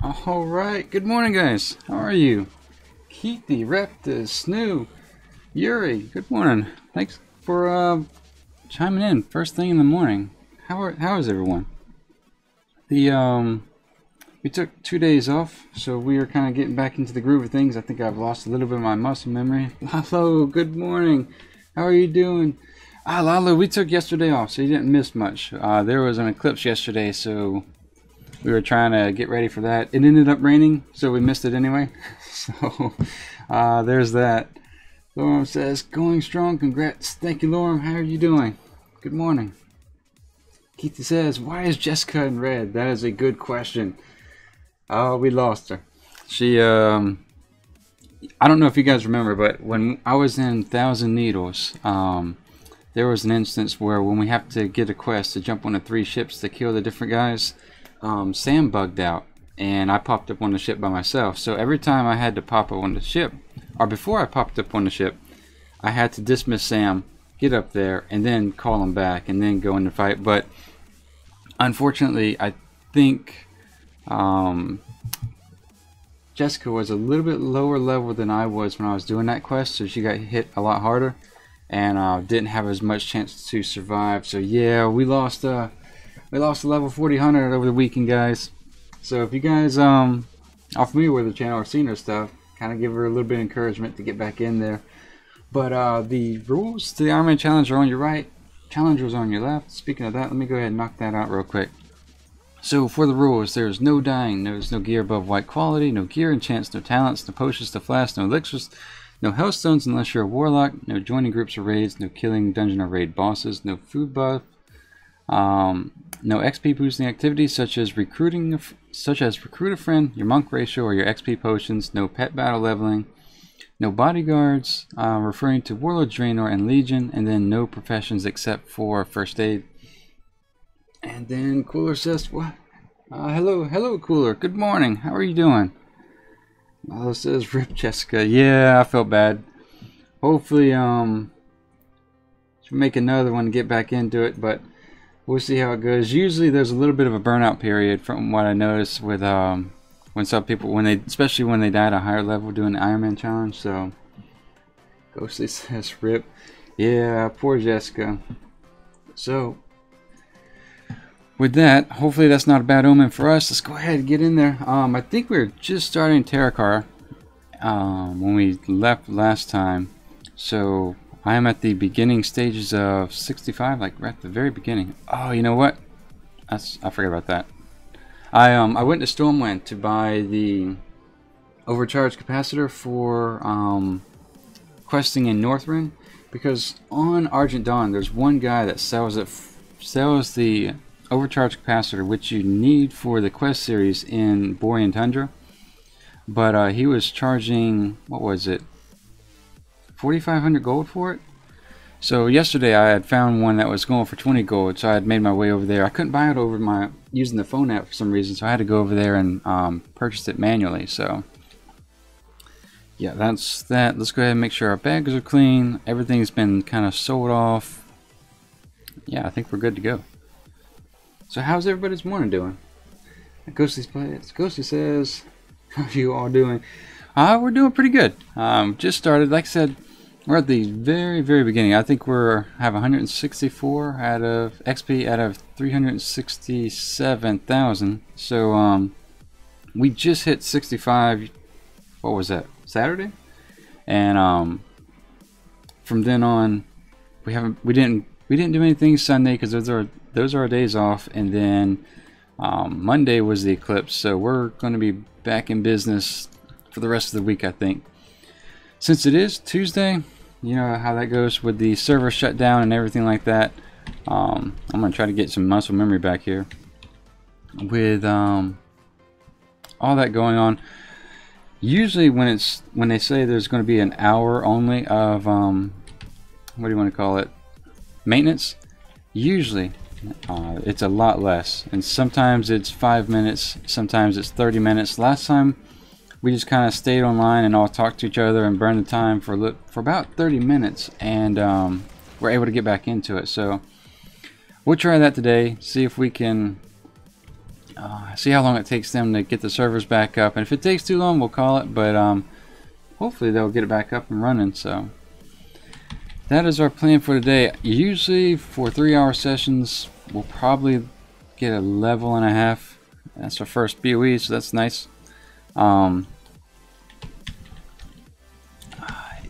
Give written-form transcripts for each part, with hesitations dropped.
Alright, good morning guys. How are you? Keithy, Reptus, Snoo, Yuri, good morning. Thanks for chiming in first thing in the morning. How is everyone? We took 2 days off, so we are kind of getting back into the groove of things. I think I've lost a little bit of my muscle memory. Lalo, good morning. How are you doing? Lalo, we took yesterday off, so you didn't miss much. There was an eclipse yesterday, so we were trying to get ready for that. It ended up raining, so we missed it anyway. So, there's that. Lorem says, going strong, congrats. Thank you, Lorem. How are you doing? Good morning. Keithy says, why is Jessica in red? That is a good question. Oh, we lost her. She, I don't know if you guys remember, but when I was in Thousand Needles, there was an instance where when we have to get a quest to jump on the 3 ships to kill the different guys, Sam bugged out and I popped up on the ship by myself. So every time I had to pop up on the ship, or before I popped up on the ship, I had to dismiss Sam, get up there, and then call him back and then go in the fight. But unfortunately, I think Jessica was a little bit lower level than I was when I was doing that quest, so she got hit a lot harder and didn't have as much chance to survive. So yeah, we lost a level 40 hunter over the weekend, guys. So if you guys are familiar with the channel or seen her stuff, kind of give her a little bit of encouragement to get back in there. But the rules to the Ironman challenge are on your right, challengers on your left. Speaking of that, let me go ahead and knock that out real quick. So for the rules, there's no dying, there's no gear above white quality, no gear, enchants, no talents, no potions, no flasks, no elixirs, no hellstones unless you're a warlock, no joining groups or raids, no killing dungeon or raid bosses, no food buff, no XP boosting activities such as recruit a friend, your monk ratio, or your XP potions, no pet battle leveling, no bodyguards, referring to Warlord, Draenor, and Legion, and then no professions except for first aid. And then Cooler says, what? Hello Cooler, good morning, how are you doing? Lalo says, rip Jessica. Yeah, I felt bad. Hopefully, she'll make another one to get back into it, but we'll see how it goes. Usually there's a little bit of a burnout period from what I noticed with when some people, especially when they die at a higher level doing the Ironman challenge. So Ghostly says rip. Yeah, poor Jessica. So with that, hopefully that's not a bad omen for us. Let's go ahead and get in there. I think we were just starting Terakar when we left last time. So I am at the beginning stages of 65, like right at the very beginning. Oh, you know what? I forgot about that. I went to Stormwind to buy the overcharged capacitor for questing in Northrend, because on Argent Dawn there's one guy that sells the overcharged capacitor, which you need for the quest series in Borean Tundra. But he was charging, what was it, 4,500 gold for it. So yesterday I had found one that was going for 20 gold, so I had made my way over there. I couldn't buy it using the phone app for some reason, so I had to go over there and purchase it manually. So yeah, that's that. Let's go ahead and make sure our bags are clean. Everything's been kind of sold off. Yeah, I think we're good to go. So how's everybody's morning doing? Ghosty says, how are you all doing? We're doing pretty good. Just started, like I said, we're at the very beginning. I think have 164 out of XP out of 367,000. So we just hit 65. What was that? Saturday? And from then on, we didn't do anything Sunday because those are our days off. And then Monday was the eclipse, so we're going to be back in business for the rest of the week, I think. Since it is Tuesday, you know how that goes with the server shutdown and everything like that. I'm going to try to get some muscle memory back here. With all that going on, usually when they say there's going to be an hour only of what do you want to call it, maintenance, usually it's a lot less, and sometimes it's 5 minutes, sometimes it's 30 minutes. Last time we just kind of stayed online and all talked to each other and burned the time for about 30 minutes, and we're able to get back into it. So we'll try that today, see if we can See how long it takes them to get the servers back up, and if it takes too long, we'll call it. But hopefully they'll get it back up and running. So that is our plan for today. Usually for 3-hour sessions, we'll probably get a level and a half. That's our first BOE, so that's nice.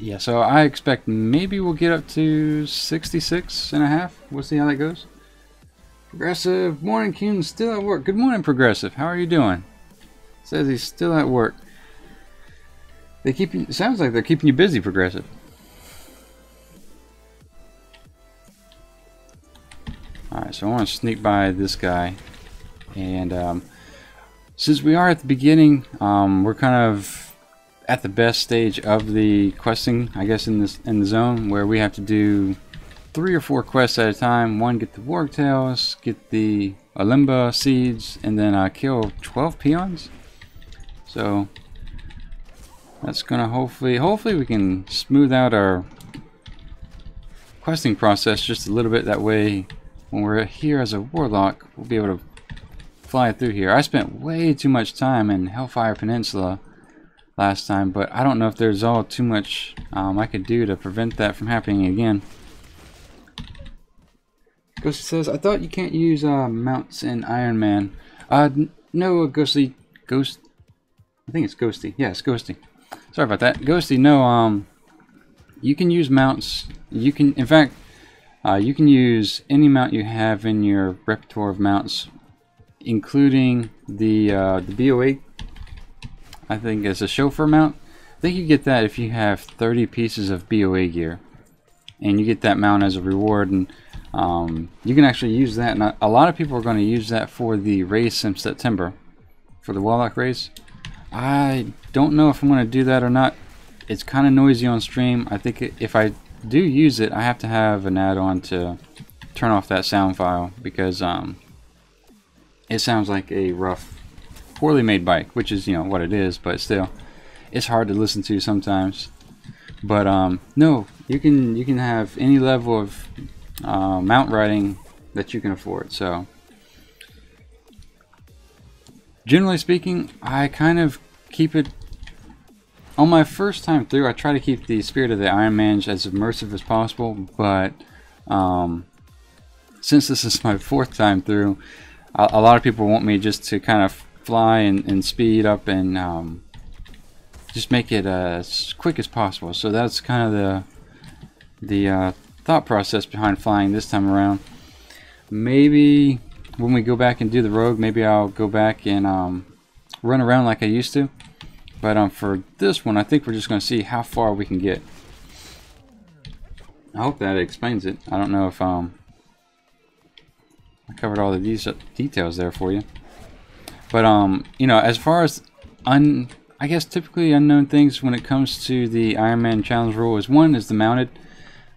Yeah, so I expect maybe we'll get up to 66 and a half. We'll see how that goes. Progressive, morning, Qyune, still at work. Good morning, Progressive. How are you doing? Says he's still at work. They keep you, sounds like they're keeping you busy, Progressive. Alright, so I want to sneak by this guy. And since we are at the beginning, we're kind of at the best stage of the questing, I guess, in the zone, where we have to do 3 or 4 quests at a time. One, get the warg tails, get the Alimba seeds, and then kill 12 peons. So that's gonna hopefully we can smooth out our questing process just a little bit. That way, when we're here as a warlock, we'll be able to fly through here. I spent way too much time in Hellfire Peninsula last time, but I don't know if there's all too much I could do to prevent that from happening again. Ghosty says, I thought you can't use mounts in Ironman. No, Ghosty. I think it's Ghosty. Yeah, it's Ghosty. Sorry about that. Ghosty, no, you can use mounts. You can, in fact, you can use any mount you have in your repertoire of mounts, including the BOA. I think it's a chauffeur mount. I think you get that if you have 30 pieces of BOA gear, and you get that mount as a reward. And you can actually use that, and a lot of people are going to use that for the race in September, for the Warlock race. I don't know if I'm going to do that or not. It's kind of noisy on stream. I think if I do use it, I have to have an add-on to turn off that sound file, because it sounds like a rough, poorly made bike, which is, you know, what it is, but still, it's hard to listen to sometimes. But no, you can have any level of mount riding that you can afford. So generally speaking, I kind of keep it on my first time through. I try to keep the spirit of the Ironman as immersive as possible, but since this is my 4th time through, a lot of people want me just to kind of fly and speed up and just make it as quick as possible. So that's kind of the thought process behind flying this time around. Maybe when we go back and do the rogue, maybe I'll go back and run around like I used to. But for this one, I think we're just going to see how far we can get. I hope that explains it. I don't know if I covered all the details there for you. But you know, as far as I guess typically unknown things when it comes to the Ironman challenge rule is, one is the mounted.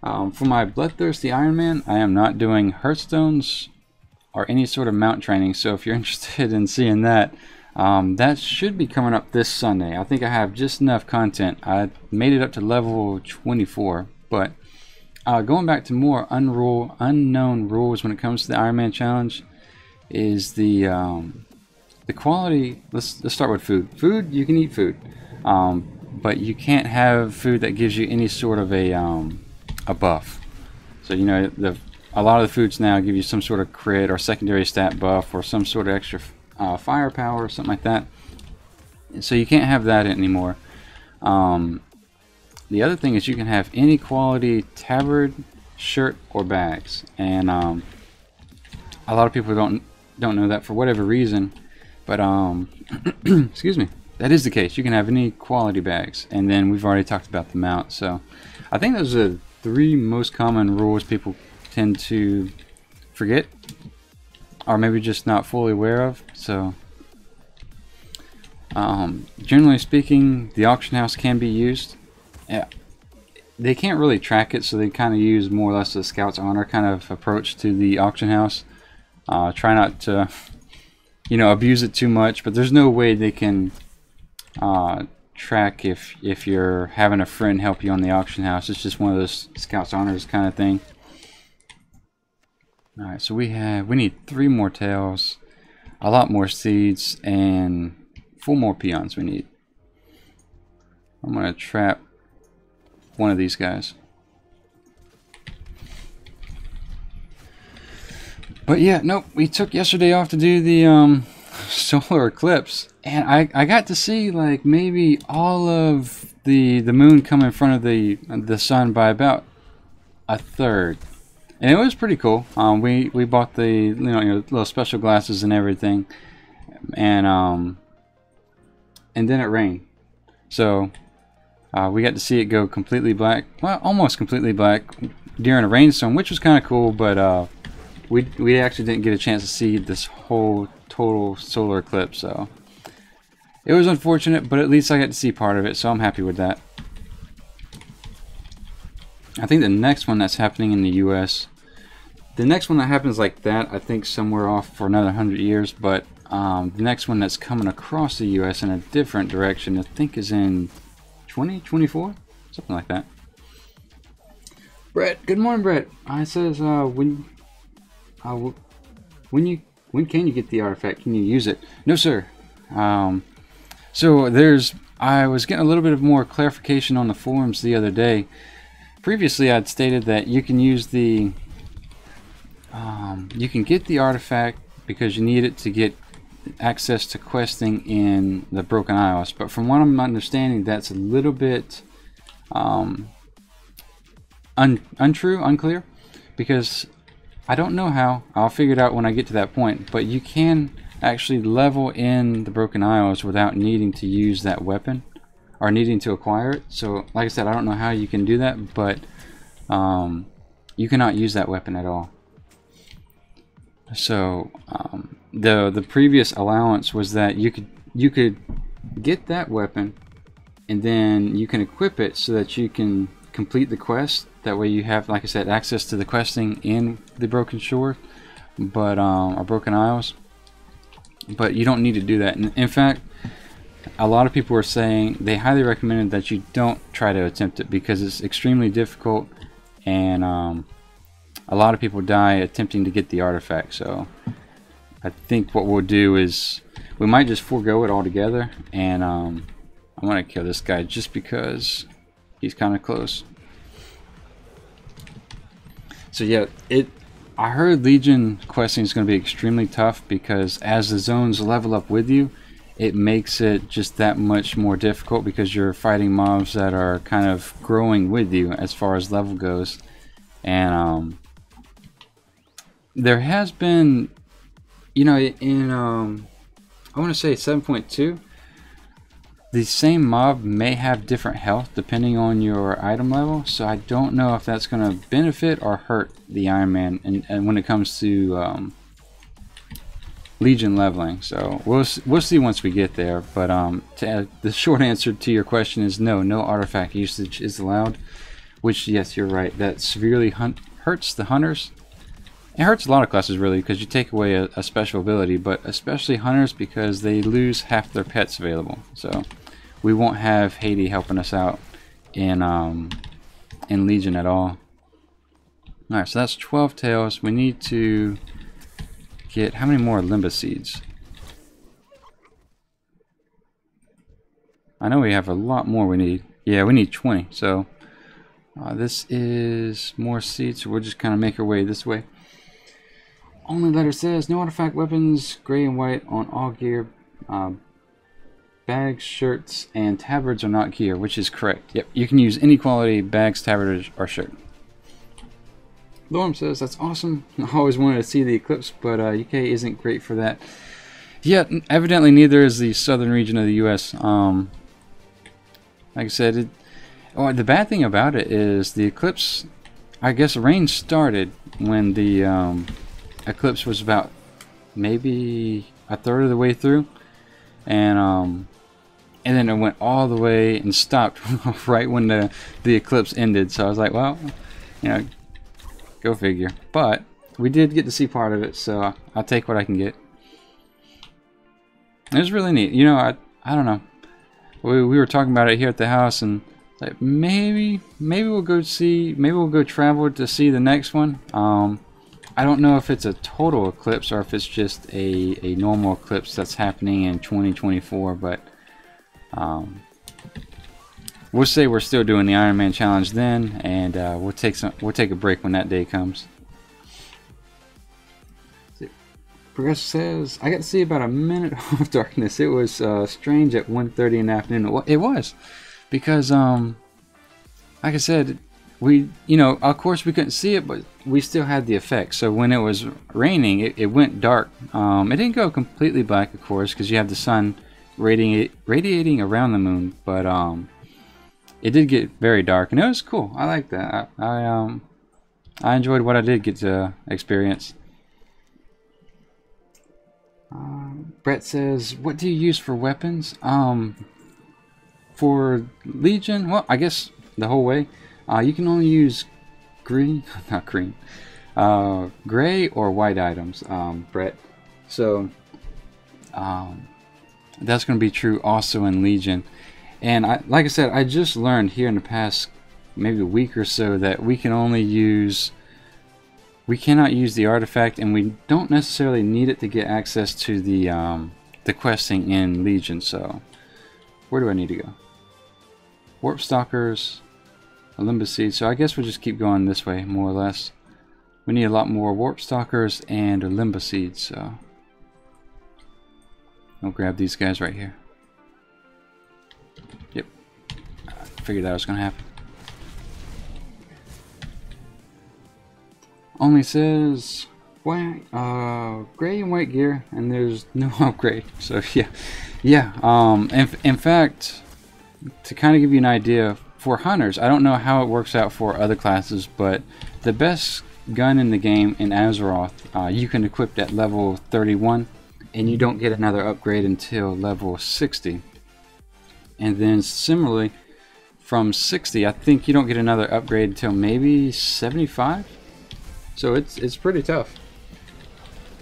For my Bloodthirsty Ironman, I am not doing Hearthstones or any sort of mount training. So if you're interested in seeing that, that should be coming up this Sunday. I think I have just enough content. I made it up to level 24. But going back to more unknown rules when it comes to the Ironman challenge is the quality. Let's start with food. Food, you can eat food, but you can't have food that gives you any sort of a buff. So you know, a lot of the foods now give you some sort of crit or secondary stat buff or some sort of extra firepower or something like that. So you can't have that anymore. The other thing is you can have any quality tabard, shirt, or bags, and a lot of people don't know that for whatever reason. But excuse me, that is the case. You can have any quality bags, and then we've already talked about the mount. So I think those are the 3 most common rules people tend to forget, or maybe just not fully aware of. So generally speaking, the auction house can be used. Yeah, they can't really track it, so they kind of use more or less a Scout's Honor kind of approach to the auction house. Try not to, you know, abuse it too much, but there's no way they can track if you're having a friend help you on the auction house. It's just one of those Scout's Honors kind of thing. Alright, so we need 3 more tails. a lot more seeds and 4 more peons we need. I'm going to trap one of these guys. But yeah, nope, we took yesterday off to do the solar eclipse, and I got to see like maybe all of the moon come in front of the sun by about a third, and it was pretty cool. We bought the you know little special glasses and everything, and then it rained, so we got to see it go completely black, well, almost completely black during a rainstorm, which was kind of cool. But we actually didn't get a chance to see this whole total solar eclipse, so it was unfortunate, but at least I got to see part of it, so I'm happy with that. I think the next one that's happening in the US, the next one that happens like that, I think somewhere off for another 100 years, but the next one that's coming across the US in a different direction, I think is in 2024, something like that. Brett, good morning, Brett. I says when can you get the artifact? Can you use it? No, sir. So I was getting a little bit of more clarification on the forums the other day. Previously, I'd stated that you can use the, you can get the artifact because you need it to get access to questing in the Broken Isles. But from what I'm understanding, that's a little bit unclear, because I don't know how. I'll figure it out when I get to that point. But you can actually level in the Broken Isles without needing to use that weapon or needing to acquire it. So like I said, I don't know how you can do that, but you cannot use that weapon at all. So the previous allowance was that you could get that weapon and then you can equip it so that you can complete the quest. That way you have, like I said, access to the questing in the Broken Shore, but or Broken Isles. But you don't need to do that. In fact, a lot of people are saying they highly recommended that you don't try to attempt it because it's extremely difficult, and a lot of people die attempting to get the artifact. So I think what we'll do is we might just forego it altogether, and I'm gonna kill this guy just because he's kind of close. So yeah, I heard Legion questing is going to be extremely tough because as the zones level up with you, it makes it just that much more difficult because you're fighting mobs that are kind of growing with you as far as level goes. And there has been, you know, in I want to say 7.2, the same mob may have different health depending on your item level, so I don't know if that's going to benefit or hurt the Ironman and when it comes to Legion leveling. So we'll see once we get there. But the short answer to your question is no artifact usage is allowed. Which, yes, you're right, that severely hurts the hunters. It hurts a lot of classes really because you take away a special ability, but especially hunters because they lose half their pets available. So we won't have Haiti helping us out in Legion at all. Alright, so that's 12 tails. We need to get how many more Limba seeds? I know we have a lot more we need. Yeah, we need 20. So this is more seeds, so we'll just kind of make our way this way. Only letter says no artifact weapons, gray and white on all gear. Bags, shirts, and tabards are not gear, which is correct. Yep, you can use any quality bags, tabard, or shirt. Lorm says, that's awesome. I always wanted to see the eclipse, but UK isn't great for that. Yeah, evidently neither is the southern region of the US. Like I said, the bad thing about it is the eclipse, I guess rain started when the eclipse was about maybe a third of the way through. And then it went all the way and stopped right when the eclipse ended. So I was like, well, you know, go figure. But we did get to see part of it, so I'll take what I can get. It was really neat. You know, I don't know. We were talking about it here at the house, and like maybe we'll go travel to see the next one. I don't know if it's a total eclipse or if it's just a normal eclipse that's happening in 2024, but we'll say we're still doing the Ironman challenge then, and we'll take a break when that day comes. Progressive says, I got to see about a minute of darkness. It was strange at 1:30 in the afternoon. It was, because like I said, we, of course we couldn't see it, but we still had the effect. So when it was raining, it went dark. It didn't go completely black, of course, because you have the sun radiating around the moon, but it did get very dark, and it was cool. I like that. I enjoyed what I did get to experience. Brett says, what do you use for weapons? For Legion, well, I guess the whole way. You can only use gray or white items, Brett. So that's going to be true also in Legion. And like I said, I just learned here in the past maybe a week or so that we cannot use the artifact, and we don't necessarily need it to get access to the questing in Legion. So where do I need to go? Warp Stalkers, Olympus Seeds. So I guess we'll just keep going this way, more or less. We need a lot more Warp Stalkers and Olympus Seeds. So I'll grab these guys right here. Yep, I figured that was gonna happen. Only says white, gray and white gear, and there's no upgrade. So yeah. In fact, to kind of give you an idea, for hunters, I don't know how it works out for other classes, but the best gun in the game in Azeroth, you can equip at level 31, and you don't get another upgrade until level 60. And then similarly, from 60, I think you don't get another upgrade until maybe 75. So it's pretty tough.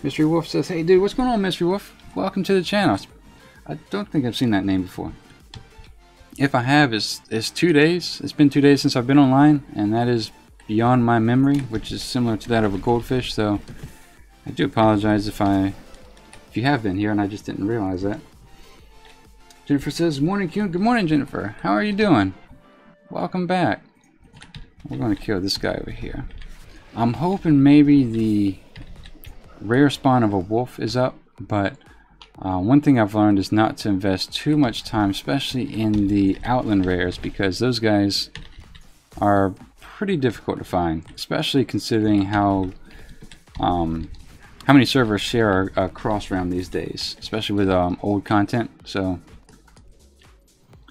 Mystery Wolf says, hey dude, what's going on, Mystery Wolf? Welcome to the channel. I don't think I've seen that name before. If I have, it's 2 days. It's been 2 days since I've been online, and that is beyond my memory, which is similar to that of a goldfish. So I do apologize if you have been here and I just didn't realize that. Jennifer says, morning Qyune. Good morning, Jennifer. How are you doing? Welcome back. We're going to kill this guy over here. I'm hoping maybe the rare spawn of a wolf is up, but one thing I've learned is not to invest too much time, especially in the outland rares, because those guys are pretty difficult to find, especially considering how many servers share a cross realm these days, especially with old content. So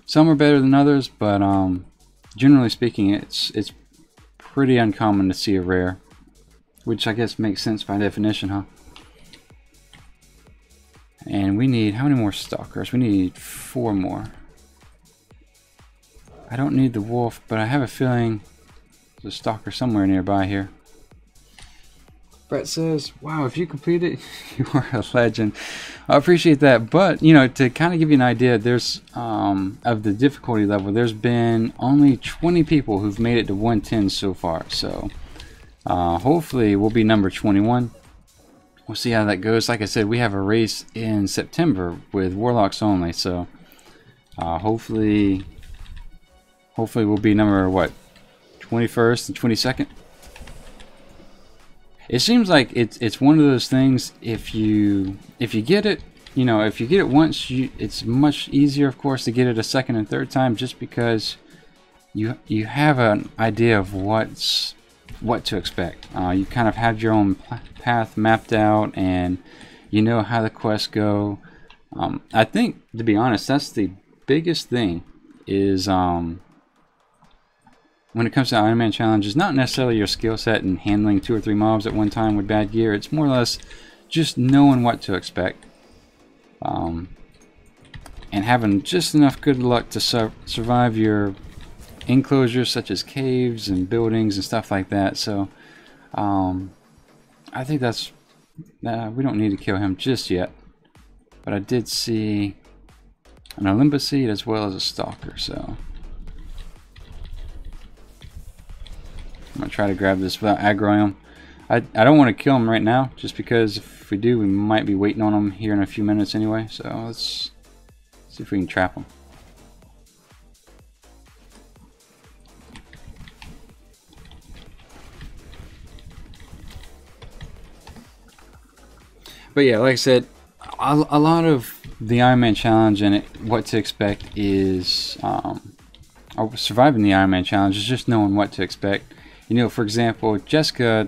some are better than others, but generally speaking, it's pretty uncommon to see a rare, which I guess makes sense by definition, huh? And we need, how many more stalkers? We need 4 more. I don't need the wolf, but I have a feeling there's a stalker somewhere nearby here. Brett says, wow, if you complete it, you are a legend. I appreciate that, but to kind of give you an idea, there's of the difficulty level, there's been only 20 people who've made it to 110 so far. So hopefully we'll be number 21. We'll see how that goes. Like I said, we have a race in September with Warlocks only, so hopefully we'll be number, what, 21st and 22nd. It seems like it's one of those things, if you get it, if you get it once, it's much easier, of course, to get it a second and third time, just because you have an idea of what to expect. You kind of have your own path mapped out, and you know how the quests go. I think, to be honest, that's the biggest thing, is when it comes to Ironman challenges, not necessarily your skill set in handling 2 or 3 mobs at one time with bad gear. It's more or less just knowing what to expect, and having just enough good luck to survive your enclosures, such as caves and buildings and stuff like that. So I think that's we don't need to kill him just yet, but I did see an Olympus Seed as well as a stalker, so I'm gonna try to grab this without aggroing him. I don't want to kill him right now, just because if we do, we might be waiting on him here in a few minutes anyway. So let's see if we can trap him. But yeah, like I said, a lot of the Ironman challenge and what to expect is surviving the Ironman challenge is just knowing what to expect. You know, for example, Jessica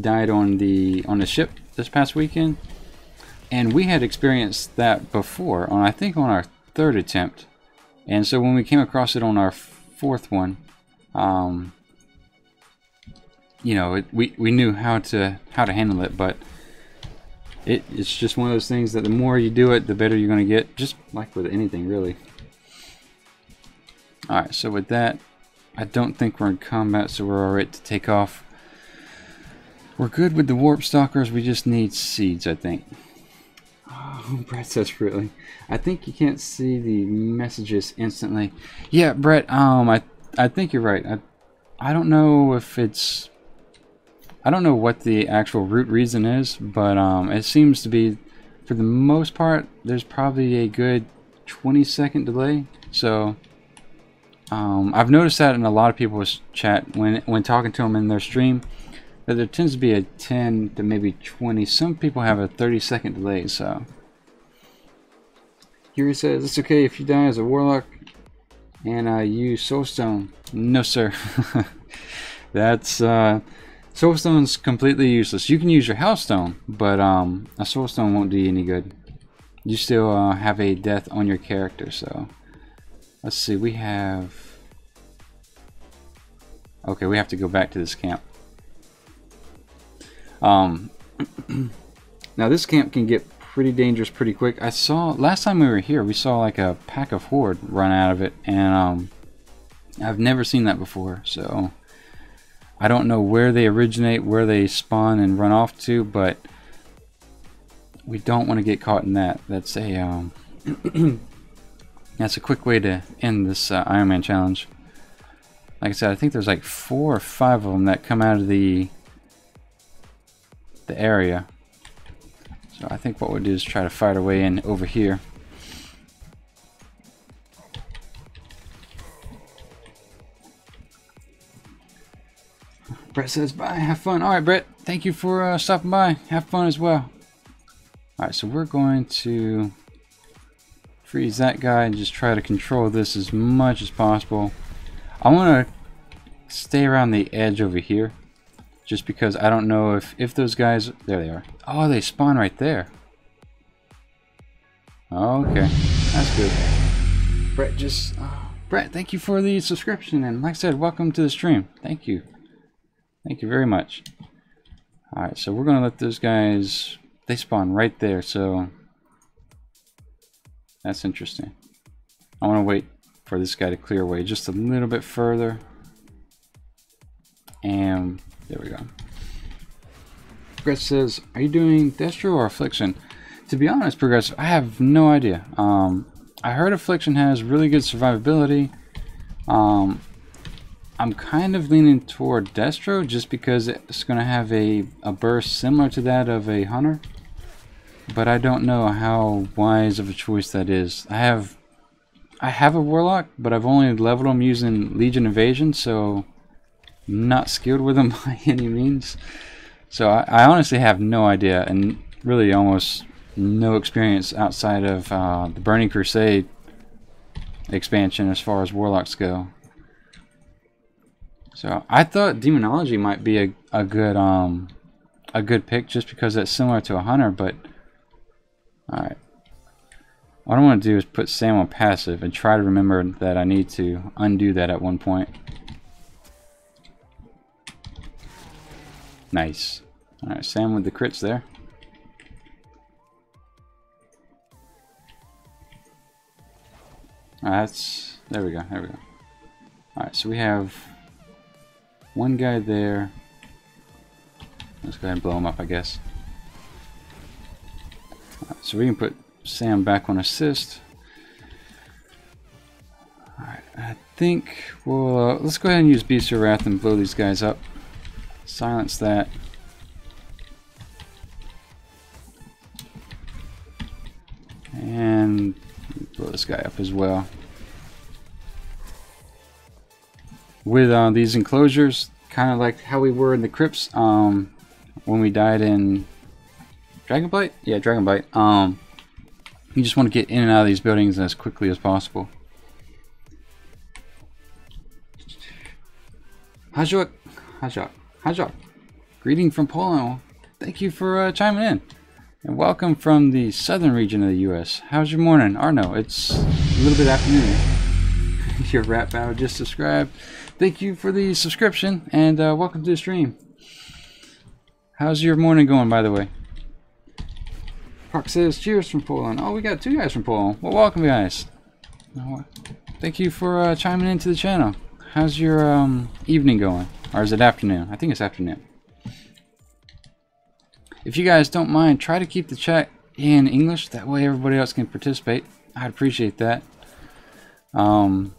died on the ship this past weekend, and we had experienced that before I think on our 3rd attempt. And so when we came across it on our 4th one, you know, we knew how to handle it, but it's just one of those things that the more you do it, the better you're going to get, just like with anything, really. Alright, so with that, I don't think we're in combat, so we're alright to take off. We're good with the warp stalkers, we just need seeds, I think. Oh, Brett says really. I think you can't see the messages instantly. Yeah, Brett, I think you're right. I don't know if it's... I don't know what the actual root reason is, but it seems to be, for the most part, there's probably a good 20-second delay. So I've noticed that in a lot of people's chat when talking to them in their stream, that there tends to be a 10 to maybe 20. Some people have a 30-second delay. So Yuri says it's okay if you die as a warlock and use soulstone. No, sir. That's soulstone's completely useless. You can use your hellstone, but a soulstone won't do you any good. You still have a death on your character. So let's see, we have... Okay, we have to go back to this camp. Now this camp can get pretty dangerous pretty quick. I saw, last time we were here, we saw like a pack of horde run out of it, and I've never seen that before, so I don't know where they originate, where they spawn and run off to, but we don't want to get caught in that. That's a that's a quick way to end this Ironman challenge. Like I said, I think there's like 4 or 5 of them that come out of the area. So I think what we'll do is try to fight our way in over here. Brett says bye, have fun. Alright, Brett, thank you for stopping by. Have fun as well. Alright, so we're going to freeze that guy and just try to control this as much as possible. I want to stay around the edge over here, just because I don't know if those guys... There they are. Oh, they spawn right there. Okay, that's good. Brett just... Brett, thank you for the subscription, and like I said, welcome to the stream. Thank you. Thank you very much. Alright, so we're going to let those guys... They spawn right there, so... That's interesting. I want to wait for this guy to clear away just a little bit further. And there we go. Progress says, are you doing Destro or Affliction? To be honest, Progress, I have no idea. I heard Affliction has really good survivability. I'm kind of leaning toward Destro just because it's going to have a burst similar to that of a Hunter. But I don't know how wise of a choice that is. I have a Warlock, but I've only leveled him using Legion Invasion, so I'm not skilled with him by any means. So I honestly have no idea, and really almost no experience outside of the Burning Crusade expansion as far as Warlocks go. So I thought Demonology might be a good pick just because it's similar to a Hunter, but alright. What I want to do is put Sam on passive and try to remember that I need to undo that at one point. Nice. Alright, Sam with the crits there. There we go, there we go. Alright, so we have one guy there. Let's go ahead and blow him up, I guess. Right, so we can put Sam back on assist. Alright, I think we'll let's go ahead and use Beast of Wrath and blow these guys up. Silence that. And blow this guy up as well. With these enclosures, kind of like how we were in the crypts when we died in Dragonblight? Yeah, Dragonblight. You just want to get in and out of these buildings as quickly as possible. Hajok. Greeting from Poland. Thank you for chiming in. And welcome from the southern region of the US. How's your morning? Or no, it's a little bit afternoon. Your rap battle just subscribed. Thank you for the subscription and welcome to the stream. How's your morning going, by the way? Park says cheers from Poland. Oh, we got 2 guys from Poland. Well, welcome, guys. Thank you for chiming into the channel. How's your evening going? Or is it afternoon? I think it's afternoon. If you guys don't mind, try to keep the chat in English. That way everybody else can participate. I'd appreciate that. I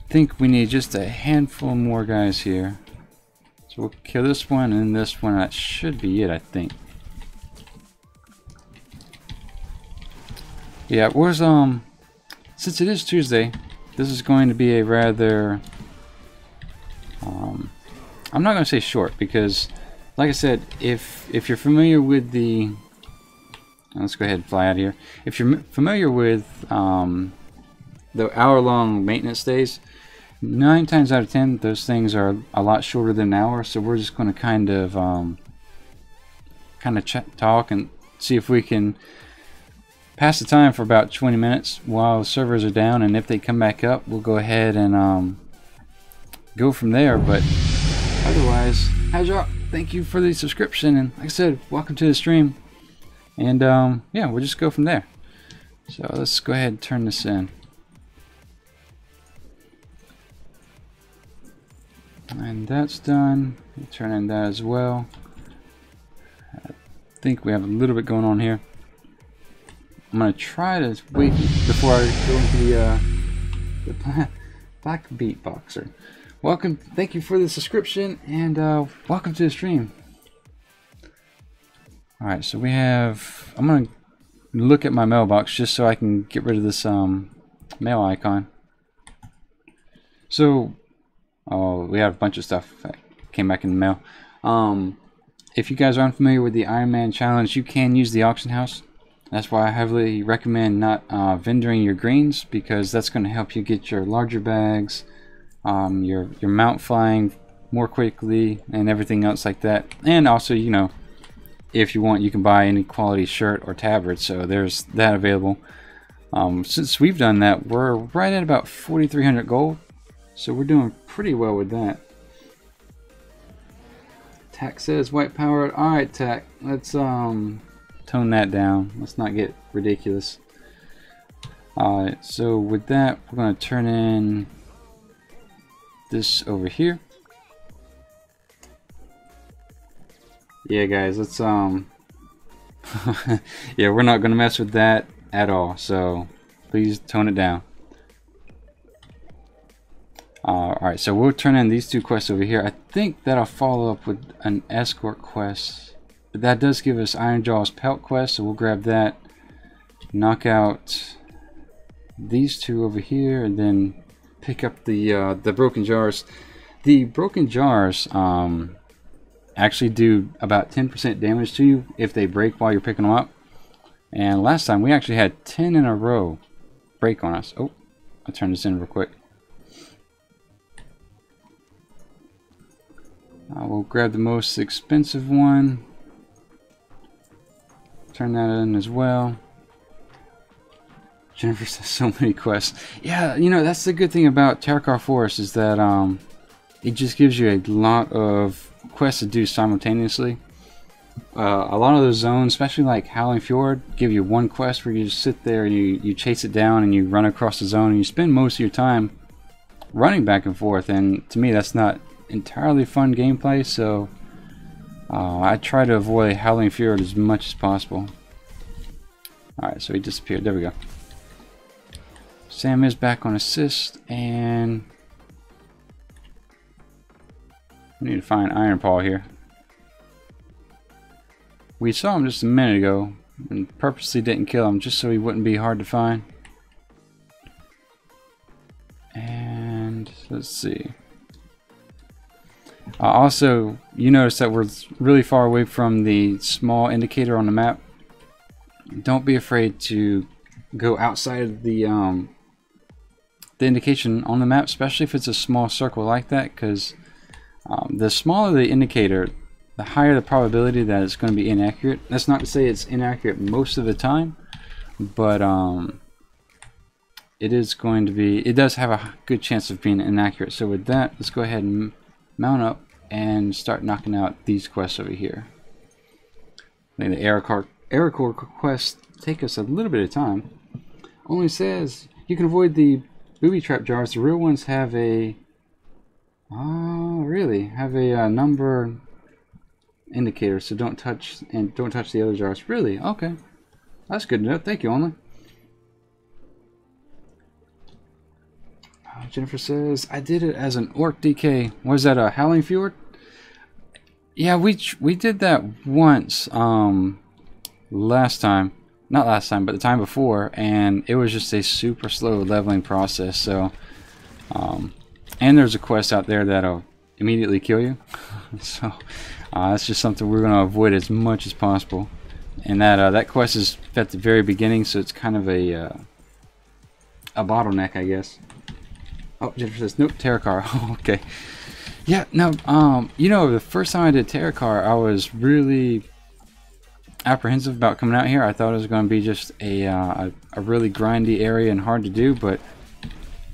think we need just a handful more guys here. So we'll kill this one and this one. That should be it, I think. Yeah, where's since it is Tuesday, this is going to be a rather I'm not going to say short, because like I said, if you're familiar with the let's go ahead and fly out of here. If you're familiar with the hour-long maintenance days, 9 times out of 10 those things are a lot shorter than an hour. So we're just going to kind of talk and see if we can pass the time for about 20 minutes while the servers are down, and if they come back up, we'll go ahead and go from there. But otherwise, Hajok, thank you for the subscription, and like I said, welcome to the stream. And yeah, we'll just go from there. So let's go ahead and turn this in. And that's done. We'll turn in that as well. I think we have a little bit going on here. I'm gonna try to wait before I go into the Black Beatboxer. Welcome, thank you for the subscription, and welcome to the stream. All right, so we have. I'm gonna look at my mailbox just so I can get rid of this mail icon. So, we have a bunch of stuff that came back in the mail. If you guys are unfamiliar with the Ironman challenge, you can use the auction house. That's why I heavily recommend not vendoring your greens, because that's going to help you get your larger bags, your mount flying more quickly, and everything else like that. And also, you know, if you want, you can buy any quality shirt or tabard, so there's that available. Since we've done that, we're right at about 4,300 gold, so we're doing pretty well with that. Tack says white powered. Alright, Tack, let's tone that down. Let's not get ridiculous. So with that, we're going to turn in this over here. Yeah, guys, let's yeah, we're not going to mess with that at all, so please tone it down. Alright, so we'll turn in these 2 quests over here. I think that'll follow up with an escort quest. But that does give us Ironjaw's Pelt quest, so we'll grab that. Knock out these 2 over here, and then pick up the broken jars. The broken jars actually do about 10% damage to you if they break while you're picking them up. And last time we actually had 10 in a row break on us. Oh, I'll turn this in real quick. We'll grab the most expensive one. Turn that in as well. Jennifer says so many quests. Yeah, you know, that's the good thing about Terracar Forest, is that it just gives you a lot of quests to do simultaneously. A lot of those zones, especially like Howling Fjord, give you one quest where you just sit there and you chase it down and you run across the zone, and you spend most of your time running back and forth. And to me, that's not entirely fun gameplay, so I try to avoid Howling Fjord as much as possible. Alright, so he disappeared. There we go. Sam is back on assist, and we need to find Iron Paw here. We saw him just a minute ago, and purposely didn't kill him just so he wouldn't be hard to find. And let's see. Also, you notice that we're really far away from the small indicator on the map. Don't be afraid to go outside of the indication on the map, especially if it's a small circle like that, because the smaller the indicator, the higher the probability that it's going to be inaccurate. That's not to say it's inaccurate most of the time, but it is going to be, it does have a good chance of being inaccurate. So with that, let's go ahead and mount up and start knocking out these quests over here. I think the error core quests take us a little bit of time. Only says you can avoid the booby trap jars. The real ones have a really have a number indicator, so don't touch the other jars. Really? Okay, that's good to know. Thank you, Only. Jennifer says I did it as an orc DK. Was that a Howling Fjord? Yeah, we did that once last time. Not last time, but the time before, and it was just a super slow leveling process. So, and there's a quest out there that'll immediately kill you. So, that's just something we're going to avoid as much as possible. And that quest is at the very beginning, so it's kind of a bottleneck, I guess. Oh, Jennifer says nope, Terracar. Okay. Yeah, no. You know, the first time I did Terracar, I was really apprehensive about coming out here. I thought it was going to be just a really grindy area and hard to do, but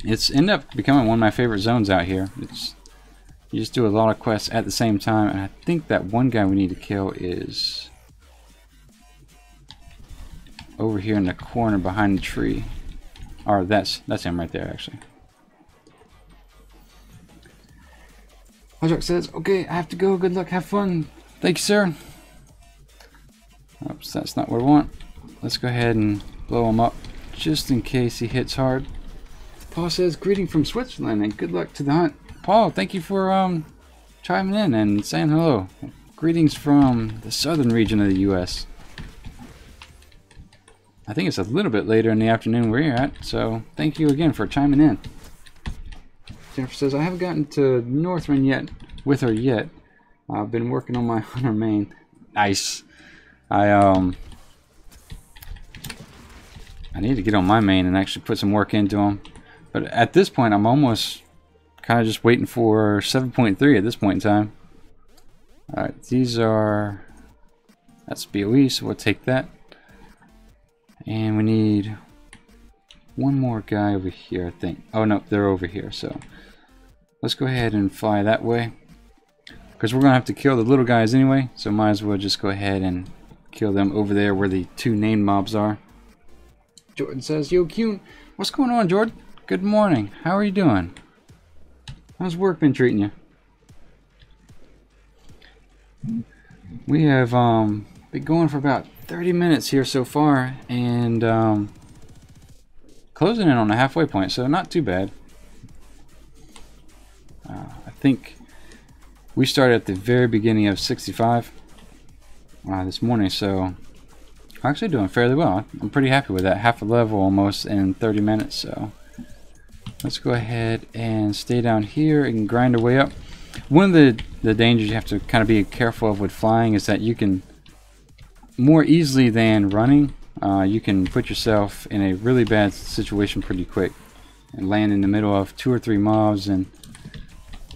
it's ended up becoming one of my favorite zones out here. You just do a lot of quests at the same time, and I think that one guy we need to kill is over here in the corner behind the tree. Or that's him right there, actually. Hajok says, okay, I have to go. Good luck, have fun. Thank you, sir. Oops, that's not what I want. Let's go ahead and blow him up just in case he hits hard. Paul says, greeting from Switzerland and good luck to the hunt. Paul, thank you for chiming in and saying hello. Greetings from the southern region of the U.S. I think it's a little bit later in the afternoon where you're at, so thank you again for chiming in. Jennifer says, I haven't gotten to Northrend yet with her yet. I've been working on my hunter main. Nice. I need to get on my main and actually put some work into them. But at this point, I'm almost kind of just waiting for 7.3 at this point in time. Alright, these are... That's BOE, so we'll take that. And we need one more guy over here, I think. Oh no, they're over here, so... Let's go ahead and fly that way. Because we're going to have to kill the little guys anyway, so might as well just go ahead and kill them over there where the two named mobs are. Jordan says, yo, Qyune, what's going on, Jordan? Good morning. How are you doing? How's work been treating you? We have been going for about 30 minutes here so far, and closing in on the halfway point, so not too bad. I think we started at the very beginning of 65 this morning, so we're actually doing fairly well. I'm pretty happy with that. Half a level almost in 30 minutes, so let's go ahead and stay down here and grind our way up. One of the dangers you have to kind of be careful of with flying is that you can, more easily than running, you can put yourself in a really bad situation pretty quick and land in the middle of 2 or 3 mobs, and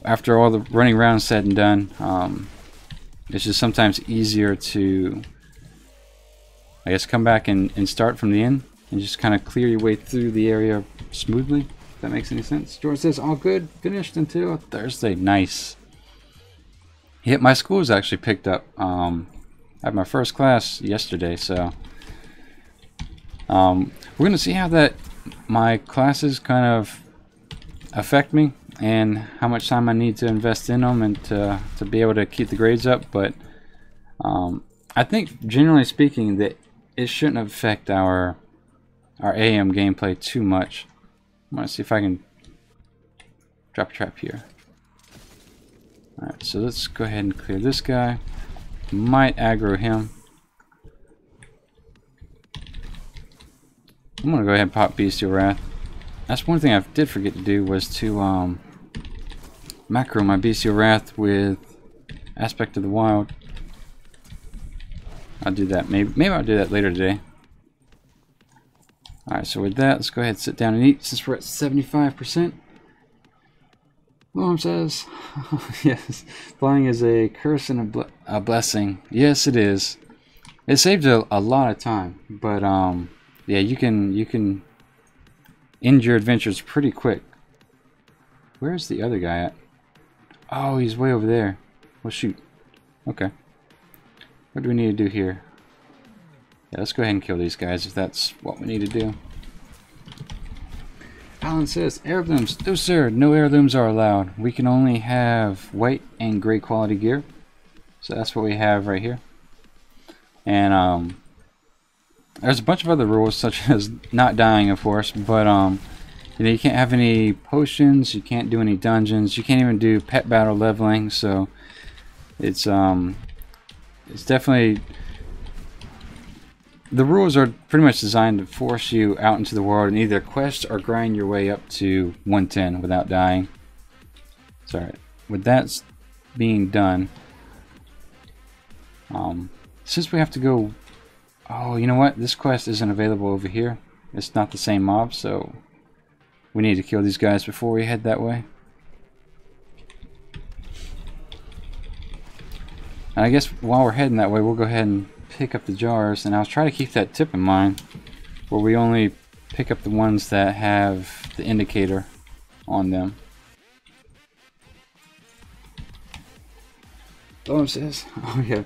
after all the running around said and done, it's just sometimes easier to, I guess, come back and start from the end and just kind of clear your way through the area smoothly, if that makes any sense. George says, all good, finished until Thursday. Nice. Yep, my school is actually picked up. I had my first class yesterday, so we're going to see how my classes kind of affect me and how much time I need to invest in them and to be able to keep the grades up. But I think generally speaking that it shouldn't affect our AM gameplay too much. I'm going to see if I can drop a trap here. Alright, so let's go ahead and clear this guy. Might aggro him. I'm gonna go ahead and pop Bestial Wrath. That's one thing I did forget to do, was to macro my Bestial Wrath with Aspect of the Wild. I'll do that. Maybe I'll do that later today. Alright, so with that, let's go ahead and sit down and eat since we're at 75%. Mom says, yes, flying is a curse and a blessing. Yes, it is. It saved a lot of time, but yeah, you can end your adventures pretty quick. Where's the other guy at? Oh, he's way over there. Well, shoot. Okay. What do we need to do here? Yeah, let's go ahead and kill these guys if that's what we need to do. Alan says, heirlooms. No, sir. No heirlooms are allowed. We can only have white and gray quality gear. So that's what we have right here. And there's a bunch of other rules, such as not dying, of course. But you know, you can't have any potions. You can't do any dungeons. You can't even do pet battle leveling. So it's definitely, the rules are pretty much designed to force you out into the world and either quest or grind your way up to 110 without dying. Sorry, with that being done, since we have to go, oh, you know what? This quest isn't available over here. It's not the same mob, so we need to kill these guys before we head that way. And I guess while we're heading that way, we'll go ahead and pick up the jars, and I'll try to keep that tip in mind, where we only pick up the ones that have the indicator on them. Dom says, oh yeah.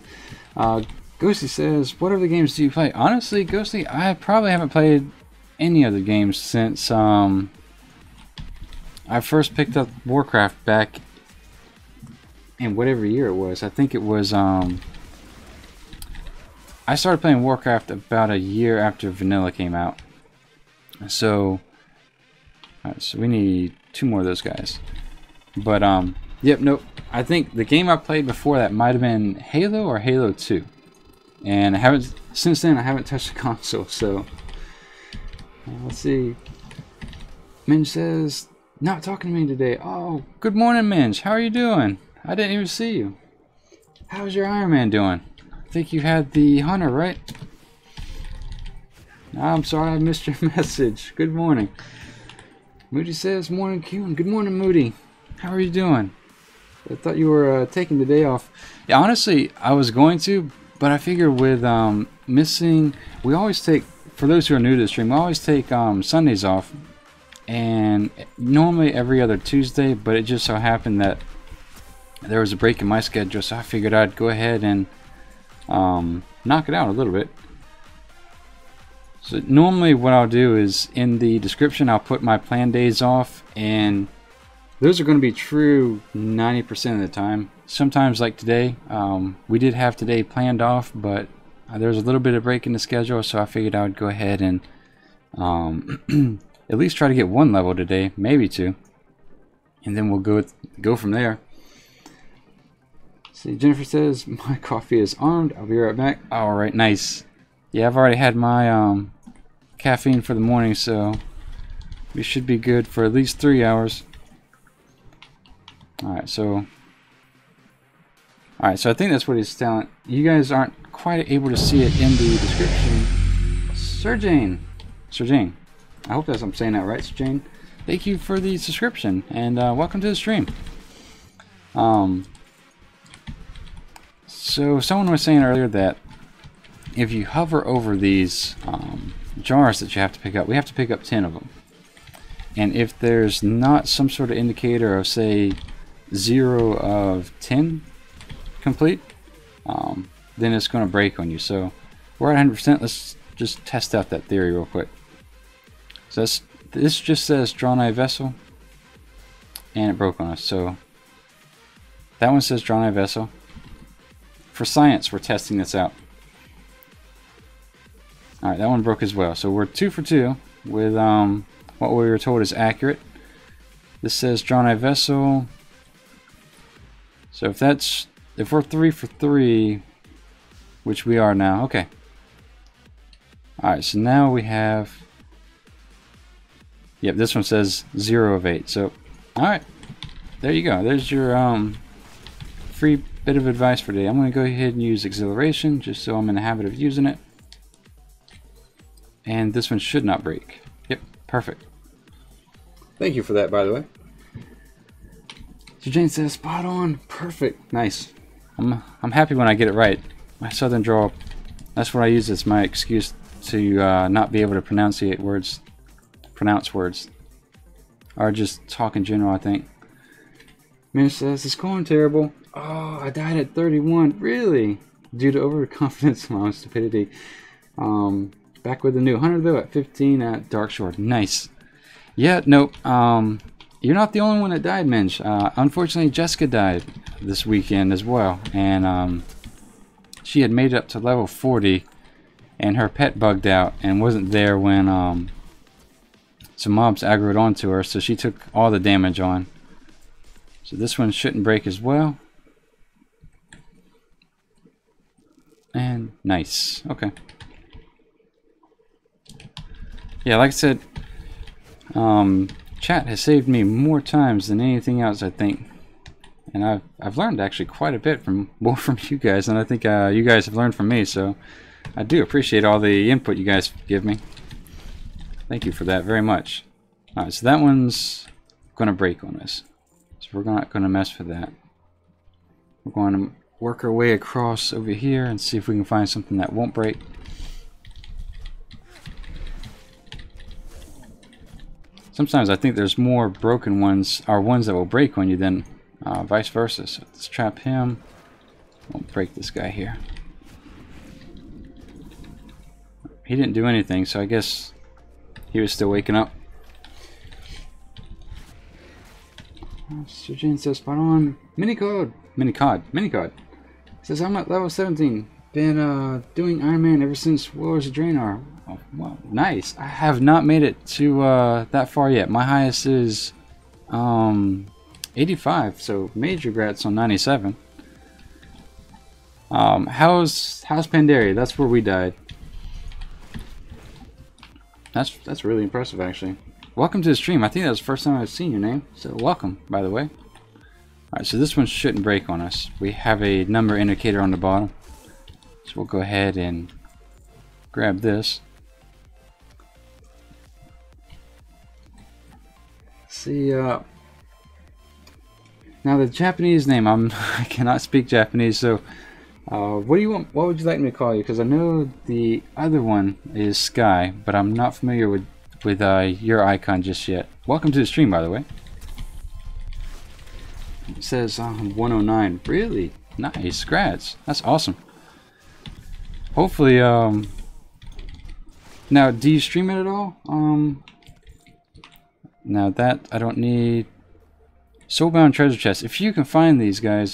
Ghosty says, what other games do you play? Honestly, Ghosty, I probably haven't played any other games since I first picked up Warcraft back in whatever year it was. I think it was I started playing Warcraft about a year after Vanilla came out. So alright, so we need 2 more of those guys. But yep, nope. I think the game I played before that might have been Halo or Halo 2. And I haven't, since then I haven't touched the console, so let's see. Minge says, not talking to me today. Oh, good morning, Minge. How are you doing? I didn't even see you. How's your Ironman doing? I think you had the Hunter, right? I'm sorry I missed your message. Good morning. Moody says, morning, Qyune. Good morning, Moody. How are you doing? I thought you were taking the day off. Yeah, honestly, I was going to, but I figured with missing, we always take, for those who are new to the stream, we always take Sundays off. And normally every other Tuesday, but it just so happened that there was a break in my schedule, so I figured I'd go ahead and knock it out a little bit. So normally what I'll do is in the description I'll put my planned days off, and those are going to be true 90% of the time. Sometimes, like today, we did have today planned off, but there was a little bit of break in the schedule, so I figured I would go ahead and at least try to get 1 level today, maybe 2, and then we'll go from there. See, Jennifer says, my coffee is armed. I'll be right back. Alright, nice. Yeah, I've already had my caffeine for the morning, so we should be good for at least 3 hours. Alright, so I think that's what he's telling. You guys aren't quite able to see it in the description. Sir Jane. I hope I'm saying that right, Sir Jane. Thank you for the subscription, and welcome to the stream. So someone was saying earlier that if you hover over these jars that you have to pick up, we have to pick up 10 of them. And if there's not some sort of indicator of, say, 0 of 10 complete, then it's going to break on you. So we're at 100%. Let's just test out that theory real quick. So this just says draw nigh vessel, and it broke on us. So that one says draw nigh vessel. For science, we're testing this out. Alright, that one broke as well. So we're 2 for 2 with what we were told is accurate. This says draw nigh vessel. So if we're 3 for 3, which we are now, okay. Alright, so now we have Yep, this one says 0 of 8. So, alright. There you go. There's your free bit of advice for today. I'm going to go ahead and use Exhilaration, just so I'm in the habit of using it. And this one should not break. Yep, perfect. Thank you for that, by the way. So Jane says, spot on. Perfect. Nice. I'm happy when I get it right. My southern drawl, that's what I use as my excuse to not be able to pronounce words. Or just talk in general, I think. Min says, it's going terrible. Oh, I died at 31. Really? Due to overconfidence and my own stupidity. Back with the new hunter though at 15 at Dark Shore. Nice. Yeah, nope. You're not the only one that died, Minch. Unfortunately, Jessica died this weekend as well. And she had made it up to level 40. And her pet bugged out and wasn't there when some mobs aggroed onto her. So she took all the damage on. So this one shouldn't break as well. And nice. Okay. Yeah, like I said, chat has saved me more times than anything else, I think. And I've learned actually quite a bit more from you guys, and I think you guys have learned from me. So I do appreciate all the input you guys give me. Thank you for that very much. All right, so that one's gonna break on us. So we're not gonna mess with that. We're going to work our way across over here and see if we can find something that won't break. Sometimes I think there's more broken ones, or ones that will break on you, than vice versa. So let's trap him. Won't break this guy here. He didn't do anything, so I guess he was still waking up. Sir Jane says, spot on. Minicod. Says, I'm at level 17. Been doing Ironman ever since Wars of Draenor. Oh, wow, nice. I have not made it to that far yet. My highest is 85, so major grats on 97. How's Pandaria? That's where we died. That's really impressive, actually. Welcome to the stream. I think that was the first time I've seen your name, so welcome, by the way. Alright, so this one shouldn't break on us. We have a number indicator on the bottom. So we'll go ahead and grab this. See, now the Japanese name, I cannot speak Japanese, so what do you want? What would you like me to call you? Because I know the other one is Sky, but I'm not familiar with your icon just yet. Welcome to the stream, by the way. It says 109. Really? Nice. Congrats. That's awesome. Hopefully, now, do you stream it at all? Now that I don't need Soulbound Treasure Chest. If you can find these guys,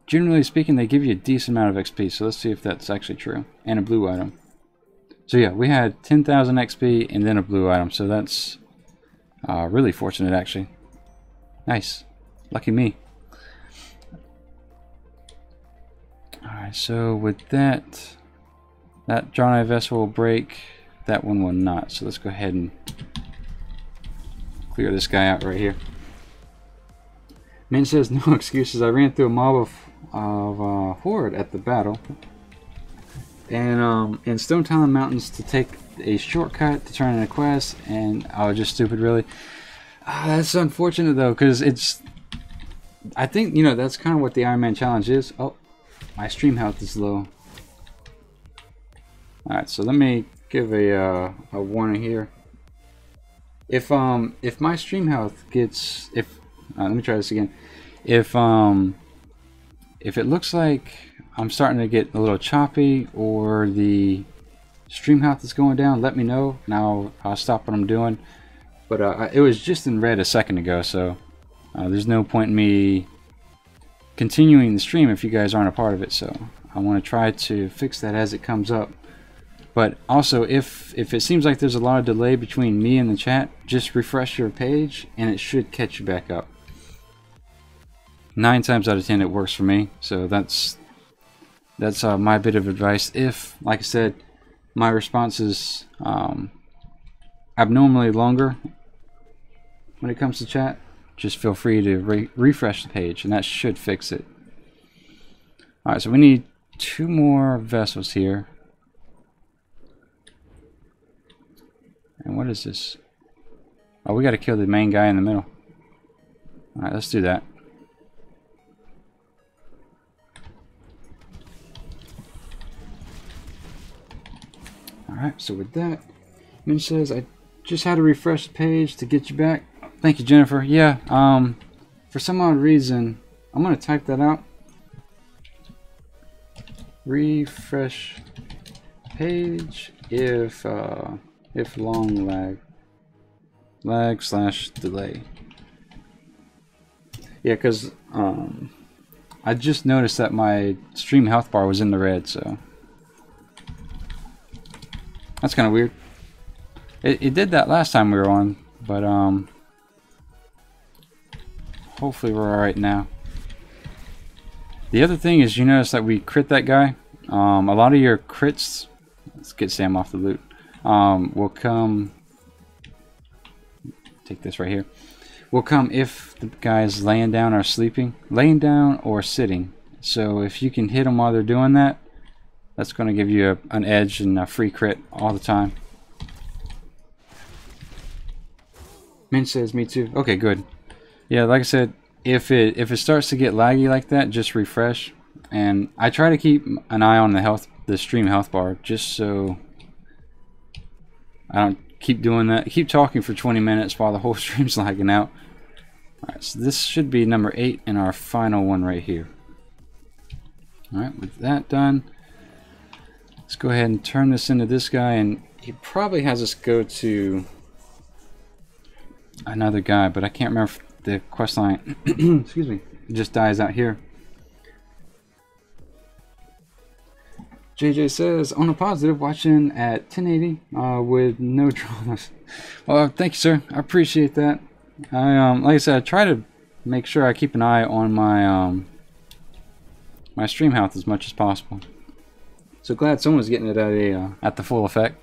generally speaking, they give you a decent amount of XP. So let's see if that's actually true. And a blue item. So yeah, we had 10,000 XP and then a blue item. So that's really fortunate, actually. Nice. Lucky me. Alright, so with that Draenei vessel will break. That one will not. So let's go ahead and clear this guy out right here. Min says, no excuses. I ran through a mob of horde at the battle. And in Stone Talon Mountains to take a shortcut to turn in a quest, and I was just stupid, really. That's unfortunate though, because I think, you know, that's kind of what the Ironman challenge is. Oh, my stream health is low. Alright, so let me give a warning here. If my stream health gets, let me try this again. If it looks like I'm starting to get a little choppy or the stream health is going down, let me know and I'll stop what I'm doing. But it was just in red a second ago, so there's no point in me continuing the stream if you guys aren't a part of it. So I want to try to fix that as it comes up. But also, if it seems like there's a lot of delay between me and the chat, just refresh your page and it should catch you back up. 9 times out of 10 it works for me, so that's my bit of advice. If, like I said, my responses abnormally longer when it comes to chat, just feel free to refresh the page, and that should fix it. Alright, so we need 2 more vessels here. And what is this? Oh, we gotta kill the main guy in the middle. Alright, let's do that. Alright, so with that, Min says, I just had to refresh the page to get you back. Thank you, Jennifer. Yeah, for some odd reason, I'm going to type that out. Refresh page if long lag / delay. Yeah, because I just noticed that my stream health bar was in the red, so that's kind of weird. It did that last time we were on, but hopefully we're alright now. The other thing is, you notice that we crit that guy. A lot of your crits, let's get Sam off the loot, will come, take this right here, will come if the guy is laying down or sleeping, laying down or sitting. So if you can hit them while they're doing that, that's going to give you an edge and a free crit all the time. Min says, me too. Okay, good. Yeah, like I said, if it starts to get laggy like that, just refresh. And I try to keep an eye on the stream health bar, just so I don't keep doing that. Keep talking for 20 minutes while the whole stream's lagging out. Alright, so this should be number 8 and our final one right here. Alright, with that done, let's go ahead and turn this into this guy, and he probably has us go to another guy, but I can't remember if the quest line excuse me, it just dies out here. JJ says, on a positive, watching at 1080 with no dramas. Well, thank you, sir. I appreciate that. Like I said, I try to make sure I keep an eye on my my stream health as much as possible. So glad someone's getting it at the full effect.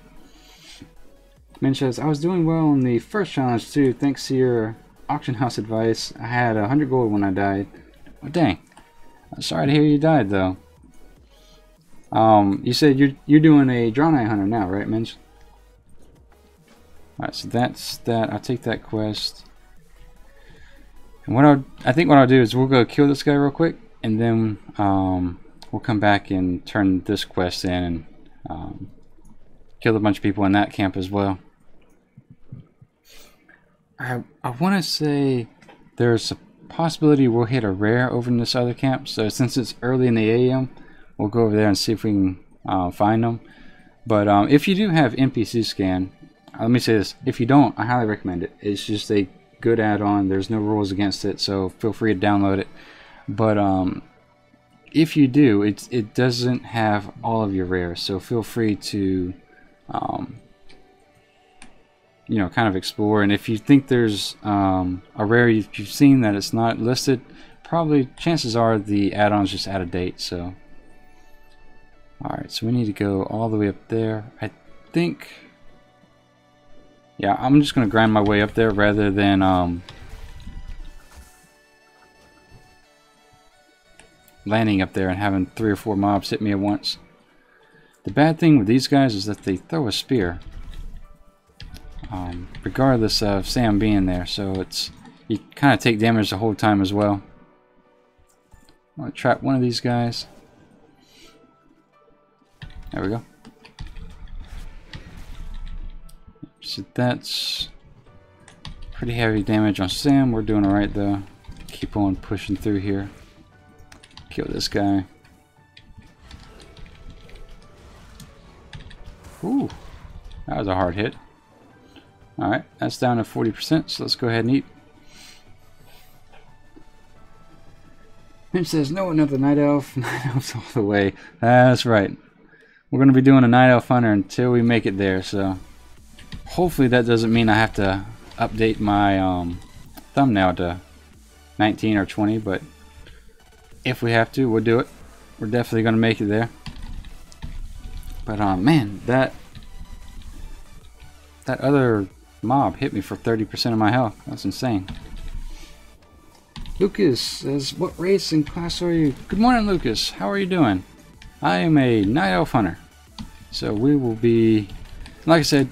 Min says, I was doing well on the first challenge too, thanks to your auction house advice. I had 100 gold when I died. Oh dang. I'm sorry to hear you died though. You said you're doing a Drawn Eye Hunter now, right, Minch? Alright, so that's that. I'll take that quest. And I think what I'll do is we'll go kill this guy real quick, and then we'll come back and turn this quest in and kill a bunch of people in that camp as well. I want to say there's a possibility we'll hit a rare over in this other camp, so since it's early in the AM, we'll go over there and see if we can find them. But if you do have NPC scan, let me say this, if you don't, I highly recommend it. It's just a good add-on. There's no rules against it, so feel free to download it. But if you do, it doesn't have all of your rares, so feel free to you know, kind of explore. And if you think there's a rare you've seen that it's not listed, probably chances are the add-on's just out of date. So alright, so we need to go all the way up there. I think, yeah, I'm just gonna grind my way up there rather than landing up there and having 3 or 4 mobs hit me at once. The bad thing with these guys is that they throw a spear, regardless of Sam being there, so it's, you kind of take damage the whole time as well. I'm gonna trap one of these guys. There we go. So that's pretty heavy damage on Sam. We're doing alright though. Keep on pushing through here. Kill this guy. Ooh, that was a hard hit. Alright, that's down to 40%, so let's go ahead and eat. Mitch says, no, another night elf. Night elf's all the way. That's right. We're going to be doing a night elf hunter until we make it there, so hopefully that doesn't mean I have to update my thumbnail to 19 or 20, but if we have to, we'll do it. We're definitely going to make it there. But man, that other mob hit me for 30% of my health. That's insane. Lucas says, what race and class are you? Good morning, Lucas. How are you doing? I am a Night Elf Hunter. So we will be, like I said,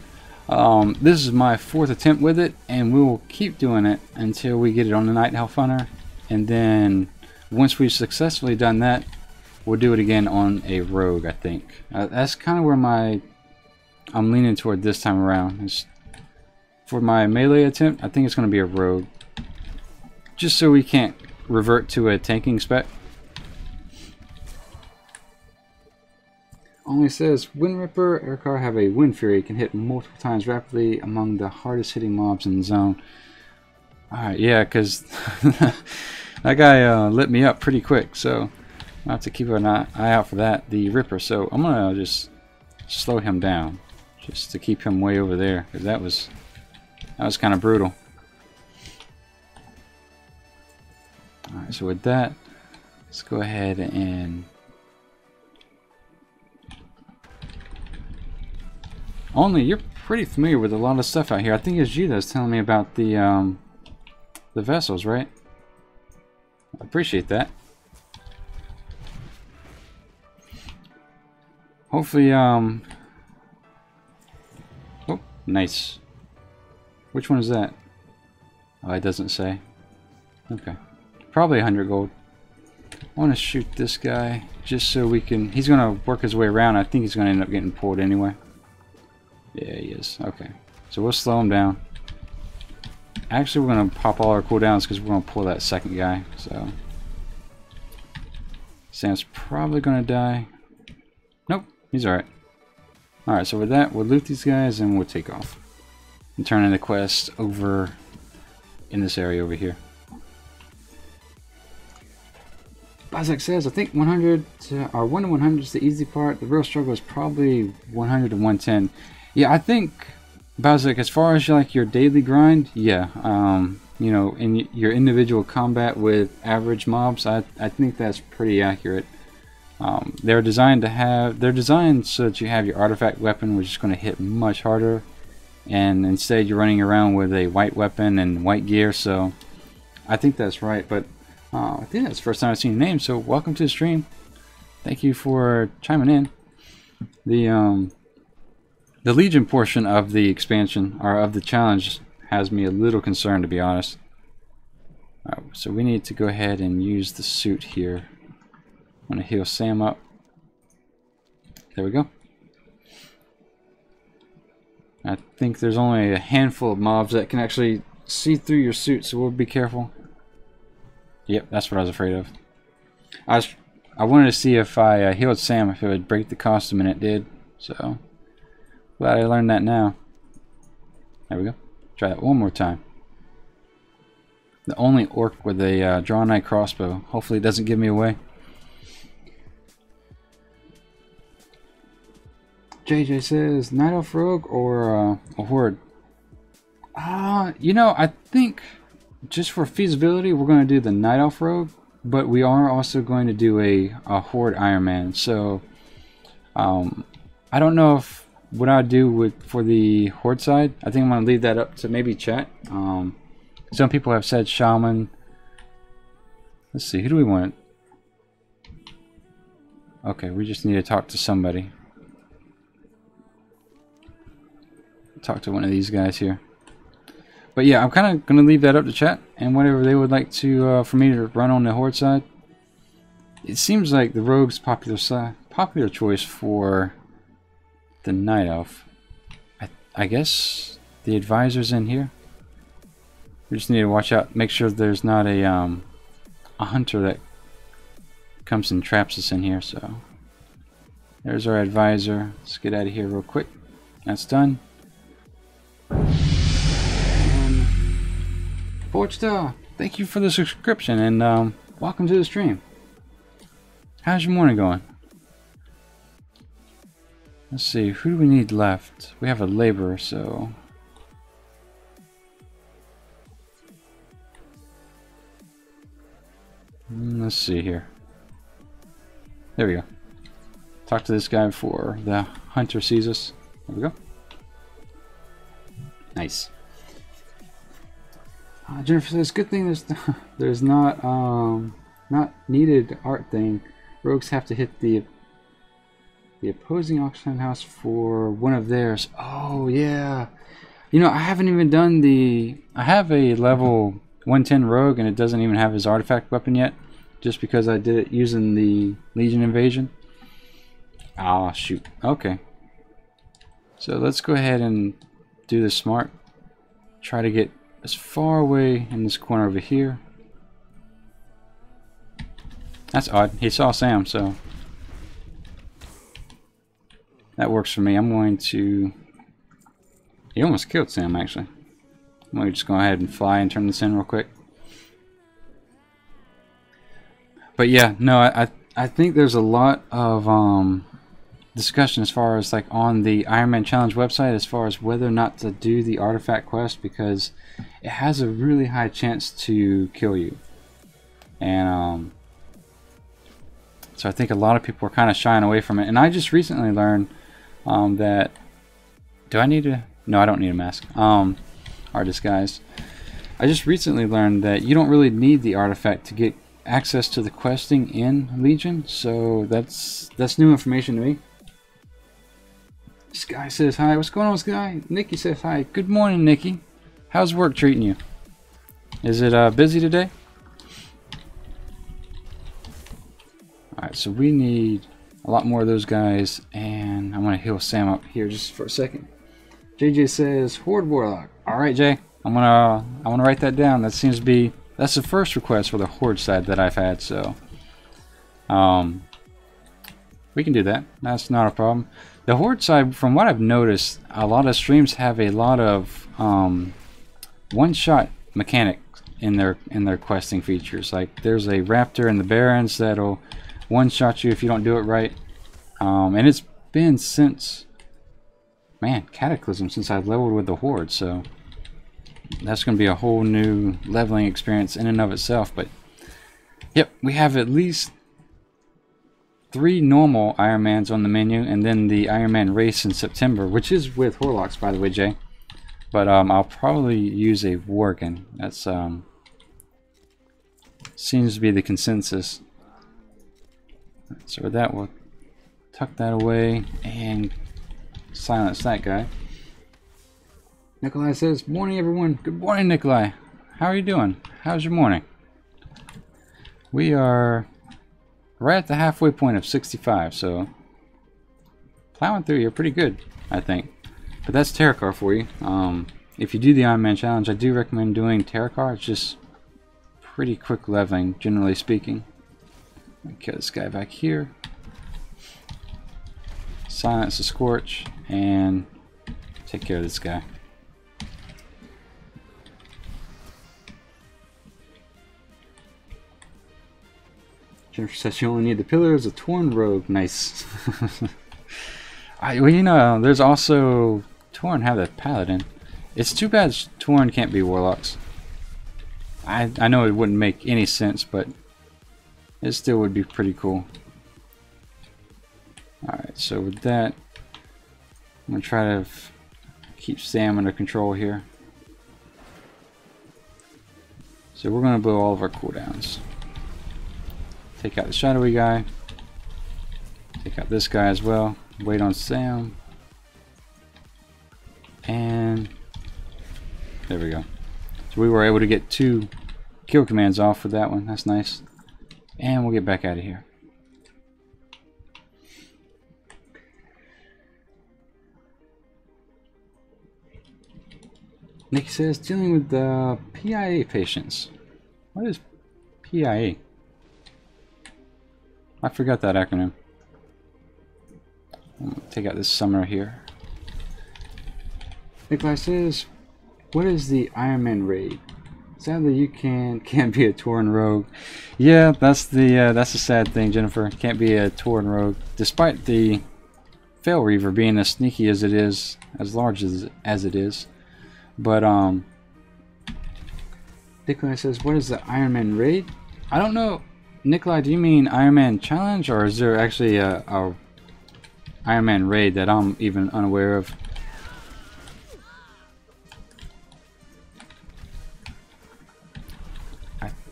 this is my 4th attempt with it, and we will keep doing it until we get it on the Night Elf Hunter. And then once we've successfully done that, we'll do it again on a rogue, I think. That's kind of where I'm leaning toward this time around. For my melee attempt, I think it's going to be a rogue. Just so we can't revert to a tanking spec. Only says, Wind Ripper, Aircar have a Wind Fury, can hit multiple times rapidly among the hardest hitting mobs in the zone. Alright, yeah, because that guy lit me up pretty quick, so I'll have to keep an eye out for that, the Ripper. So I'm going to just slow him down, just to keep him way over there, because that was kind of brutal. Alright, so with that, let's go ahead and... Only, you're pretty familiar with a lot of stuff out here. I think it's you that's telling me about the vessels, right? I appreciate that. Hopefully, oh, nice. Which one is that? Oh, it doesn't say. Okay. Probably 100 gold. I want to shoot this guy just so we can... He's going to work his way around. I think he's going to end up getting pulled anyway. Yeah, he is. Okay. So we'll slow him down. Actually, we're going to pop all our cooldowns because we're going to pull that second guy. So Sam's probably going to die. Nope. He's alright. Alright, so with that, we'll loot these guys and we'll take off. And turn in the quest over in this area over here. Bazak says, I think 100 or 1 to 100 is the easy part. The real struggle is probably 100 to 110. Yeah, I think, Bazak, as far as like your daily grind, yeah, you know, in your individual combat with average mobs, I think that's pretty accurate. They're designed so that you have your artifact weapon, which is going to hit much harder, and instead you're running around with a white weapon and white gear. So I think that's right, but. I think that's the first time I've seen your name, so welcome to the stream. Thank you for chiming in. The Legion portion of the expansion, or of the challenge, has me a little concerned, to be honest. So we need to go ahead and use the suit here. I'm going to heal Sam up. There we go. I think there's only a handful of mobs that can actually see through your suit, so we'll be careful. Yep, that's what I was afraid of. I wanted to see if I healed Sam, if it would break the costume, and it did. So, glad I learned that now. There we go. Try that one more time. The only orc with a drawn eye crossbow. Hopefully it doesn't give me away. JJ says, Night Elf Rogue or a Horde? You know, I think... just for feasibility, we're going to do the Night Elf Rogue, but we are also going to do a Horde Ironman. So, I don't know if what I'd do for the Horde side. I think I'm going to leave that up to maybe chat. Some people have said Shaman. Let's see, who do we want? Okay, we just need to talk to somebody. Talk to one of these guys here. But yeah, I'm kind of going to leave that up to chat and whatever they would like to for me to run on the Horde side. It seems like the Rogue's popular choice for the Night Elf. I guess the Advisor's in here. We just need to watch out, make sure there's not a hunter that comes and traps us in here. So there's our Advisor. Let's get out of here real quick. That's done. Forged, thank you for the subscription and welcome to the stream. How's your morning going? Let's see, who do we need left? We have a laborer, so... let's see here. There we go. Talk to this guy before the hunter sees us. There we go. Nice. Jennifer says, good thing there's not needed art thing. Rogues have to hit the opposing auction house for one of theirs. Oh yeah. You know, I haven't even done I have a level 110 rogue and it doesn't even have his artifact weapon yet, just because I did it using the Legion Invasion. Ah, shoot. Okay. So let's go ahead and do this smart. Try to get as far away in this corner over here. That's odd. He saw Sam, so that works for me. I'm going to... He almost killed Sam, actually. I'm going to just go ahead and fly and turn this in real quick. But yeah, no, I think there's a lot of discussion as far as like on the Ironman Challenge website as far as whether or not to do the artifact quest, because it has a really high chance to kill you. And so I think a lot of people are kind of shying away from it. And I just recently learned that... Do I need to... No, I don't need a mask. Or disguise. I just recently learned that you don't really need the artifact to get access to the questing in Legion. So that's new information to me. This guy says hi. What's going on, this guy? Nikki says hi. Good morning, Nikki. How's work treating you? Is it busy today? Alright, so we need a lot more of those guys, and I'm going to heal Sam up here just for a second. JJ says, Horde Warlock. Alright, Jay. I'm gonna write that down. That seems to be... That's the first request for the Horde side that I've had, so... we can do that. That's not a problem. The Horde side, from what I've noticed, a lot of streams have a lot of one-shot mechanics in their questing features. Like, there's a Raptor in the Barrens that'll one-shot you if you don't do it right. And it's been since... Man, Cataclysm, since I've leveled with the Horde, so... That's going to be a whole new leveling experience in and of itself. But, yep, we have at least 3 normal Ironmans on the menu, and then the Ironman race in September, which is with Horlocks, by the way, Jay. But I'll probably use a Worgen. That's seems to be the consensus. So with that, we'll tuck that away and silence that guy. Nikolai says, morning everyone. Good morning, Nikolai. How are you doing? How's your morning? We are right at the halfway point of 65, so plowing through here pretty good, I think. But that's Terracar for you. If you do the Ironman Challenge, I do recommend doing Terracar. It's just pretty quick leveling, generally speaking. Get this guy back here. Silence the Scorch, and take care of this guy. Jennifer says you only need the pillars, a Torn Rogue. Nice. Well, you know, there's also Torn have that Paladin. It's too bad Torn can't be Warlocks. I know it wouldn't make any sense, but it still would be pretty cool. Alright, so with that, I'm going to try to keep Sam under control here. So we're going to blow all of our cooldowns. Take out the shadowy guy. Take out this guy as well. Wait on Sam. And there we go. So we were able to get 2 kill commands off with that one. That's nice. And we'll get back out of here. Nikki says, dealing with the PIA patients. What is PIA? I forgot that acronym. Take out this summoner here. Nikolai says, what is the Ironman raid? Sadly, you can't be a Tauren rogue. Yeah, that's the sad thing, Jennifer. Can't be a Tauren rogue, despite the Fail Reaver being as sneaky as it is, as large as it is. But Nikolai says, what is the Ironman raid? I don't know. Nikolai, do you mean Ironman Challenge, or is there actually a Ironman raid that I'm even unaware of?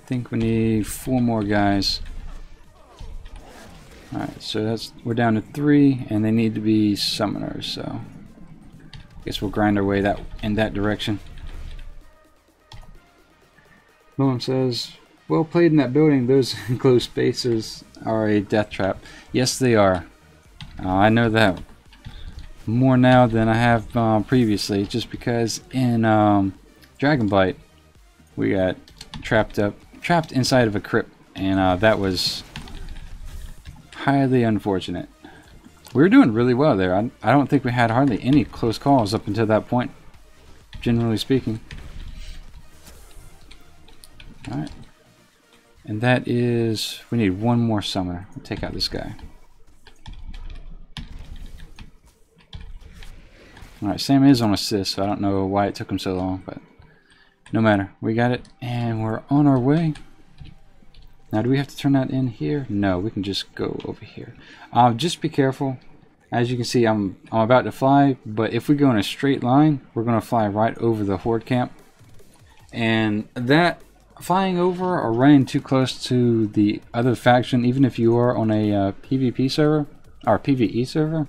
think we need 4 more guys. Alright, so we're down to 3, and they need to be summoners, so I guess we'll grind our way in that direction. Noam says, well played in that building. Those enclosed spaces are a death trap. Yes, they are. I know that more now than I have previously, just because in Dragonblight we got trapped inside of a crypt, and that was highly unfortunate. We were doing really well there. I don't think we had hardly any close calls up until that point, generally speaking. Alright. And that is, we need 1 more summoner. We'll take out this guy. Alright, Sam is on assist, so I don't know why it took him so long, but no matter. We got it, and we're on our way. Now, do we have to turn that in here? No, we can just go over here. Just be careful. As you can see, I'm about to fly, but if we go in a straight line, we're going to fly right over the horde camp. And that, flying over or running too close to the other faction, even if you are on a PvP server, or PvE server,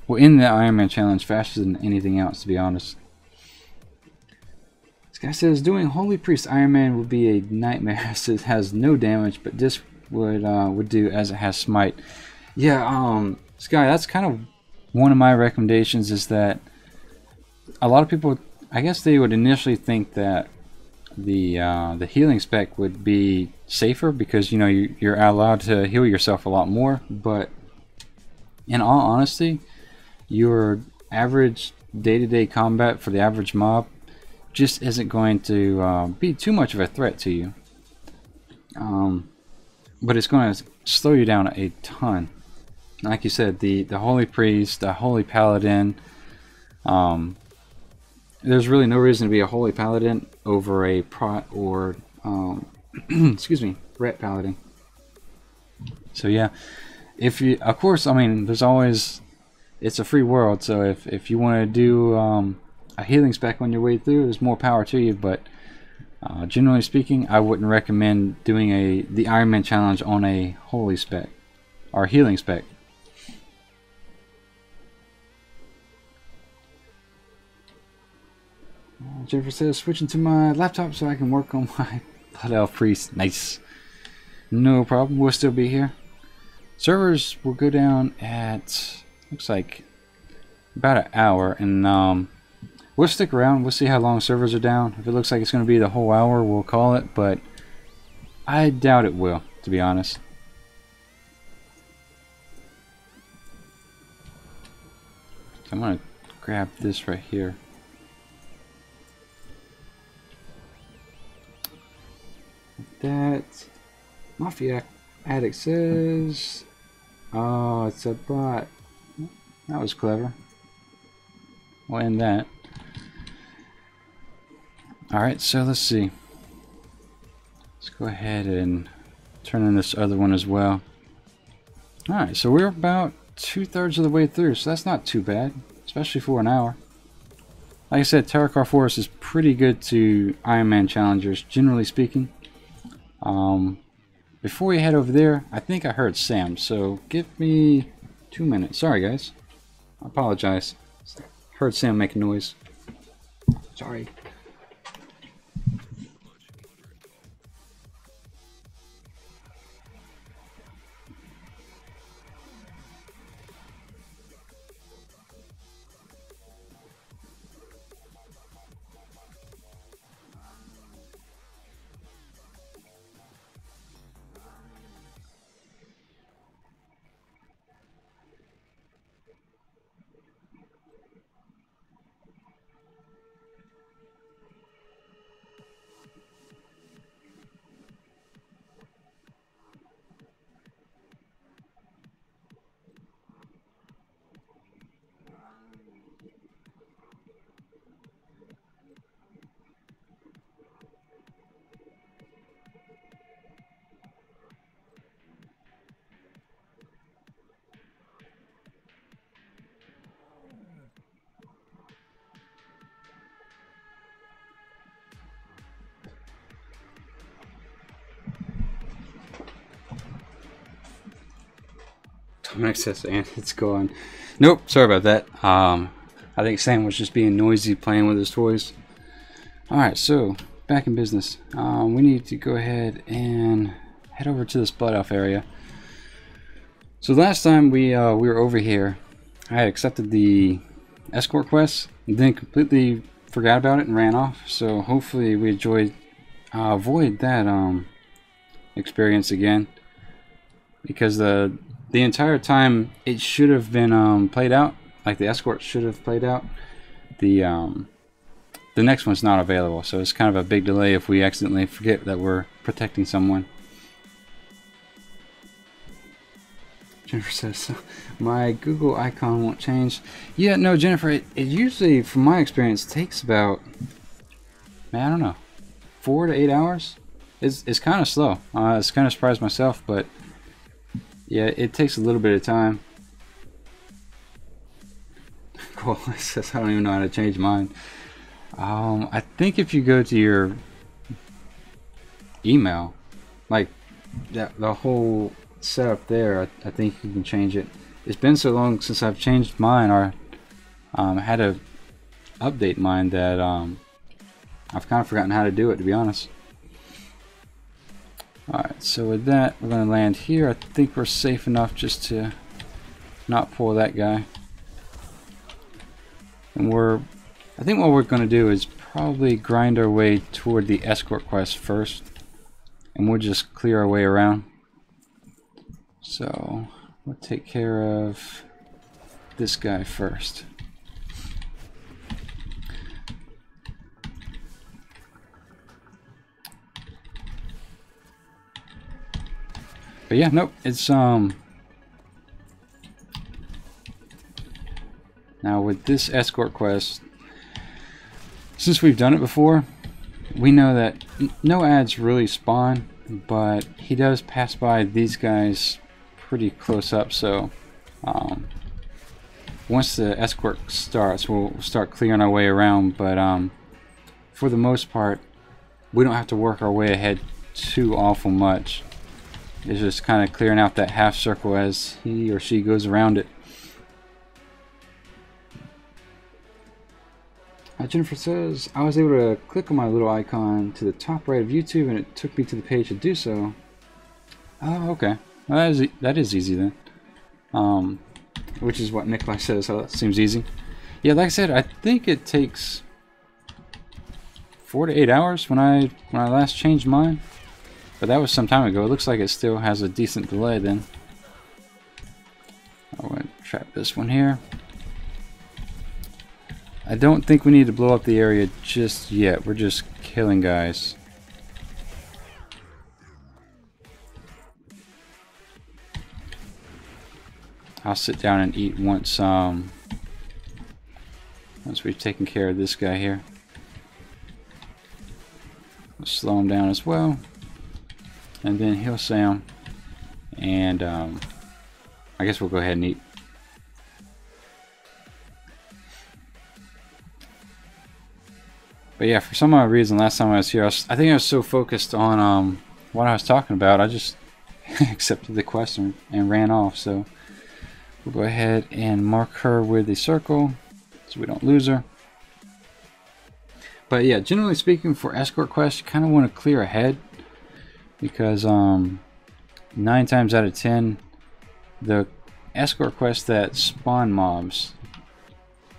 will end the Ironman challenge faster than anything else, to be honest. This guy says, doing Holy Priest Ironman would be a nightmare. It has no damage, but this would do as it has smite. Yeah, Sky, that's kind of one of my recommendations, is that a lot of people, I guess they would initially think that the healing spec would be safer because, you know, you're allowed to heal yourself a lot more, but in all honesty, your average day-to-day combat for the average mob just isn't going to be too much of a threat to you. But it's going to slow you down a ton. Like you said, the Holy Priest, the Holy Paladin, there's really no reason to be a Holy Paladin over a Prot or excuse me, Ret Paladin. So yeah, if you, of course, I mean, there's always, it's a free world, so if you want to do a healing spec on your way through, there's more power to you, but generally speaking, I wouldn't recommend doing the Ironman challenge on a holy spec or healing spec. Jennifer says, switching to my laptop so I can work on my Blood Elf Priest. Nice. No problem, we'll still be here. Servers will go down at, looks like, about an hour, and we'll stick around. We'll see how long servers are down. If it looks like it's going to be the whole hour, we'll call it, but I doubt it will, to be honest. So I'm going to grab this right here. That Mafia Addict says, oh, it's a bot. That was clever. We'll end that. Alright, so let's see. Let's go ahead and turn in this other one as well. Alright, so we're about 2/3 of the way through, so that's not too bad, especially for an hour. Like I said, Terracar Forest is pretty good to Ironman challengers, generally speaking. Before we head over there, I think I heard Sam, so give me 2 minutes. Sorry guys, I apologize. Heard Sam make a noise. Sorry. Dominic says, and it's gone. Nope, sorry about that. I think Sam was just being noisy playing with his toys. Alright, so back in business. We need to go ahead and head over to this Blood Elf area. So last time we were over here, I had accepted the escort quest and then completely forgot about it and ran off. So hopefully we avoid that experience again, because the entire time it should have been played out, like the escort should have played out. The next one's not available, so it's kind of a big delay if we accidentally forget that we're protecting someone. Jennifer says, my Google icon won't change. Yeah, no, Jennifer, it usually, from my experience, takes about, man, I don't know, 4 to 8 hours. It's kind of slow. It's kind of surprised myself, but yeah, it takes a little bit of time. Cool, it says, I don't even know how to change mine. I think if you go to your email, like the whole setup there, I think you can change it. It's been so long since I've changed mine, or had to update mine, that I've kind of forgotten how to do it, to be honest. Alright, so with that, we're going to land here. I think we're safe enough just to not pull that guy. And I think what we're going to do is probably grind our way toward the escort quest first, and we'll just clear our way around. So we'll take care of this guy first. But yeah, nope, it's now with this escort quest, since we've done it before, we know that no ads really spawn, but he does pass by these guys pretty close up. So once the escort starts, we'll start clearing our way around, but for the most part we don't have to work our way ahead too awful much. It's just kind of clearing out that half circle as he or she goes around it. Jennifer says, I was able to click on my little icon to the top right of YouTube and it took me to the page to do so. Oh, okay. Well, that is easy then. Which is what Nikolai says, so that seems easy. Yeah, like I said, I think it takes 4 to 8 hours when I last changed mine. But that was some time ago. It looks like it still has a decent delay then. I'm going to trap this one here. I don't think we need to blow up the area just yet. We're just killing guys. I'll sit down and eat once we've taken care of this guy here. We'll slow him down as well, and then he'll Sam, and I guess we'll go ahead and eat. But yeah, for some odd reason, last time I was here, I think I was so focused on what I was talking about, I just accepted the question and ran off. So we'll go ahead and mark her with a circle so we don't lose her. But yeah, generally speaking, for escort quests, you kind of want to clear ahead, because 9 times out of 10, the escort quests that spawn mobs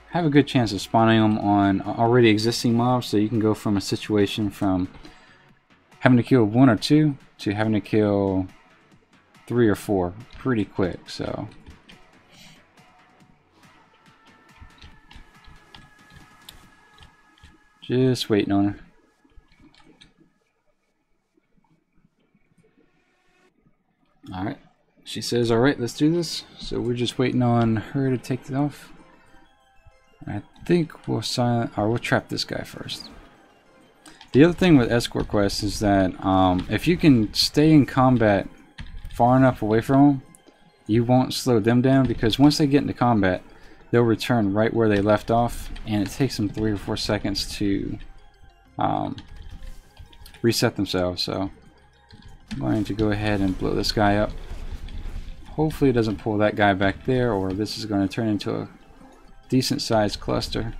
have a good chance of spawning them on already existing mobs. So you can go from a situation from having to kill 1 or 2 to having to kill 3 or 4 pretty quick. So just waiting on her. Alright, she says alright, let's do this. So we're just waiting on her to take it off. I think we'll trap this guy first. The other thing with escort quests is that if you can stay in combat far enough away from them, you won't slow them down, because once they get into combat, they'll return right where they left off, and it takes them 3 or 4 seconds to reset themselves. So I'm going to go ahead and blow this guy up. hopefully it doesn't pull that guy back there, or this is going to turn into a decent sized cluster.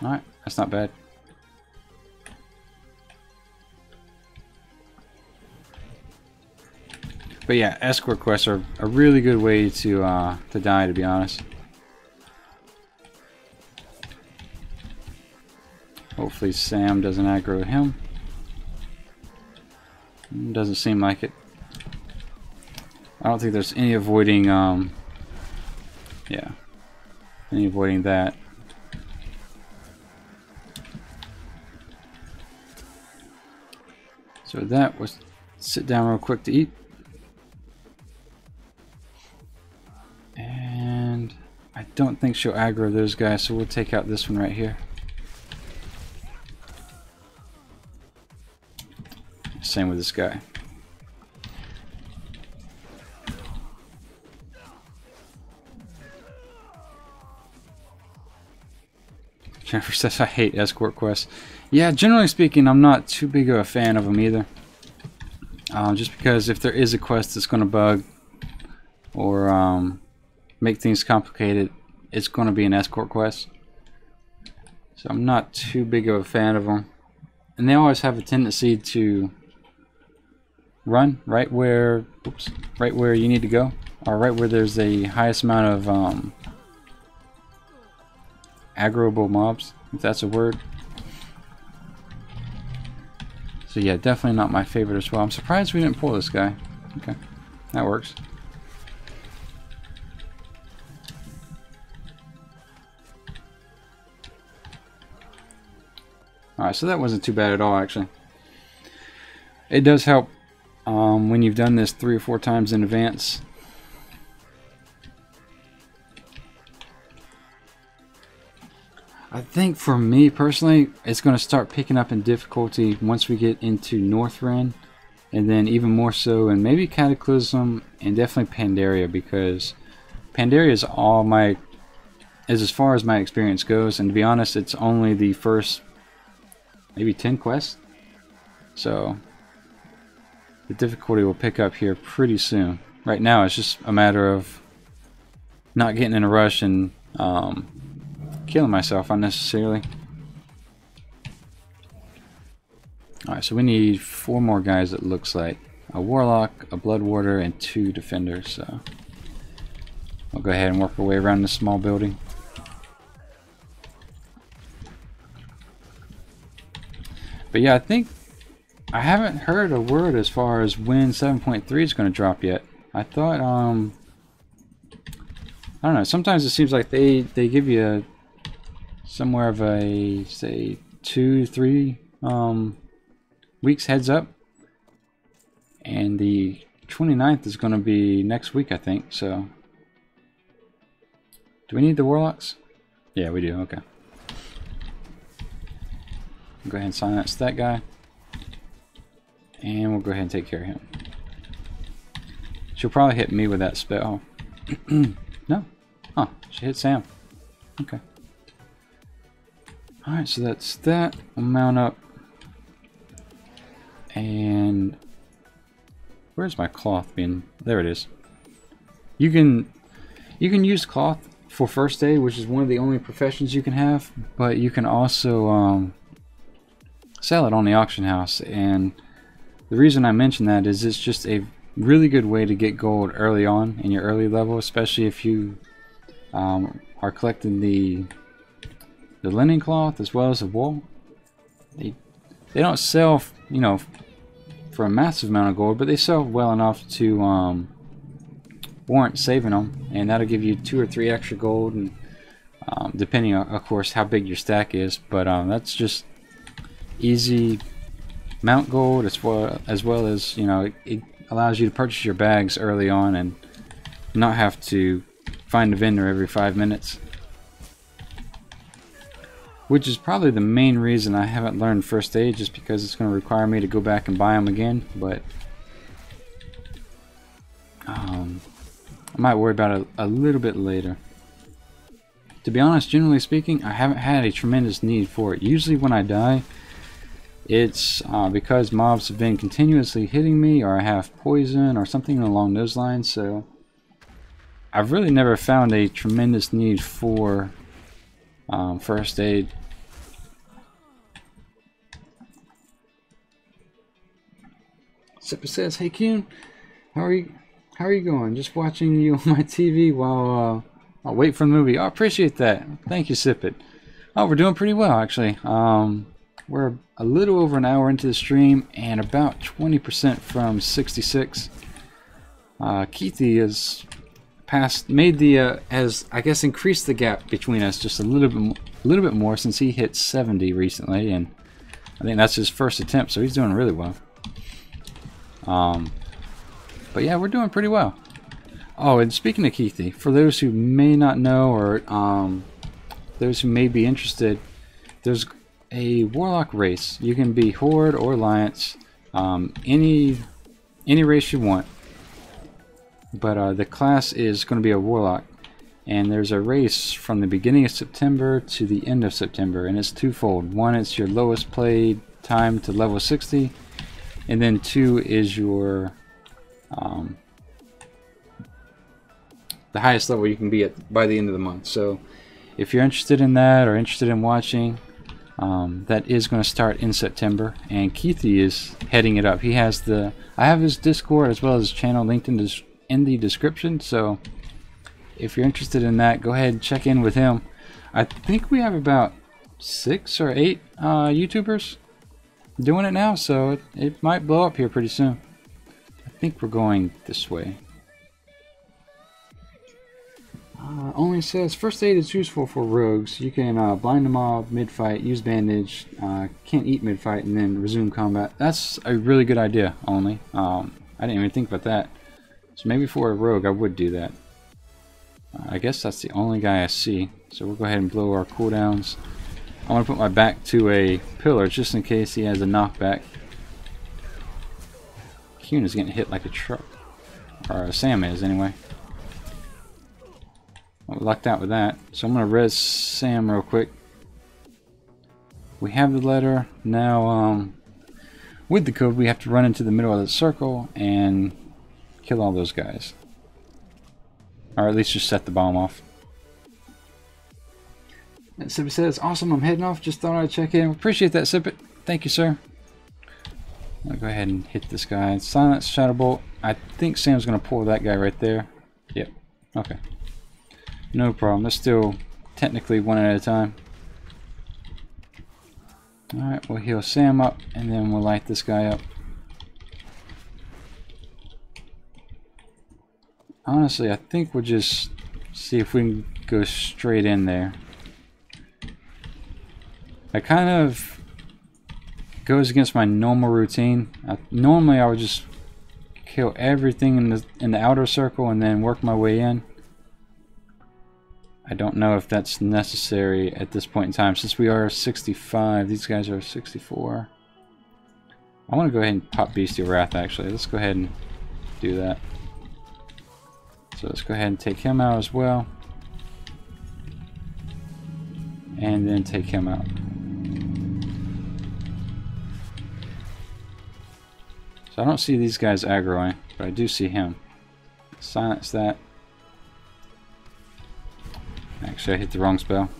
Alright, that's not bad. But yeah, escort quests are a really good way to die, to be honest. Hopefully Sam doesn't aggro him. Doesn't seem like it. I don't think there's any avoiding, yeah, any avoiding that. So that was sit down real quick to eat. And I don't think she'll aggro those guys, so we'll take out this one right here. Same with this guy. Jennifer says, I hate escort quests. Yeah, generally speaking, I'm not too big of a fan of them either. Just because if there is a quest that's going to bug or make things complicated, it's going to be an escort quest. So I'm not too big of a fan of them. And they always have a tendency to run right where, oops, right where you need to go, or right where there's the highest amount of aggroable mobs, if that's a word. So yeah, definitely not my favorite as well. I'm surprised we didn't pull this guy. Okay, that works. Alright, so that wasn't too bad at all, actually. It does help when you've done this 3 or 4 times in advance. I think for me personally, it's going to start picking up in difficulty once we get into Northrend, and then even more so in maybe Cataclysm and definitely Pandaria, because Pandaria is as far as my experience goes, and to be honest, it's only the first maybe 10 quests. So the difficulty will pick up here pretty soon. Right now it's just a matter of not getting in a rush and killing myself unnecessarily. Alright, so we need 4 more guys, it looks like. A Warlock, a Blood Warder, and 2 Defenders. So we'll go ahead and work our way around this small building. But yeah, I think I haven't heard a word as far as when 7.3 is going to drop yet. I thought, I don't know, sometimes it seems like they give you somewhere of a, say, 2-3 weeks heads up. And the 29th is going to be next week, I think. So, do we need the Warlocks? Yeah, we do, okay. Go ahead and silence that guy. And we'll go ahead and take care of him. She'll probably hit me with that spell. No. Huh, she hit Sam. Okay. Alright, so that's that. We'll mount up. And where's my cloth being? There it is. You can use cloth for first aid, which is one of the only professions you can have, but you can also sell it on the auction house. And the reason I mention that is it's just a really good way to get gold early on in your early level, especially if you are collecting the linen cloth as well as the wool. They don't sell, you know, for a massive amount of gold, but they sell well enough to warrant saving them, and that'll give you 2 or 3 extra gold, and depending on, of course, how big your stack is. But that's just easy mount gold, as well as, you know, it allows you to purchase your bags early on and not have to find a vendor every 5 minutes. Which is probably the main reason I haven't learned first aid, just because it's going to require me to go back and buy them again. But I might worry about it a little bit later. To be honest, generally speaking, I haven't had a tremendous need for it. Usually when I die, It's because mobs have been continuously hitting me, or I have poison or something along those lines. So I've really never found a tremendous need for first aid. Sipper says, "Hey Qyune, how are you going? Just watching you on my TV while I'll wait for the movie." Oh, I appreciate that. Thank you, Sipit. Oh, we're doing pretty well actually. We're a little over an hour into the stream and about 20% from 66. Keithy has has I guess increased the gap between us just a little bit more since he hit 70 recently, and I think that's his first attempt, so he's doing really well. But yeah, we're doing pretty well. Oh, and speaking of Keithy, for those who may not know, or those who may be interested, there's a warlock race. You can be horde or alliance, any race you want. But the class is going to be a warlock, and there's a race from the beginning of September to the end of September, and it's twofold. One, it's your lowest played time to level 60, and then two is your the highest level you can be at by the end of the month. So if you're interested in that or interested in watching, that is going to start in September, and Keithy is heading it up. He has I have his Discord as well as his channel linked in the description, so if you're interested in that, go ahead and check in with him. I think we have about 6 or 8 YouTubers doing it now, so it might blow up here pretty soon. I think we're going this way. Only says first aid is useful for rogues. You can blind a mob mid-fight, use bandage, can't eat mid-fight, and then resume combat. That's a really good idea, Only. I didn't even think about that. So maybe for a rogue I would do that. I guess that's the only guy I see. So we'll go ahead and blow our cooldowns. I want to put my back to a pillar just in case he has a knockback. Qyune is getting hit like a truck. Or Sam is anyway. I lucked out with that. So I'm going to res Sam real quick. We have the letter. Now with the code we have to run into the middle of the circle and kill all those guys. Or at least just set the bomb off. And Sippet says, "Awesome, I'm heading off. Just thought I'd check in." Appreciate that, Sippet. Thank you, sir. I'll go ahead and hit this guy. Silence, Shadow Bolt. I think Sam's going to pull that guy right there. Yep. Okay. No problem. Let's still technically one at a time. Alright, we'll heal Sam up and then we'll light this guy up. Honestly, I think we'll just see if we can go straight in there. That kind of goes against my normal routine. Normally I would just kill everything in the outer circle and then work my way in. I don't know if that's necessary at this point in time, since we are 65. These guys are 64. I want to go ahead and pop Bestial Wrath, actually. Let's go ahead and do that. So let's go ahead and take him out as well. And then take him out. So I don't see these guys aggroing, but I do see him. Silence that. Actually, I hit the wrong spell.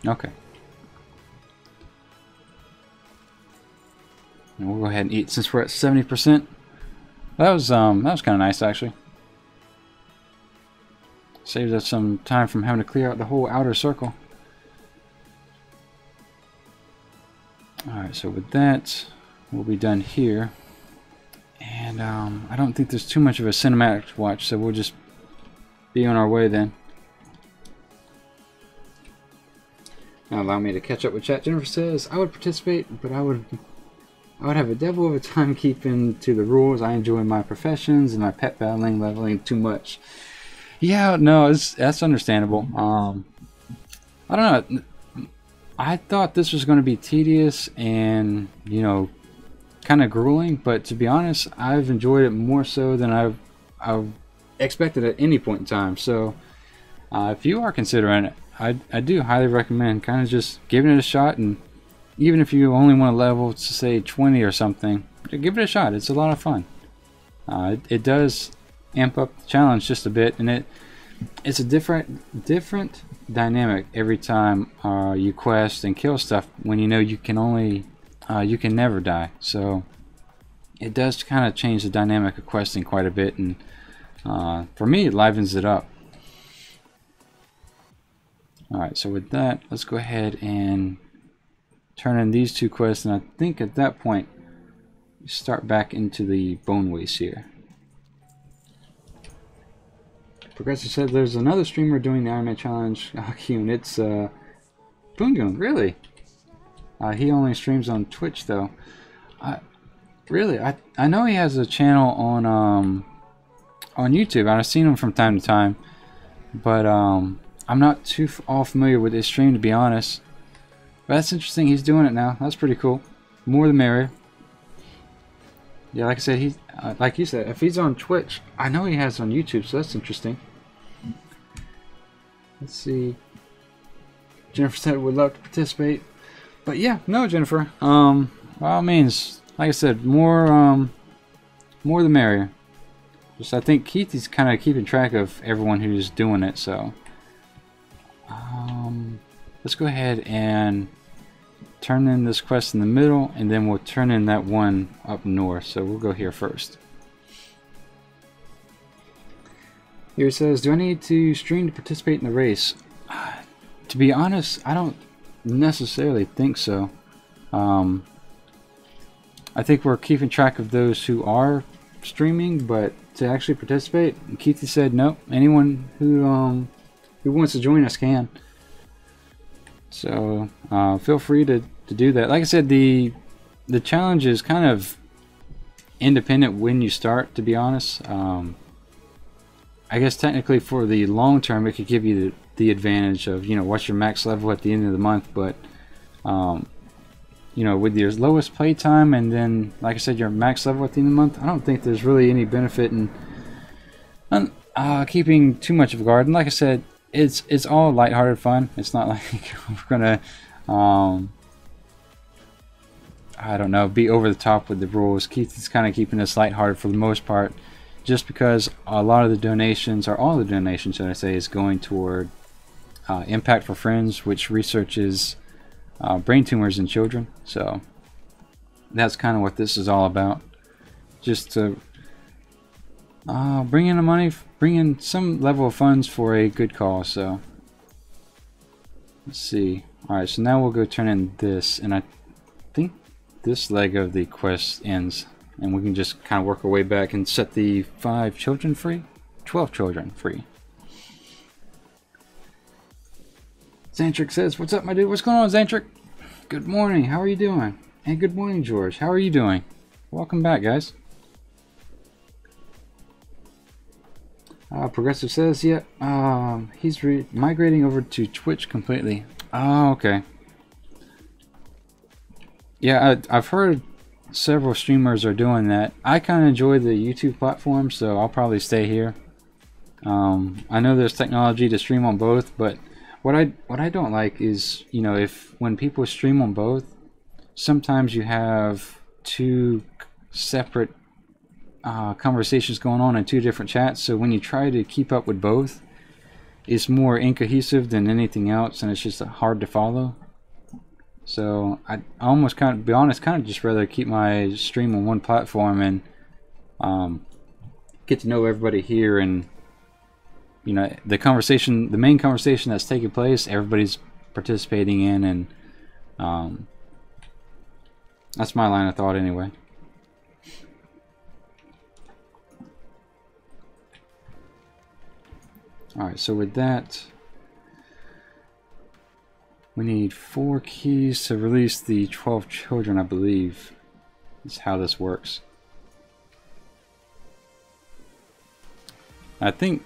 Okay. And we'll go ahead and eat since we're at 70%. That was kind of nice, actually. Saved us some time from having to clear out the whole outer circle. Alright, so with that, we'll be done here. And I don't think there's too much of a cinematic to watch, so we'll just be on our way then. Now allow me to catch up with chat. Jennifer says, "I would participate, but I would have a devil of a time keeping to the rules. I enjoy my professions and my pet battling, leveling too much." Yeah, no, that's understandable. I don't know. I thought this was going to be tedious and, you know, kind of grueling, but to be honest, I've enjoyed it more so than I've expected at any point in time. So if you are considering it, I do highly recommend kind of just giving it a shot and even if you only want to level to say 20 or something, give it a shot. It's a lot of fun. It does amp up the challenge just a bit, and it's a different dynamic every time you quest and kill stuff when you know you can never die. So it does kind of change the dynamic of questing quite a bit, and for me it livens it up. Alright, so with that, let's go ahead and turn in these 2 quests, and I think at that point we start back into the bone waste here. Progressive said there's another streamer doing the Ironman challenge. Qyune, it's Qyune, really? He only streams on Twitch though. Really, I know he has a channel on YouTube, and I've seen him from time to time, but I'm not too all familiar with his stream, to be honest. But that's interesting. He's doing it now. That's pretty cool. More the merrier. Yeah, like I said, he's like you said, if he's on Twitch, I know he has on YouTube, so that's interesting. Let's see. Jennifer said would love to participate, but yeah, no, Jennifer. By all means, like I said, more the merrier. Just I think Keith is kind of keeping track of everyone who's doing it, so let's go ahead and turn in this quest in the middle, and then we'll turn in that one up north. So we'll go here first. Here it says, do I need to stream to participate in the race? To be honest, I don't necessarily think so. I think we're keeping track of those who are streaming, but to actually participate, Keithy said no. Anyone who wants to join us can. So feel free to do that. Like I said, the challenge is kind of independent when you start, to be honest. I guess technically for the long term it could give you the advantage of, you know, what's your max level at the end of the month, but you know, with your lowest play time and then, like I said, your max level at the end of the month, I don't think there's really any benefit in keeping too much of a guard. And like I said, it's all lighthearted fun. It's not like we're gonna I don't know, be over the top with the rules. Keith is kind of keeping this lighthearted for the most part, just because a lot of the donations, or all the donations should I say, is going toward Impact for Friends, which researches brain tumors in children. So that's kind of what this is all about, just to bring in the money, bring in some level of funds for a good cause. So let's see. Alright, so now we'll go turn in this, and I think this leg of the quest ends, and we can just kind of work our way back and set the 5 children free, 12 children free. Xantric says, what's up, my dude? What's going on, Xantric? Good morning. How are you doing? And good morning, George. How are you doing? Welcome back, guys. Progressive says, yeah, he's migrating over to Twitch completely. Oh, okay. Yeah, I've heard several streamers are doing that. I kind of enjoy the YouTube platform, so I'll probably stay here. I know there's technology to stream on both, but what I don't like is, you know, when people stream on both, sometimes you have 2 separate conversations going on in 2 different chats. So when you try to keep up with both, it's more incohesive than anything else, and it's just hard to follow. So I almost, kind of, to be honest, kind of just rather keep my stream on one platform and get to know everybody here, and you know, the main conversation that's taking place, everybody's participating in, and that's my line of thought anyway. Alright, so with that, we need 4 keys to release the 12 children, I believe. That's how this works. I think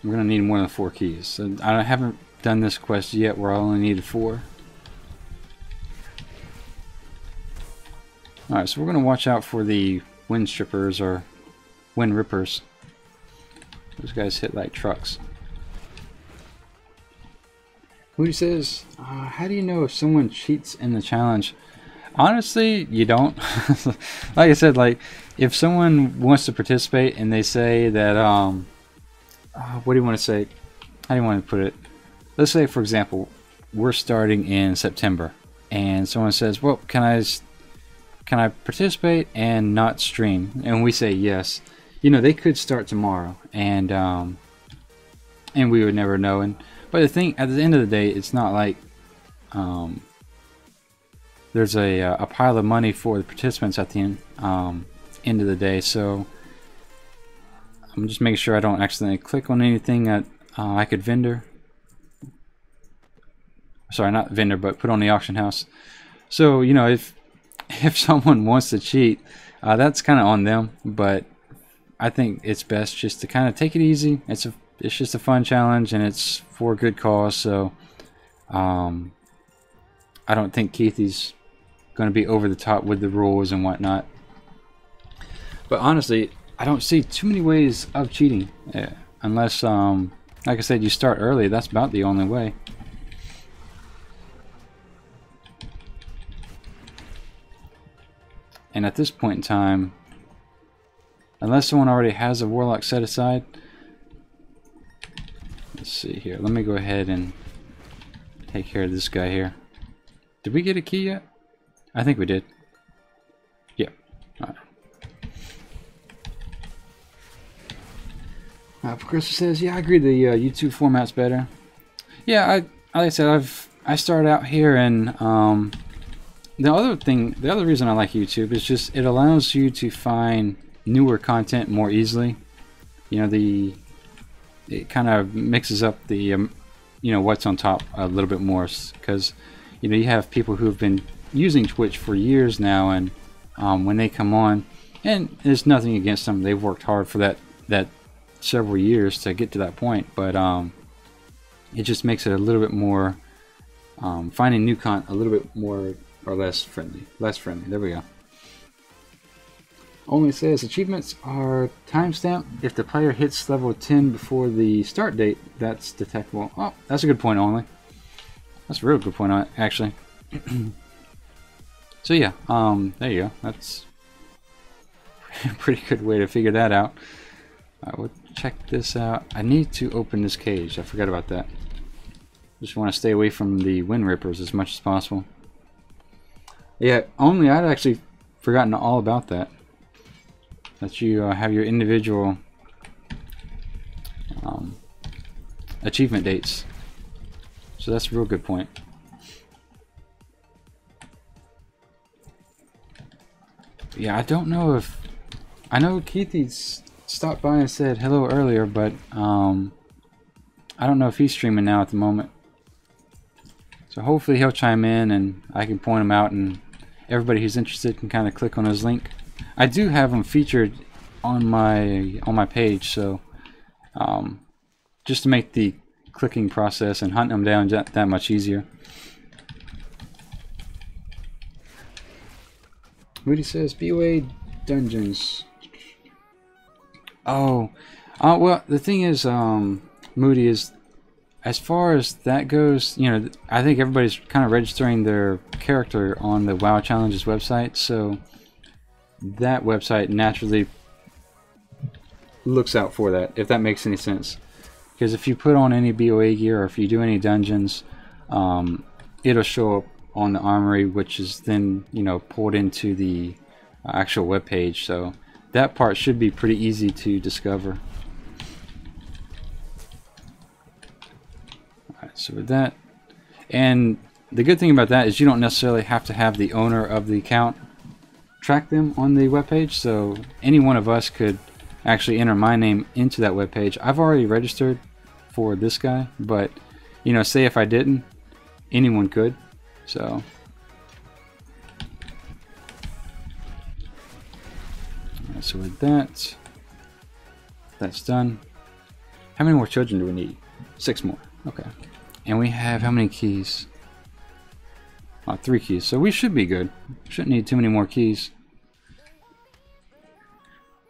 we're going to need more than 4 keys. So I haven't done this quest yet where I only needed 4. Alright, so we're going to watch out for the wind strippers, or wind rippers. Those guys hit like trucks. Who says, how do you know if someone cheats in the challenge? Honestly, you don't. Like I said, like if someone wants to participate and they say that, what do you want to say? How do you want to put it? Let's say, for example, we're starting in September, and someone says, "Well, can I participate and not stream?" And we say yes. You know, they could start tomorrow, and we would never know. And but the thing, at the end of the day, it's not like there's a pile of money for the participants at the end of the day. So I'm just making sure I don't accidentally click on anything that I could vendor. Sorry, not vendor, but put on the auction house. So you know, if someone wants to cheat, that's kind of on them. But I think it's best just to kind of take it easy. It's just a fun challenge, and it's for a good cause. So I don't think Keithy's going to be over the top with the rules and whatnot. But honestly, I don't see too many ways of cheating, unless, like I said, you start early. That's about the only way. And at this point in time, unless someone already has a warlock set aside, let's see here. Let me go ahead and take care of this guy here. Did we get a key yet? I think we did. Yeah. Alright. Progressor says, yeah, I agree the YouTube format's better. Yeah, like I said, I started out here, and the other reason I like YouTube is just it allows you to find newer content more easily. You know, it kind of mixes up the you know, what's on top a little bit more, because you know, you have people who have been using Twitch for years now, and when they come on, and there's nothing against them, they've worked hard for that several years to get to that point, but it just makes it a little bit more finding new content a little bit more or less friendly. There we go. Only says achievements are timestamped. If the player hits level 10 before the start date, that's detectable. Oh, that's a good point, Only. That's a real good point, actually. So yeah, there you go. That's a pretty good way to figure that out. We'll check this out. I need to open this cage. I forgot about that. Just want to stay away from the Wind Rippers as much as possible. Yeah, Only I'd actually forgotten all about that. That you have your individual achievement dates. So that's a real good point. Yeah, I don't know if... I know Keithy's stopped by and said hello earlier, but I don't know if he's streaming now at the moment. So hopefully he'll chime in and I can point him out, and everybody who's interested can kind of click on his link. I do have him featured on my page, so just to make the clicking process and hunting them down that much easier. Moody says BOA dungeons. Oh, well, the thing is, Moody, is as far as that goes, you know, I think everybody's kind of registering their character on the WoW Challenges website, so that website naturally looks out for that, if that makes any sense. Because if you put on any BOA gear, or if you do any dungeons, it'll show up on the armory, which is then, you know, pulled into the actual web page. So that part should be pretty easy to discover. Alright, so with that, and the good thing about that is you don't necessarily have to have the owner of the account track them on the web page. So any one of us could actually enter my name into that web page. I've already registered for this guy, but you know, say if I didn't, anyone could. So so with that, that's done. How many more children do we need? 6 more. Okay. And we have how many keys? 3 keys. So we should be good. Shouldn't need too many more keys.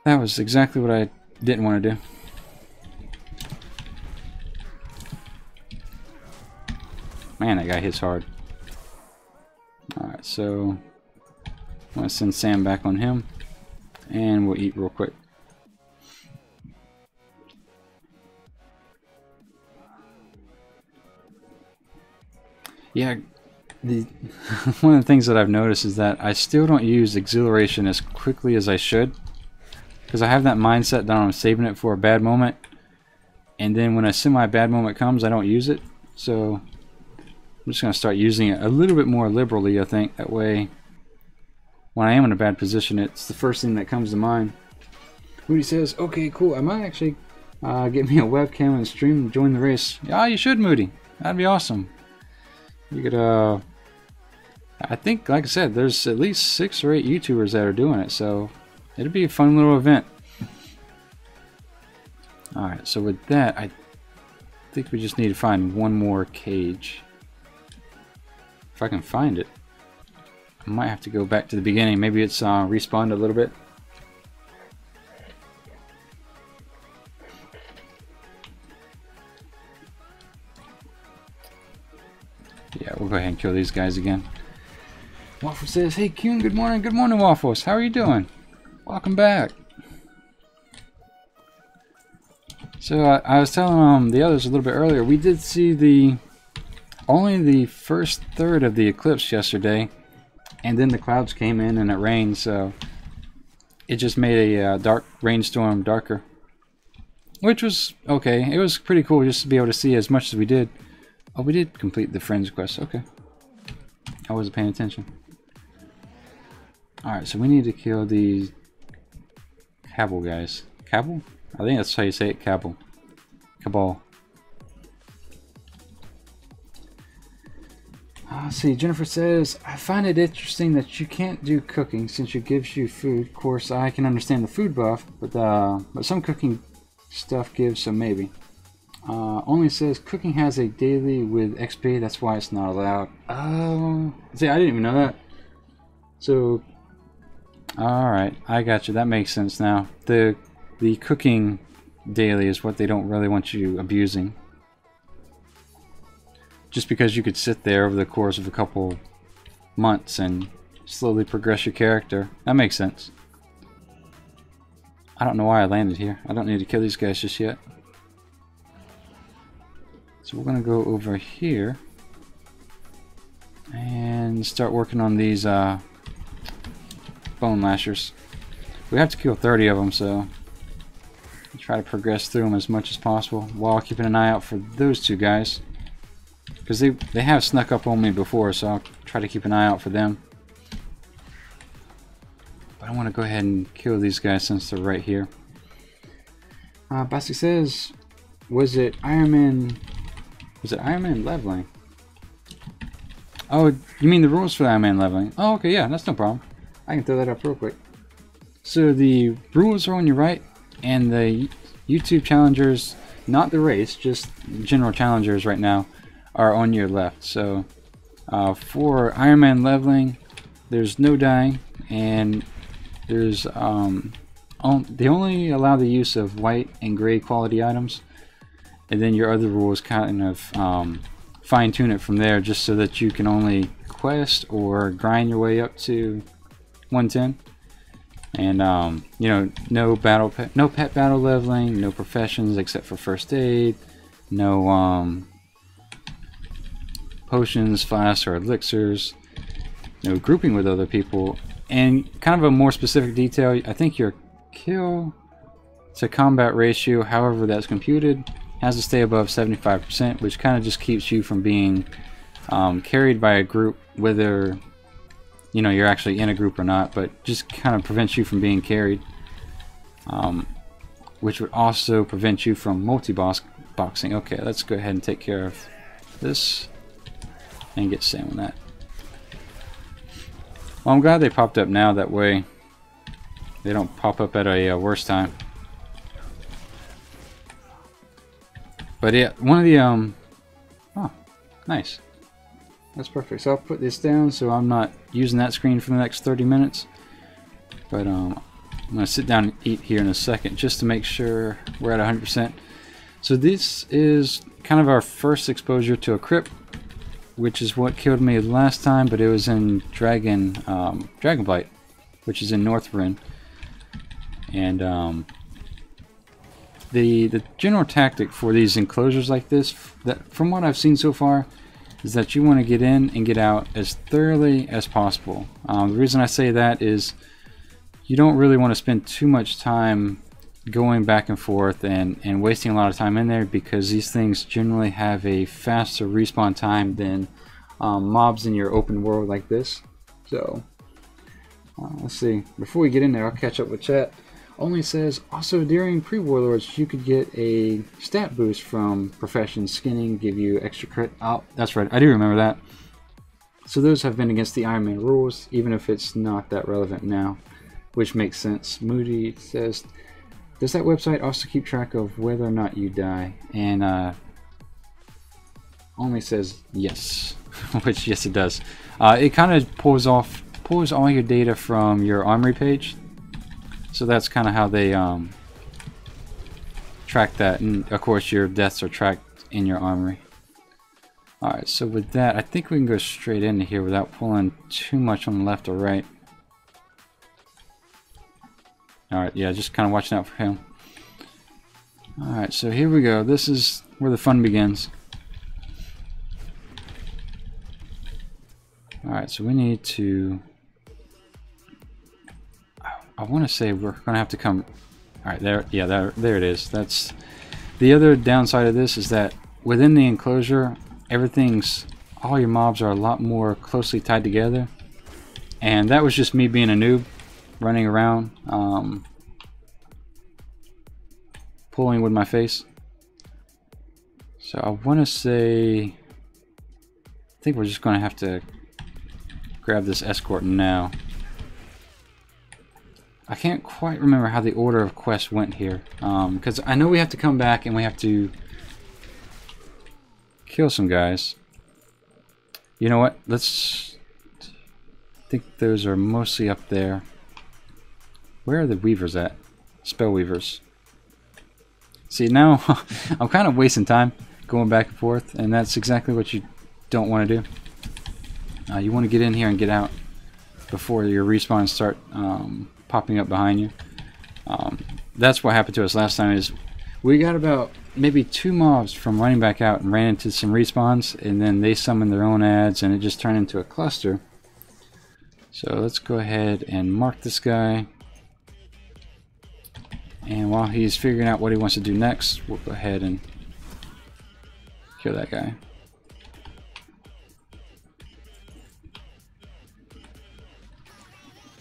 That was exactly what I didn't want to do. Man, that guy hits hard. Alright, so I'm going to send Sam back on him. And we'll eat real quick. Yeah, one of the things that I've noticed is that I still don't use exhilaration as quickly as I should. Because I have that mindset that I'm saving it for a bad moment. And then when a semi-bad moment comes, I don't use it. So I'm just going to start using it a little bit more liberally, I think. That way, when I am in a bad position, it's the first thing that comes to mind. Moody says, okay, cool. I might actually get me a webcam and stream and join the race. Yeah, you should, Moody. That'd be awesome. You could, I think, like I said, there's at least 6 or 8 YouTubers that are doing it. So it'd be a fun little event. Alright, so with that, I think we just need to find one more cage. If I can find it. I might have to go back to the beginning. Maybe it's respawned a little bit. Yeah, we'll go ahead and kill these guys again. Waffle says, hey Qyune, good morning. Good morning, Waffles. How are you doing? Welcome back. So I was telling the others a little bit earlier, we did see only the first third of the eclipse yesterday, and then the clouds came in and it rained, so it just made a dark rainstorm darker, which was okay. It was pretty cool just to be able to see as much as we did. Oh, we did complete the friends quest. Okay, I wasn't paying attention. All right, so we need to kill these Cabal guys. Cabal? I think that's how you say it, Cabal. Cabal. Let's see, Jennifer says, I find it interesting that you can't do cooking since it gives you food. Of course, I can understand the food buff, but some cooking stuff gives, so maybe. Only says cooking has a daily with XP, that's why it's not allowed. See, I didn't even know that. So, alright, I got you. That makes sense now. The cooking daily is what they don't really want you abusing. Just because you could sit there over the course of a couple months and slowly progress your character. That makes sense. I don't know why I landed here. I don't need to kill these guys just yet. So we're going to go over here and start working on these bone lashers. We have to kill 30 of them, so try to progress through them as much as possible while keeping an eye out for those two guys. Because they have snuck up on me before, so I'll try to keep an eye out for them. But I want to go ahead and kill these guys since they're right here. Basti says, was it Ironman leveling? Oh, you mean the rules for the Ironman leveling? Oh, okay, yeah, that's no problem. I can throw that up real quick. So the rules are on your right, and the YouTube challengers, not the race, just general challengers right now, are on your left. So for Ironman leveling, there's no dying, and there's they only allow the use of white and gray quality items, and then your other rules kind of fine-tune it from there, just so that you can only quest or grind your way up to 110. And you know, no pet battle leveling, no professions except for first aid, no potions, flasks, or elixirs, no grouping with other people, and kind of a more specific detail, I think your kill to combat ratio, however that's computed, has to stay above 75%, which kind of just keeps you from being carried by a group, whether you know you're actually in a group or not, but just kind of prevents you from being carried, which would also prevent you from multi-boxing. Okay, let's go ahead and take care of this and get Sam on that. Well, I'm glad they popped up now, that way they don't pop up at a worse time. But yeah, one of the oh, nice. That's perfect. So I'll put this down so I'm not using that screen for the next 30 minutes. But I'm gonna sit down and eat here in a second just to make sure we're at 100%. So this is kind of our first exposure to a crypt. which is what killed me last time, but it was in Dragonblight, which is in Northrend. And the general tactic for these enclosures like this, that from what I've seen so far, is that you want to get in and get out as thoroughly as possible. The reason I say that is you don't really want to spend too much time going back and forth and wasting a lot of time in there, because these things generally have a faster respawn time than mobs in your open world like this. So let's see, before we get in there, I'll catch up with chat. Only says, also during pre-Warlords you could get a stat boost from Profession Skinning, give you extra crit. Oh, that's right, I do remember that. So those have been against the Ironman rules, even if it's not that relevant now, which makes sense. Moody says, does that website also keep track of whether or not you die? And Only says yes, which yes it does. It kind of pulls all your data from your armory page, so that's kind of how they track that, and of course your deaths are tracked in your armory. Alright, so with that, I think we can go straight into here without pulling too much on the left or right. Alright, yeah, just kind of watching out for him. Alright, so here we go. This is where the fun begins. Alright, so we need to... I want to say we're going to have to come... Alright, there, yeah, there it is. That's... The other downside of this is that within the enclosure, all your mobs are a lot more closely tied together. And that was just me being a noob, running around, pulling with my face. So I want to say, I think we're just going to have to grab this escort now. I can't quite remember how the order of quests went here, because I know we have to come back and we have to kill some guys. You know what? I think those are mostly up there. Where are the weavers at? Spell weavers. See, now I'm kind of wasting time going back and forth, and that's exactly what you don't want to do. You want to get in here and get out before your respawns start popping up behind you. That's what happened to us last time. Is we got about maybe 2 mobs from running back out and ran into some respawns, and then they summoned their own adds, and it just turned into a cluster. So let's go ahead and mark this guy. And while he's figuring out what he wants to do next, we'll go ahead and kill that guy.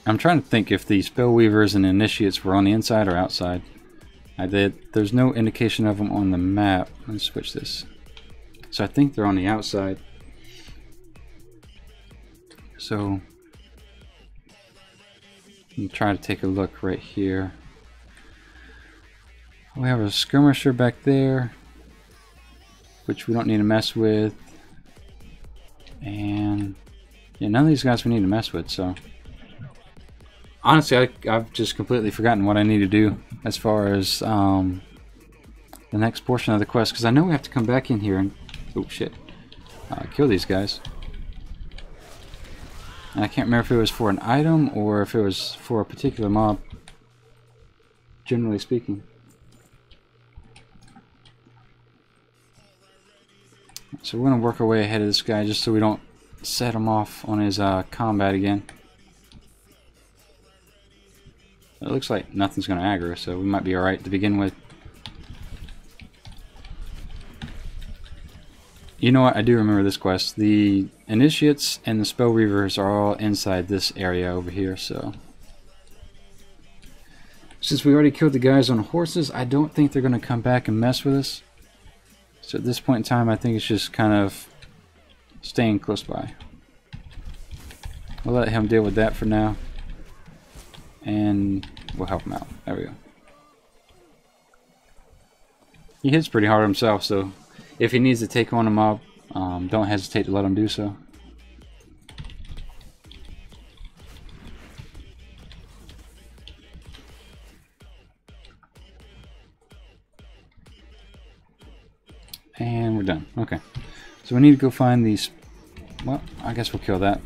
I'm trying to think if the Spellweavers and Initiates were on the inside or outside. There's no indication of them on the map. Let's switch this. So I think they're on the outside. So I'm trying to take a look right here. We have a skirmisher back there, which we don't need to mess with. And yeah, none of these guys we need to mess with, so. Honestly, I've just completely forgotten what I need to do as far as the next portion of the quest, because I know we have to come back in here and, oh shit, kill these guys. And I can't remember if it was for an item or if it was for a particular mob, generally speaking. So we're going to work our way ahead of this guy just so we don't set him off on his combat again. It looks like nothing's going to aggro, so we might be alright to begin with. You know what, I do remember this quest. The Initiates and the Spellweavers are all inside this area over here, so. Since we already killed the guys on horses, I don't think they're going to come back and mess with us. So at this point in time, I think it's just kind of staying close by. We'll let him deal with that for now. And we'll help him out. There we go. He hits pretty hard himself, so if he needs to take on a mob, don't hesitate to let him do so. And we're done. Okay. So we need to go find these well, I guess we'll kill that.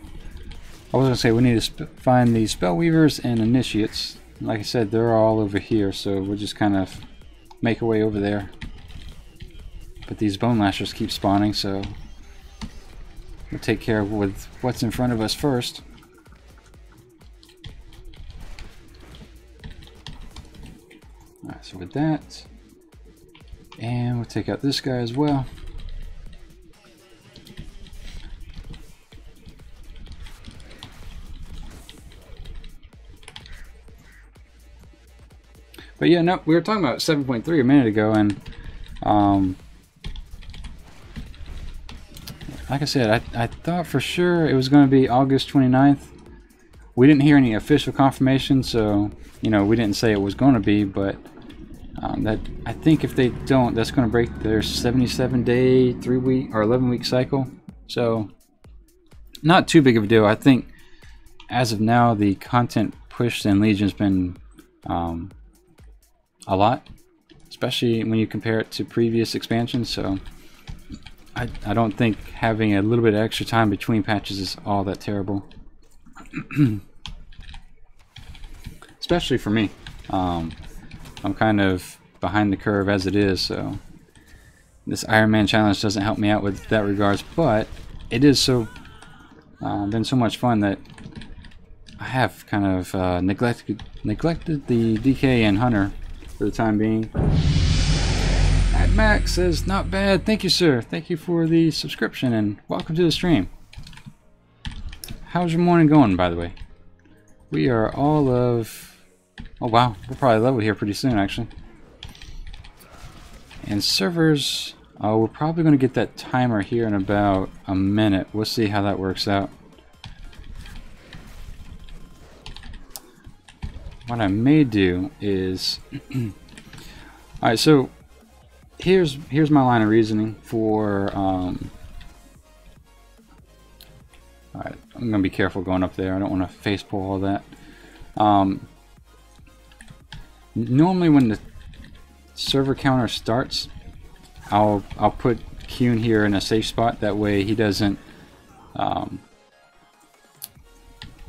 I was going to say we need to find the Spellweavers and Initiates. Like I said, they're all over here, so we'll just kind of make our way over there. But these Bone Lashers keep spawning, so we'll take care of with what's in front of us first. Alright, so with that, and we'll take out this guy as well. But yeah, no, we were talking about 7.3 a minute ago, and like I said, I thought for sure it was going to be August 29th. We didn't hear any official confirmation, so you know, we didn't say it was going to be, but that, I think if they don't, that's going to break their 77-day, 3-week or 11-week cycle. So not too big of a deal. I think as of now, the content push in Legion's been a lot, especially when you compare it to previous expansions. So I don't think having a little bit of extra time between patches is all that terrible. Especially for me. I'm kind of behind the curve as it is, so this Ironman challenge doesn't help me out with that regards, but it is so been so much fun that I have kind of neglected the DK and Hunter for the time being. At Max says, not bad. Thank you, sir. Thank you for the subscription and welcome to the stream. How's your morning going, by the way? We are all of... Oh, wow. We'll probably level here pretty soon, actually. And servers... Oh, we're probably going to get that timer here in about a minute. We'll see how that works out. What I may do is... Alright, so... Here's my line of reasoning for... Alright, I'm going to be careful going up there. I don't want to face pull all that. Normally when the server counter starts, I'll put Qyune here in a safe spot. That way he doesn't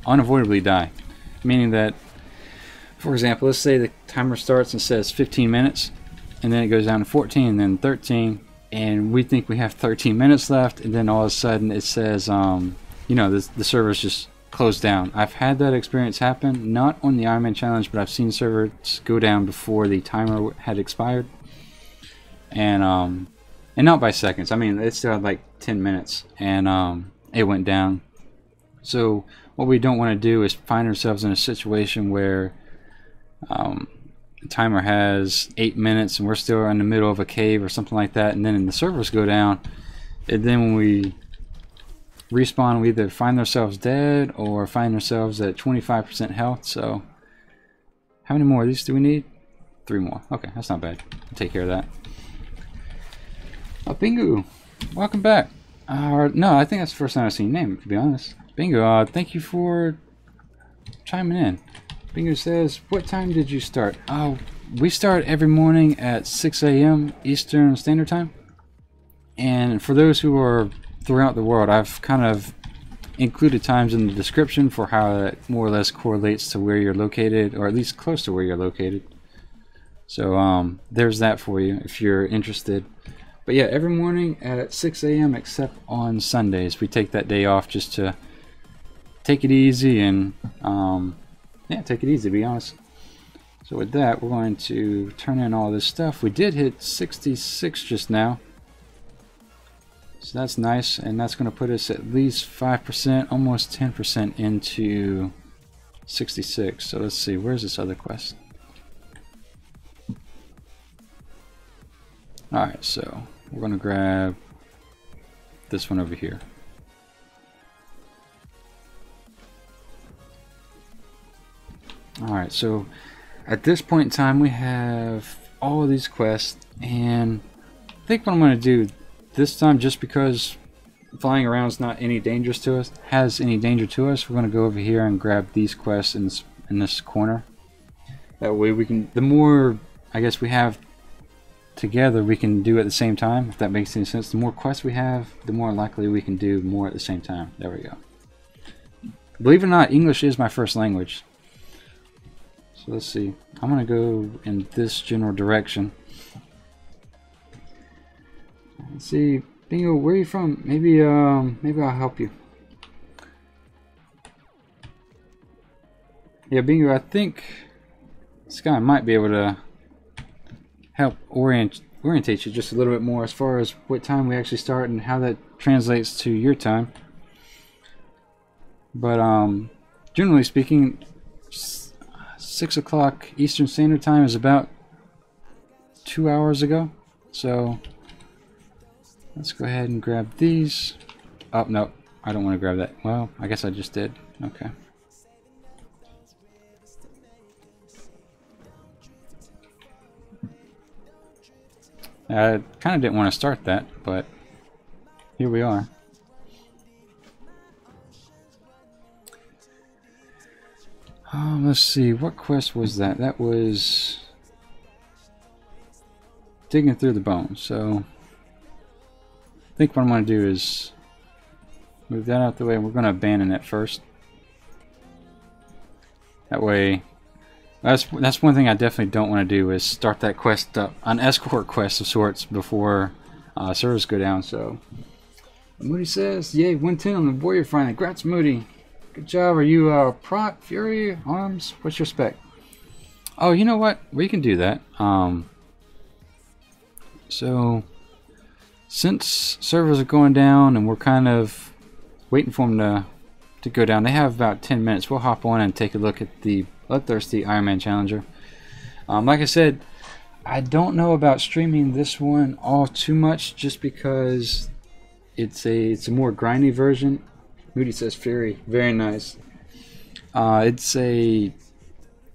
unavoidably die. Meaning that, for example, let's say the timer starts and says 15 minutes, and then it goes down to 14, and then 13, and we think we have 13 minutes left, and then all of a sudden it says, you know, the server's just closed down. I've had that experience happen, not on the Ironman challenge, but I've seen servers go down before the timer had expired, and not by seconds. I mean, it still had like 10 minutes, and it went down. So what we don't want to do is find ourselves in a situation where the timer has 8 minutes and we're still in the middle of a cave or something like that, and then the servers go down, and then when we respawn, we either find ourselves dead or find ourselves at 25% health. So how many more of these do we need? 3 more. Okay, that's not bad. I'll take care of that. Oh, Bingo, welcome back. No, I think that's the first time I've seen your name, to be honest. Bingo, thank you for chiming in. Bingo says, what time did you start? Oh, we start every morning at 6 a.m. Eastern Standard Time. And for those who are throughout the world, I've kind of included times in the description for how that more or less correlates to where you're located, or at least close to where you're located. So there's that for you if you're interested. But yeah, every morning at 6 a.m. except on Sundays. We take that day off just to take it easy and yeah, take it easy, to be honest. So with that, we're going to turn in all this stuff. We did hit 66 just now. So that's nice, and that's going to put us at least 5%, almost 10% into 66. So let's see, where's this other quest? Alright, so we're going to grab this one over here. Alright, so at this point in time we have all of these quests, and I think what I'm going to do this time, just because flying around is not any dangerous to us, has any danger to us, we're going to go over here and grab these quests in this corner. That way we can, the more I guess we have together we can do at the same time, if that makes any sense. The more quests we have, the more likely we can do more at the same time. There we go. Believe it or not, English is my first language. So let's see. I'm going to go in this general direction. Let's see. Bingo, where are you from? Maybe I'll help you. Yeah, Bingo, I think this guy might be able to help orientate you just a little bit more as far as what time we actually start and how that translates to your time. But generally speaking, 6 o'clock Eastern Standard Time is about 2 hours ago. So let's go ahead and grab these. Oh, no, I don't want to grab that. Well, I guess I just did. Okay. I kind of didn't want to start that, but here we are. Let's see, what quest was that? That was digging through the bones. So I think what I'm going to do is move that out the way. We're going to abandon it first. That way, that's one thing I definitely don't want to do, is start that quest up, an escort quest of sorts, before servers go down. So Moody says, yay, 110 on the warrior finally. Congrats, Moody. Good job. Are you Prot, Fury, Arms? What's your spec? Oh, you know what? We can do that. So since servers are going down and we're kind of waiting for them to go down, they have about 10 minutes. We'll hop on and take a look at the Bloodthirsty Ironman Challenger. Like I said, I don't know about streaming this one all too much, just because it's a more grindy version. Moody says Fury, very nice. It's a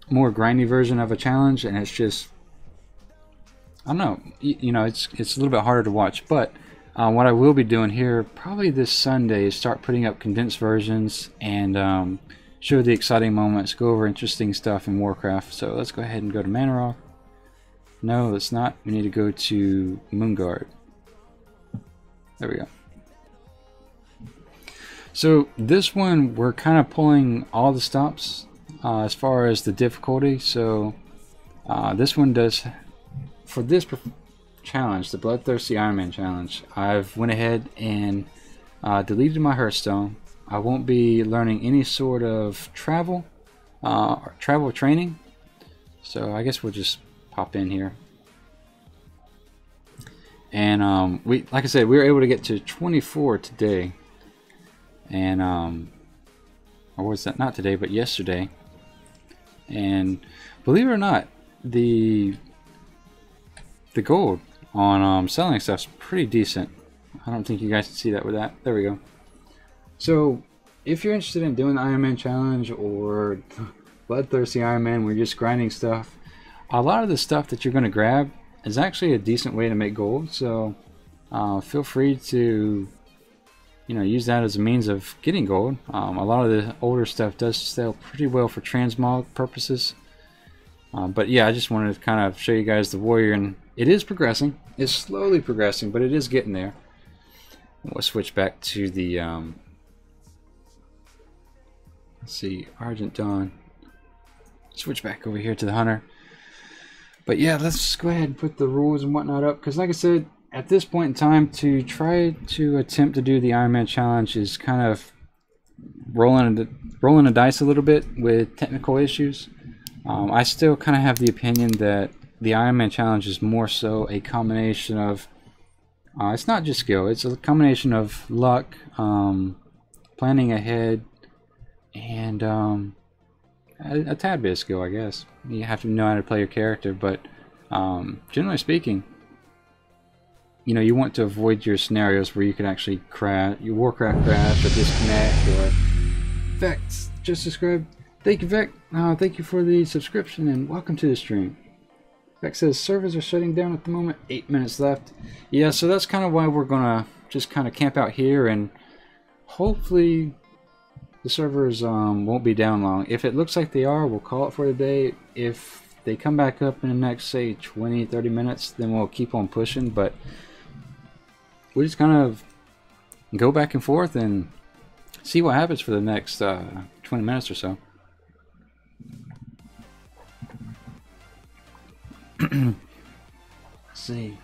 more grindy version of a challenge, and it's just, I don't know, you know, it's a little bit harder to watch. But what I will be doing here probably this Sunday is start putting up condensed versions and show the exciting moments, go over interesting stuff in Warcraft. So let's go ahead and go to Manoroth. No, let's not. We need to go to Moonguard. There we go. So this one, we're kind of pulling all the stops as far as the difficulty. So this one does, for this challenge, the Bloodthirsty Ironman Challenge, I've went ahead and deleted my Hearthstone. I won't be learning any sort of travel or travel training. So I guess we'll just pop in here. And like I said, we were able to get to 24 today. And or was that not today, but yesterday. And believe it or not, the gold on selling stuff's pretty decent. I don't think you guys can see that with that. There we go. So if you're interested in doing the Ironman challenge or Bloodthirsty Ironman, where you're just grinding stuff, a lot of the stuff that you're going to grab is actually a decent way to make gold. So feel free to, you know, use that as a means of getting gold. A lot of the older stuff does sell pretty well for transmog purposes. But yeah, I just wanted to kind of show you guys the warrior, and it is progressing. It's slowly progressing, but it is getting there. We'll switch back to the let's see, Argent Dawn. Switch back over here to the hunter. But yeah, let's go ahead and put the rules and whatnot up, because like I said, at this point in time, to try to attempt to do the Ironman challenge is kind of rolling the dice a little bit with technical issues. I still kind of have the opinion that the Ironman challenge is more so a combination of, it's not just skill, it's a combination of luck, planning ahead, and a tad bit of skill, I guess. You have to know how to play your character, but generally speaking, you know, you want to avoid your scenarios where you could actually crash, your Warcraft crash or disconnect, or Vex just subscribed. Thank you, Vex. Thank you for the subscription and welcome to the stream. Vex says servers are shutting down at the moment. 8 minutes left. Yeah, so that's kind of why we're gonna just kind of camp out here, and hopefully the servers won't be down long. If it looks like they are, we'll call it for the day. If they come back up in the next, say, 20-30 minutes, then we'll keep on pushing. But we just kind of go back and forth and see what happens for the next 20 minutes or so. Let's see.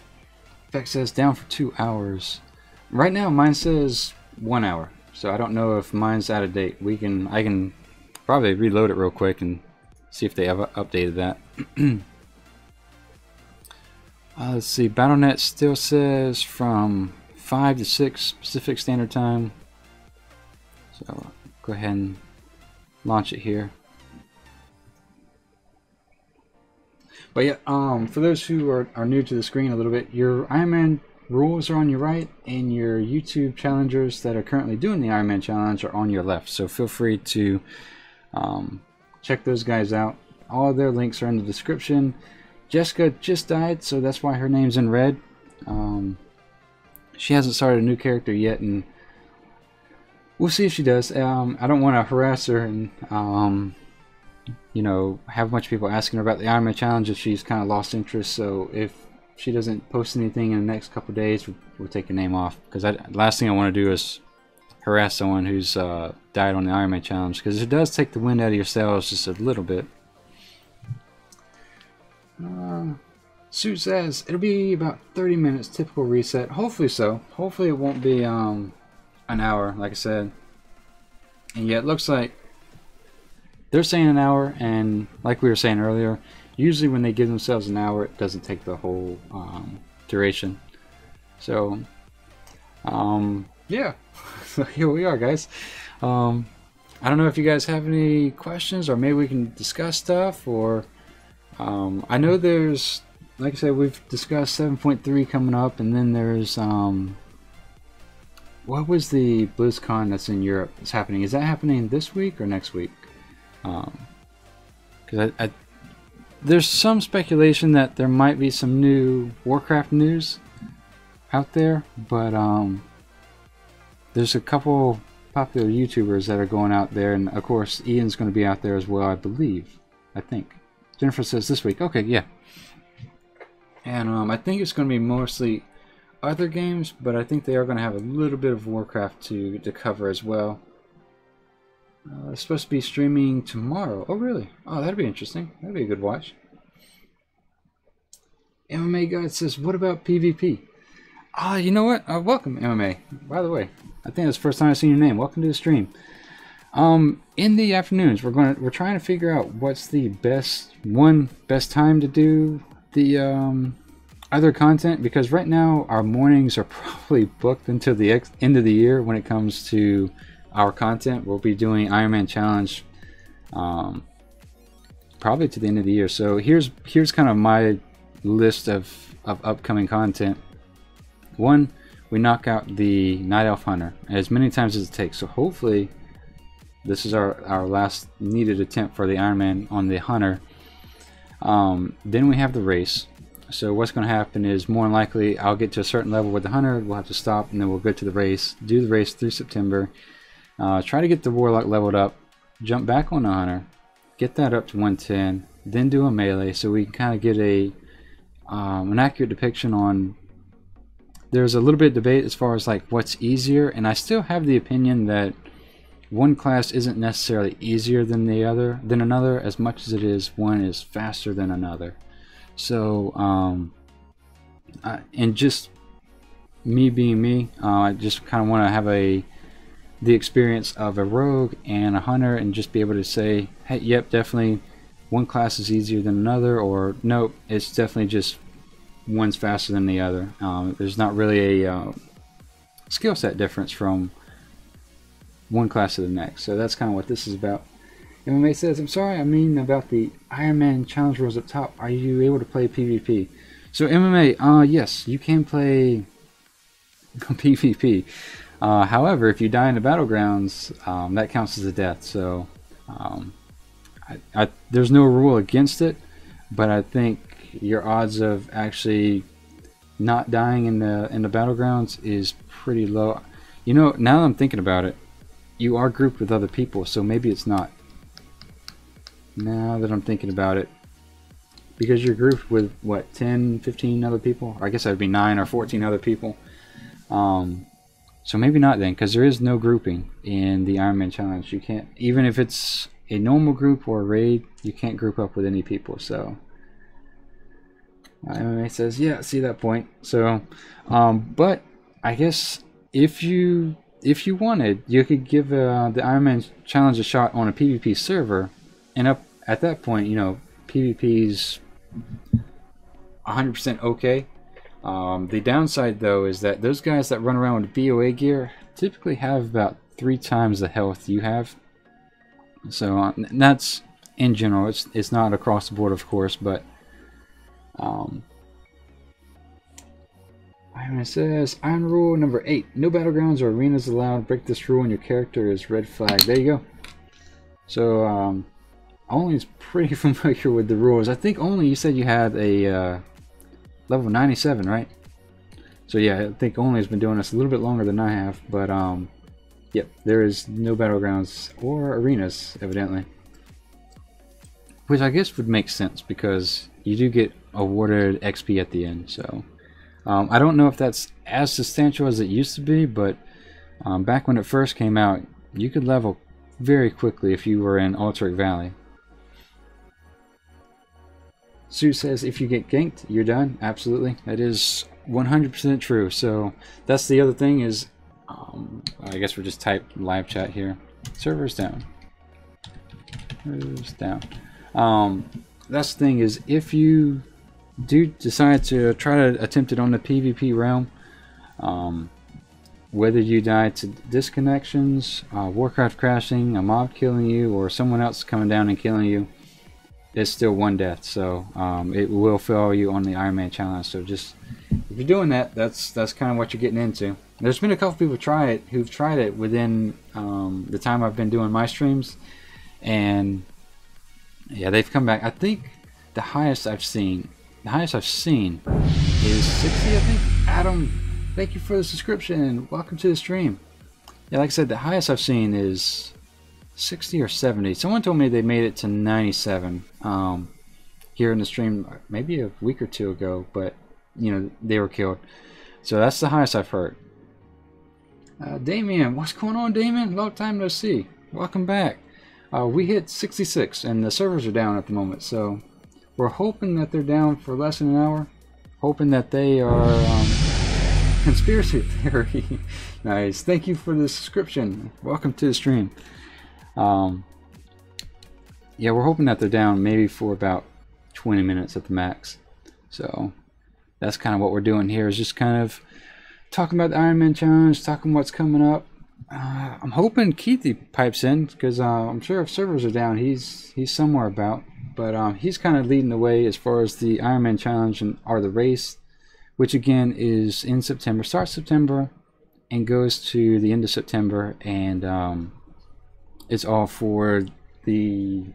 Effect says down for 2 hours. Right now mine says 1 hour, so I don't know if mine's out of date. I can probably reload it real quick and see if they have updated that. Let's see. BattleNet still says from 5 to 6 Pacific Standard Time. So go ahead and launch it here. But yeah, for those who are new to the screen a little bit, your Ironman rules are on your right, and your YouTube challengers that are currently doing the Ironman challenge are on your left. So feel free to check those guys out. All of their links are in the description. Jessica just died, so that's why her name's in red. She hasn't started a new character yet, and we'll see if she does. I don't want to harass her and you know, have a bunch of people asking her about the Ironman challenge if she's kind of lost interest. So if she doesn't post anything in the next couple days, we'll take her name off, because last thing I want to do is harass someone who's died on the Ironman challenge, because it does take the wind out of your sails just a little bit. Sue says it'll be about 30 minutes, typical reset. Hopefully so. Hopefully it won't be an hour, like I said. And yeah, it looks like they're saying an hour, and like we were saying earlier, usually when they give themselves an hour, it doesn't take the whole duration. So yeah, so here we are, guys. I don't know if you guys have any questions, or maybe we can discuss stuff, or I know there's, like I said, we've discussed 7.3 coming up, and then there's what was the BlizzCon that's in Europe that's happening? Is that happening this week or next week? Because there's some speculation that there might be some new Warcraft news out there, but there's a couple popular YouTubers that are going out there, and of course Ian's going to be out there as well, I believe. I think Jennifer says this week. Okay, yeah. And I think it's going to be mostly other games, but I think they are going to have a little bit of Warcraft to cover as well. It's supposed to be streaming tomorrow. Oh, really? Oh, that'd be interesting. That'd be a good watch. MMA Guide says, what about PvP? Ah, you know what? Welcome, MMA. By the way, I think that's the first time I've seen your name. Welcome to the stream. In the afternoons, we're trying to figure out what's the best time to do the other content, because right now our mornings are probably booked until the end of the year when it comes to our content. We'll be doing Ironman challenge probably to the end of the year. So here's kind of my list of upcoming content. One, we knock out the Night Elf Hunter as many times as it takes. So hopefully this is our last needed attempt for the Ironman on the Hunter. Then we have the race. So what's going to happen is, more than likely, I'll get to a certain level with the Hunter, we'll have to stop, and then we'll go to the race, do the race through September, try to get the Warlock leveled up, jump back on the Hunter, get that up to 110, then do a melee, so we can kind of get an accurate depiction on. There's a little bit of debate as far as like what's easier, and I still have the opinion that one class isn't necessarily easier than another, as much as it is one is faster than another. So and just me being me, I just kind of want to have the experience of a rogue and a hunter, and just be able to say, hey, yep, definitely one class is easier than another, or nope, it's definitely just one's faster than the other. There's not really a skill set difference from one class to the next. So that's kind of what this is about. MMA says, I'm sorry, I mean about the Ironman challenge rules up top. Are you able to play PvP? So MMA, yes, you can play PvP. However, if you die in the battlegrounds, that counts as a death. So there's no rule against it, but I think your odds of actually not dying in the battlegrounds is pretty low. You know, now that I'm thinking about it, you are grouped with other people, so maybe it's not. Now that I'm thinking about it, because you're grouped with what, 10, 15 other people. Or I guess that would be 9 or 14 other people. So maybe not then, because there is no grouping in the Ironman challenge. You can't, even if it's a normal group or a raid, you can't group up with any people. So MMA says, yeah, I see that point. So, but I guess if you wanted, you could give the Ironman challenge a shot on a PvP server, and up at that point, you know, PvP's 100% okay. The downside though is that those guys that run around with BOA gear typically have about 3 times the health you have. So that's in general. It's not across the board, of course, but it says Iron Rule number 8: no battlegrounds or arenas allowed. Break this rule and your character is red flag. There you go. So Only is pretty familiar with the rules. I think Only, you said you had a level 97, right? So yeah, I think Only has been doing this a little bit longer than I have, but yep, there is no battlegrounds or arenas, evidently. Which I guess would make sense, because you do get awarded XP at the end, so I don't know if that's as substantial as it used to be, but back when it first came out, you could level very quickly if you were in Altaric Valley. Sue says if you get ganked, you're done. Absolutely, that is 100% true. So that's the other thing is, I guess we'll just type live chat here. Servers down. Servers down. That's the thing is, if you do decide to try to attempt it on the PvP realm, whether you die to disconnections, Warcraft crashing, a mob killing you, or someone else coming down and killing you, it's still one death. So it will fail you on the Ironman challenge. So just, if you're doing that, that's kind of what you're getting into. There's been a couple people who've tried it within the time I've been doing my streams, and yeah, they've come back. I think the highest I've seen is 60, I think. Adam, thank you for the subscription. Welcome to the stream. Yeah, like I said, the highest I've seen is 60 or 70. Someone told me they made it to 97 here in the stream maybe a week or two ago, but you know, they were killed. So that's the highest I've heard. Damien, what's going on, Damien? Long time no see. Welcome back. We hit 66 and the servers are down at the moment, so we're hoping that they're down for less than an hour, hoping that they are conspiracy theory. Nice, thank you for the subscription. Welcome to the stream. Yeah, we're hoping that they're down maybe for about 20 minutes at the max. So that's kind of what we're doing here, is just kind of talking about the Ironman challenge, talking what's coming up. I'm hoping Keithy pipes in, because I'm sure if servers are down, he's somewhere about. But he's kind of leading the way as far as the Ironman challenge or the race, which again is in September. Starts September and goes to the end of September, and it's all for the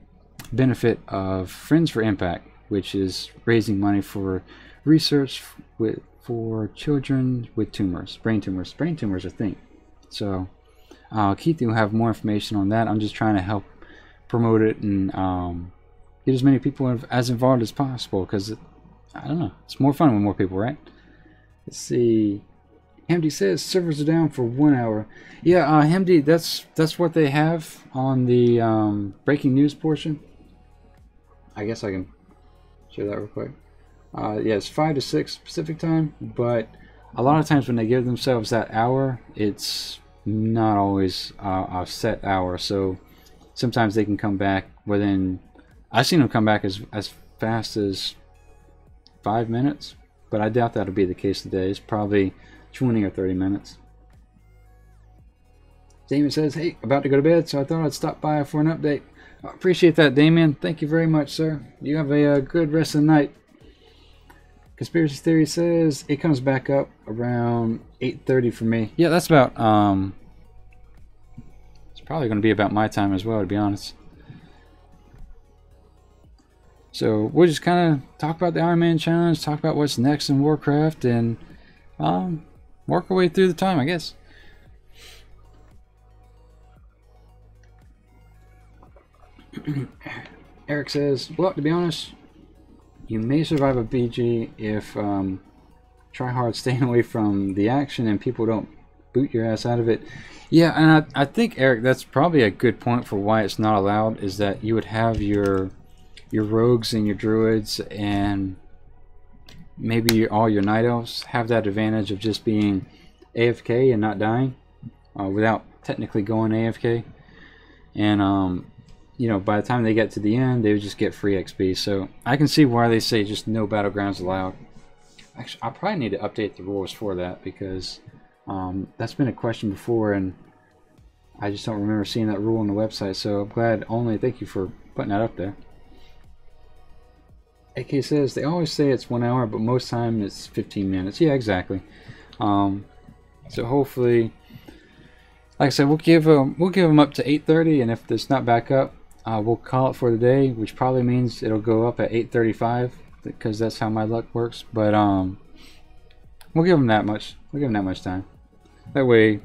benefit of Friends for Impact, which is raising money for research for children with tumors, brain tumors. Brain tumors, I think. So Keith will have more information on that. I'm just trying to help promote it and get as many people as involved as possible, because I don't know, it's more fun with more people, right? Let's see. Hamdi says servers are down for 1 hour. Yeah, Hamdi, that's what they have on the breaking news portion. I guess I can share that real quick. Yeah, it's 5 to 6 Pacific time, but a lot of times when they give themselves that hour, it's not always a set hour. So sometimes they can come back within, I've seen them come back as fast as 5 minutes, but I doubt that'll be the case today. It's probably 20 or 30 minutes. Damien says, hey, about to go to bed, so I thought I'd stop by for an update. I appreciate that, Damien. Thank you very much, sir. You have a good rest of the night. Conspiracy Theory says it comes back up around 8:30 for me. Yeah, that's about, it's probably going to be about my time as well, to be honest. So we'll just kind of talk about the Ironman challenge, talk about what's next in Warcraft, and work our way through the time, I guess. Eric says, well, to be honest, you may survive a BG if try hard staying away from the action and people don't boot your ass out of it. Yeah, and I think, Eric, that's probably a good point for why it's not allowed, is that you would have your rogues and your druids and maybe all your night elves have that advantage of just being AFK and not dying without technically going AFK. And you know, by the time they get to the end, they would just get free XP. So I can see why they say just no battlegrounds allowed. Actually, I probably need to update the rules for that, because that's been a question before and I just don't remember seeing that rule on the website. So I'm glad. Only thank you for putting that up there. AK says they always say it's 1 hour, but most time it's 15 minutes. Yeah, exactly. So hopefully, like I said, we'll give them up to 8:30, and if it's not back up, we'll call it for the day, which probably means it'll go up at 8:35 because that's how my luck works. But we'll give them that much. We'll give them that much time. That way,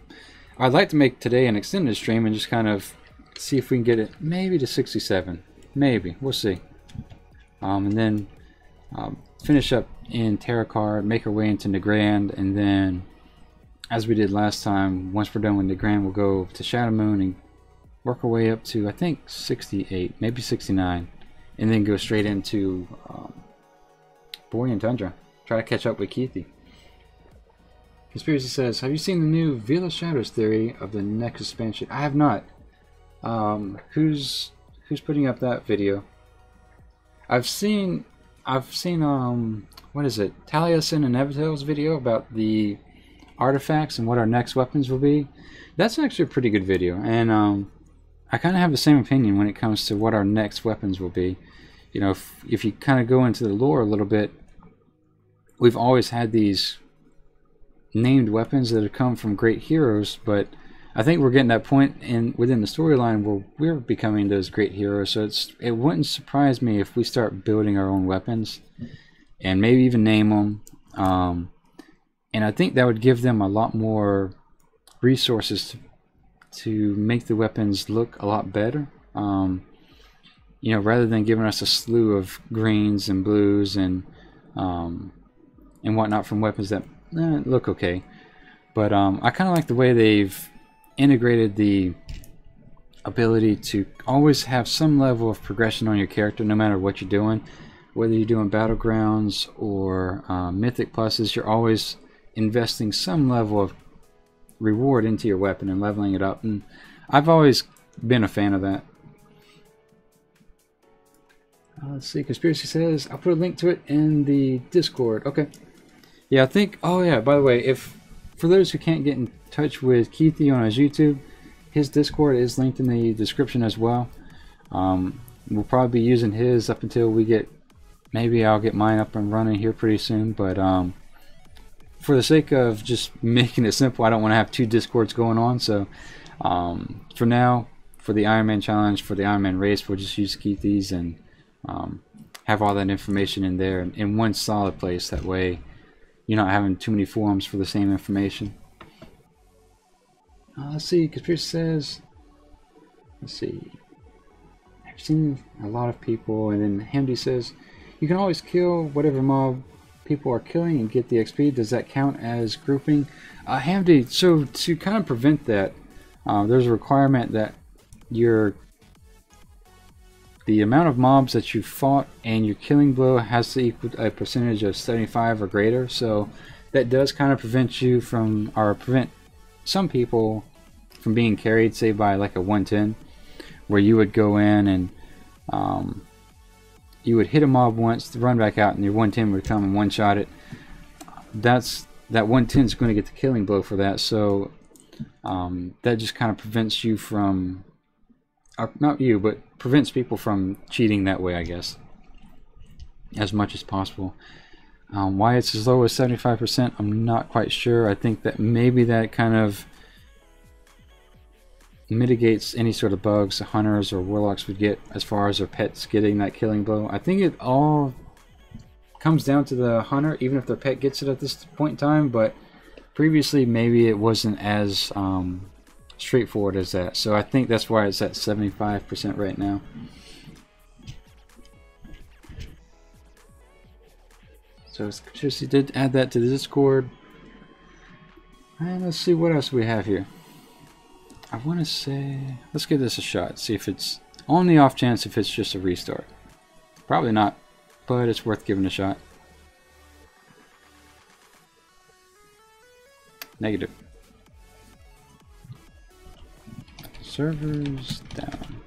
I'd like to make today an extended stream and just kind of see if we can get it maybe to 67. Maybe, we'll see. And then finish up in Terracard, make our way into Nagrand, and then, as we did last time, once we're done with Nagrand, we'll go to Shadow Moon and work our way up to, I think, 68, maybe 69, and then go straight into Borean Tundra. Try to catch up with Keithy. Conspiracy says, have you seen the new Veil of Shadows theory of the next expansion? I have not. Who's putting up that video? I've seen what is it, Taliesin and Evitel's video about the artifacts and what our next weapons will be. That's actually a pretty good video, and I kind of have the same opinion when it comes to what our next weapons will be. You know, if you kind of go into the lore a little bit, we've always had these named weapons that have come from great heroes, but I think we're getting that point within the storyline where we're becoming those great heroes. So it wouldn't surprise me if we start building our own weapons and maybe even name them. And I think that would give them a lot more resources to make the weapons look a lot better. You know, rather than giving us a slew of greens and blues and whatnot from weapons that look okay. But I kind of like the way they've integrated the ability to always have some level of progression on your character no matter what you're doing. Whether you're doing Battlegrounds or Mythic Pluses, you're always investing some level of reward into your weapon and leveling it up. And I've always been a fan of that. Let's see, Conspiracy says, I'll put a link to it in the Discord. Okay. Yeah, I think, oh yeah, by the way, for those who can't get in touch with Keithy on his YouTube, his Discord is linked in the description as well. We'll probably be using his up until we get, maybe I'll get mine up and running here pretty soon, but for the sake of just making it simple, I don't want to have two Discords going on, so for now, for the Ironman challenge, for the Ironman race, we'll just use Keithy's and have all that information in there in one solid place. That way you're not having too many forums for the same information. Let's see, Conspiracy says, let's see, I've seen a lot of people, and then Hamdi says, you can always kill whatever mob people are killing and get the XP. Does that count as grouping? Hamdi, so to kind of prevent that, there's a requirement that the amount of mobs that you fought and your killing blow has to equal a percentage of 75 or greater. So that does kind of prevent you from, or prevent some people from being carried, say by like a 110, where you would go in and you would hit a mob once, run back out, and your 110 would come and one-shot it. That 110 is going to get the killing blow for that. So that just kind of prevents you from, or not you, but prevents people from cheating that way, I guess, as much as possible. Why it's as low as 75%, I'm not quite sure. I think that maybe that kind of mitigates any sort of bugs the hunters or warlocks would get as far as their pets getting that killing blow. I think it all comes down to the hunter, even if their pet gets it at this point in time, but previously maybe it wasn't as straightforward as that. So I think that's why it's at 75% right now. So Conspiracy did add that to the Discord. And let's see what else we have here. I want to say, let's give this a shot. See if it's on the off chance if it's just a restart. Probably not, but it's worth giving a shot. Negative. Servers down.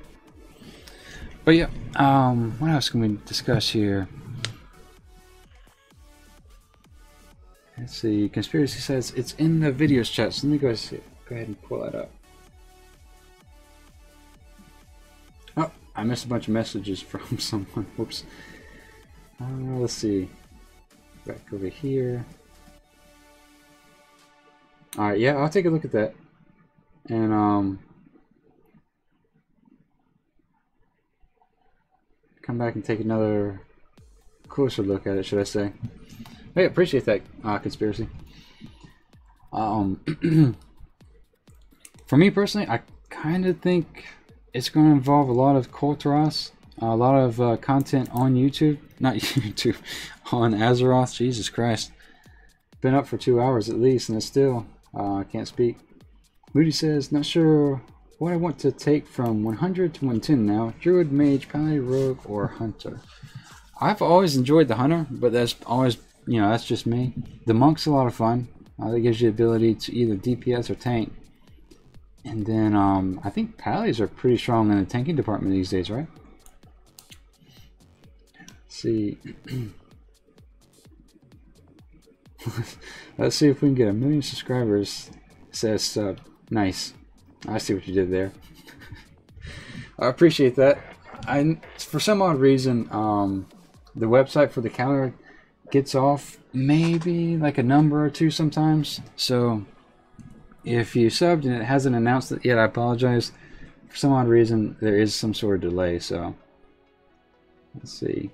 But yeah, what else can we discuss here? Let's see. Conspiracy says it's in the videos chat. So let me go ahead and pull that up. Oh, I missed a bunch of messages from someone. Whoops. Let's see. Back over here. Alright, yeah, I'll take a look at that. And, come back and take another closer look at it, should I say. Hey, appreciate that, Conspiracy. For me personally, I kind of think it's going to involve a lot of Kulturas, a lot of content on YouTube. Not YouTube, on Azeroth. Jesus Christ. Been up for 2 hours at least, and it's still... I can't speak. Moody says, not sure what I want to take from 100 to 110 now. Druid, Mage, Paladin, Rogue, or Hunter. I've always enjoyed the Hunter, but that's always, you know, that's just me. The Monk's a lot of fun. That gives you the ability to either DPS or tank. And then I think Pallies are pretty strong in the tanking department these days, right? Let's see. Let's see if we can get 1 million subscribers. It says sub. Nice. I see what you did there. I appreciate that. For some odd reason, the website for the calendar gets off maybe like a number or two sometimes. So if you subbed and it hasn't announced it yet, I apologize. For some odd reason, there is some sort of delay. So let's see.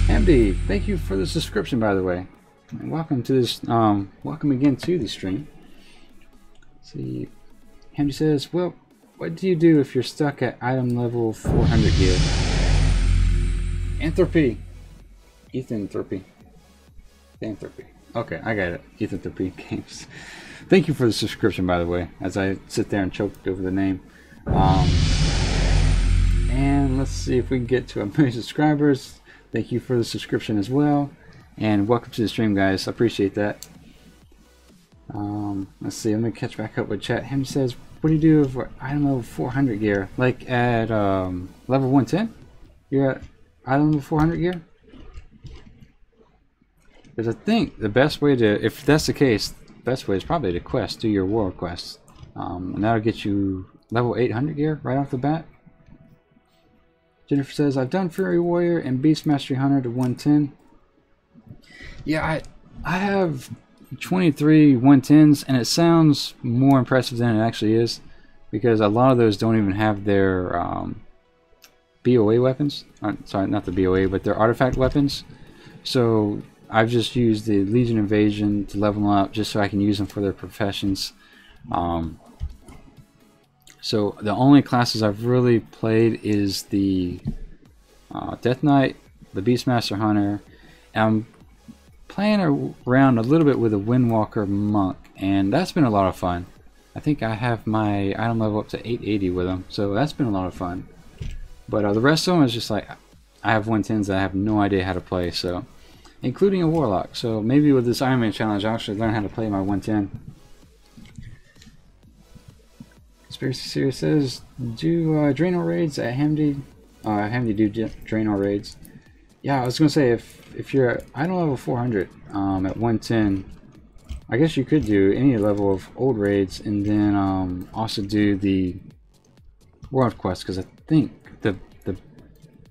MD, thank you for the subscription, by the way, and welcome to this. Welcome again to the stream. Let's see, MD says, "Well, what do you do if you're stuck at item level 400 gear?" Anthropy, Ethanthropy, Anthropy. Okay, I got it. Ethanthropy Games. Thank you for the subscription, by the way. As I sit there and choke over the name. And let's see if we can get to 1 million subscribers. Thank you for the subscription as well, and welcome to the stream, guys. I appreciate that. Let's see. Let me catch back up with chat. Him says, "What do you do for item level 400 gear? Like at level 110? You're at item level 400 gear?" Because I think the best way to, if that's the case, the best way is probably to quest, do your world quests, and that'll get you level 800 gear right off the bat. Jennifer says, I've done Fury Warrior and Beast Mastery Hunter to 110. Yeah, I have 23 110s, and it sounds more impressive than it actually is, because a lot of those don't even have their BOA weapons. Sorry, not the BOA, but their artifact weapons. So I've just used the Legion Invasion to level them up just so I can use them for their professions. So the only classes I've really played is the Death Knight, the Beastmaster Hunter. I'm playing around a little bit with a Windwalker Monk, and that's been a lot of fun. I think I have my item level up to 880 with them, so that's been a lot of fun. But the rest of them is just like, I have 110s that I have no idea how to play, so including a Warlock. So maybe with this Ironman challenge I'll actually learn how to play my 110. Conspiracy Series says, do Draenor raids at Hamdi? Hamdi do Draenor raids. Yeah, I was gonna say, if you're at item level 400 at 110, I guess you could do any level of old raids, and then also do the world quest, because I think the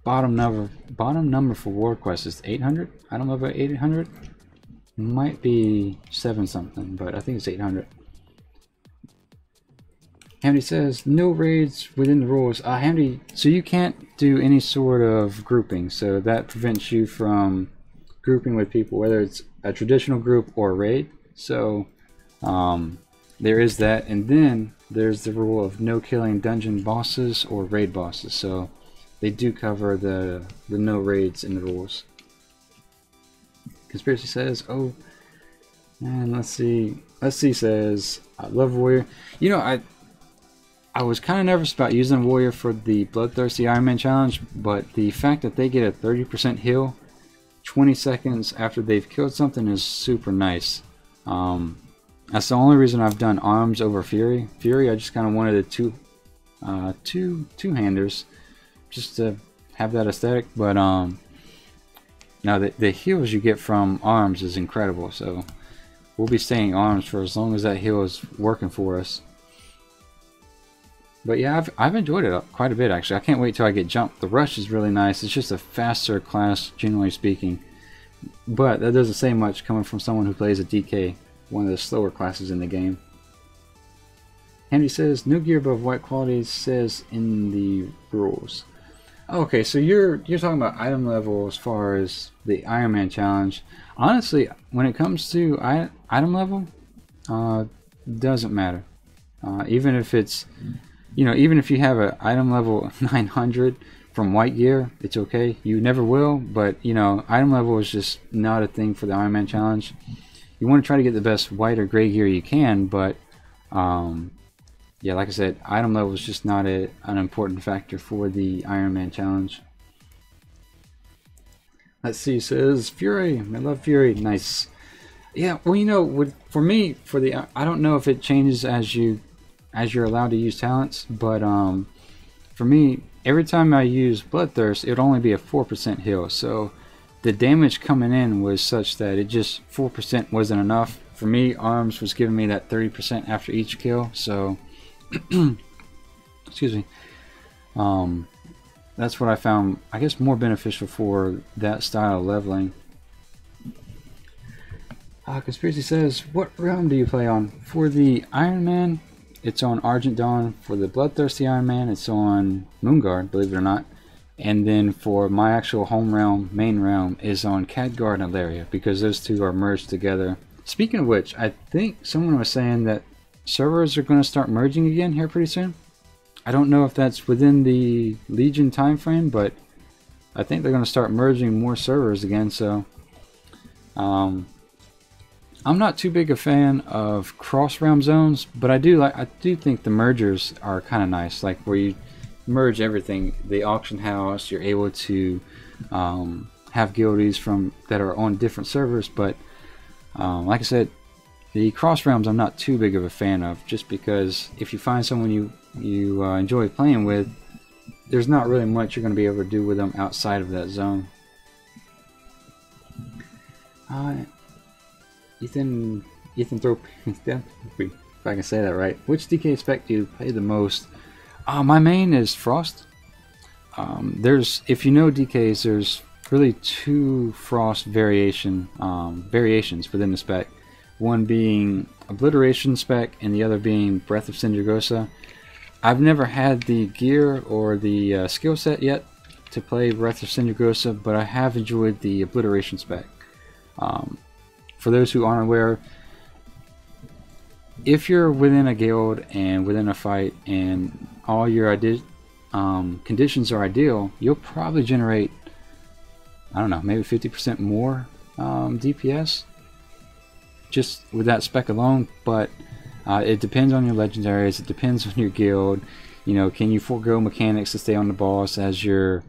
bottom number for world quest is 800. Item level 800 might be 7 something, but I think it's 800. Hamdi says, no raids within the rules. Hamdi, so you can't do any sort of grouping, so that prevents you from grouping with people, whether it's a traditional group or a raid. So there is that, and then there's the rule of no killing dungeon bosses or raid bosses. So they do cover the no raids in the rules. Conspiracy says, oh, and let's see says, I love Warrior. You know, I was kind of nervous about using Warrior for the Bloodthirsty Ironman challenge, but the fact that they get a 30% heal 20 seconds after they've killed something is super nice. That's the only reason I've done Arms over Fury. Fury, I just kind of wanted a two-handers just to have that aesthetic, but now the heals you get from Arms is incredible, so we'll be staying Arms for as long as that heal is working for us. But yeah, I've enjoyed it quite a bit actually. I can't wait till I get jumped. The Rush is really nice. It's just a faster class, generally speaking. But that doesn't say much coming from someone who plays a DK, one of the slower classes in the game. Handy says, no gear above white quality says in the rules. Okay, so you're talking about item level as far as the Ironman challenge. Honestly, when it comes to item level, doesn't matter. Even if it's, you know, even if you have an item level 900 from white gear, it's okay. You never will, but you know, item level is just not a thing for the Ironman challenge. You want to try to get the best white or gray gear you can, but yeah, like I said, item level is just not an important factor for the Ironman challenge. Let's see, says Fury. I love Fury. Nice. Yeah, well, you know, for me, I don't know if it changes as you're allowed to use talents, but for me, every time I use Bloodthirst, it would only be a 4% heal. So the damage coming in was such that it just 4% wasn't enough. For me, Arms was giving me that 30% after each kill. So excuse me. That's what I found, I guess, more beneficial for that style of leveling. Conspiracy says, what realm do you play on? For the Ironman, it's on Argent Dawn. For the Bloodthirsty Ironman, it's on Moonguard, believe it or not. And then for my actual home realm, main realm, is on Khadgar and Alaria, because those two are merged together. Speaking of which, I think someone was saying that servers are going to start merging again here pretty soon. I don't know if that's within the Legion time frame, but I think they're going to start merging more servers again. So I'm not too big a fan of cross realm zones, but I do think the mergers are kind of nice, like where you merge everything. The auction house, you're able to have guildies that are on different servers, but like I said, the cross realms I'm not too big of a fan of, just because if you find someone you enjoy playing with, there's not really much you're going to be able to do with them outside of that zone. Ethan Thrope, if I can say that right. Which DK spec do you play the most? My main is Frost. If you know DKs, there's really two Frost variations within the spec. One being Obliteration spec and the other being Breath of Sindragosa. I've never had the gear or the skill set yet to play Breath of Sindragosa, but I have enjoyed the Obliteration spec. For those who aren't aware, if you're within a guild and within a fight and all your conditions are ideal, you'll probably generate, I don't know, maybe 50% more DPS just with that spec alone. But it depends on your legendaries, it depends on your guild. You know, can you forego mechanics to stay on the boss as your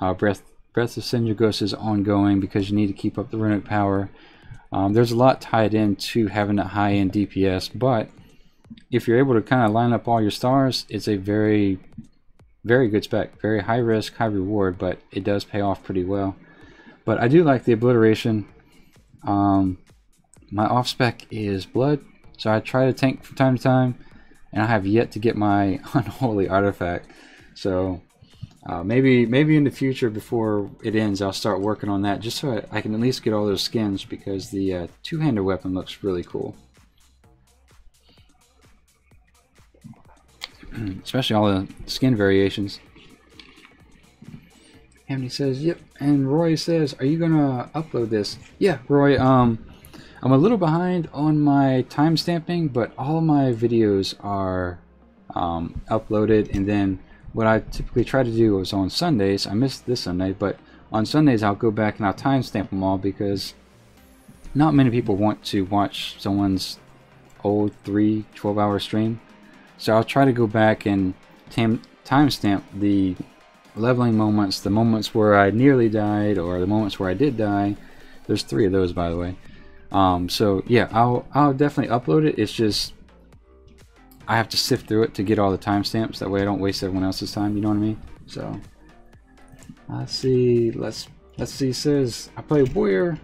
Breath of Sindragosa is ongoing because you need to keep up the runic power. There's a lot tied into having that high-end DPS, but if you're able to kind of line up all your stars, it's a very, very good spec. Very high risk, high reward, but it does pay off pretty well. But I do like the Obliteration. My off spec is Blood, so I try to tank from time to time, and I have yet to get my Unholy Artifact. So maybe in the future, before it ends, I'll start working on that, just so I can at least get all those skins, because the two-handed weapon looks really cool. Especially all the skin variations. Hamney says, yep. And Roy says, are you gonna upload this? Yeah, Roy, I'm a little behind on my timestamping, but all my videos are uploaded, and then what I typically try to do is on Sundays, I missed this Sunday, but on Sundays I'll go back and I'll timestamp them all, because not many people want to watch someone's old 12-hour stream. So I'll try to go back and timestamp the leveling moments, the moments where I nearly died, or the moments where I did die. There's 3 of those, by the way. So yeah, I'll definitely upload it. It's just I have to sift through it to get all the timestamps. That way I don't waste everyone else's time. You know what I mean? So let's see. Let's see. It says I play Warrior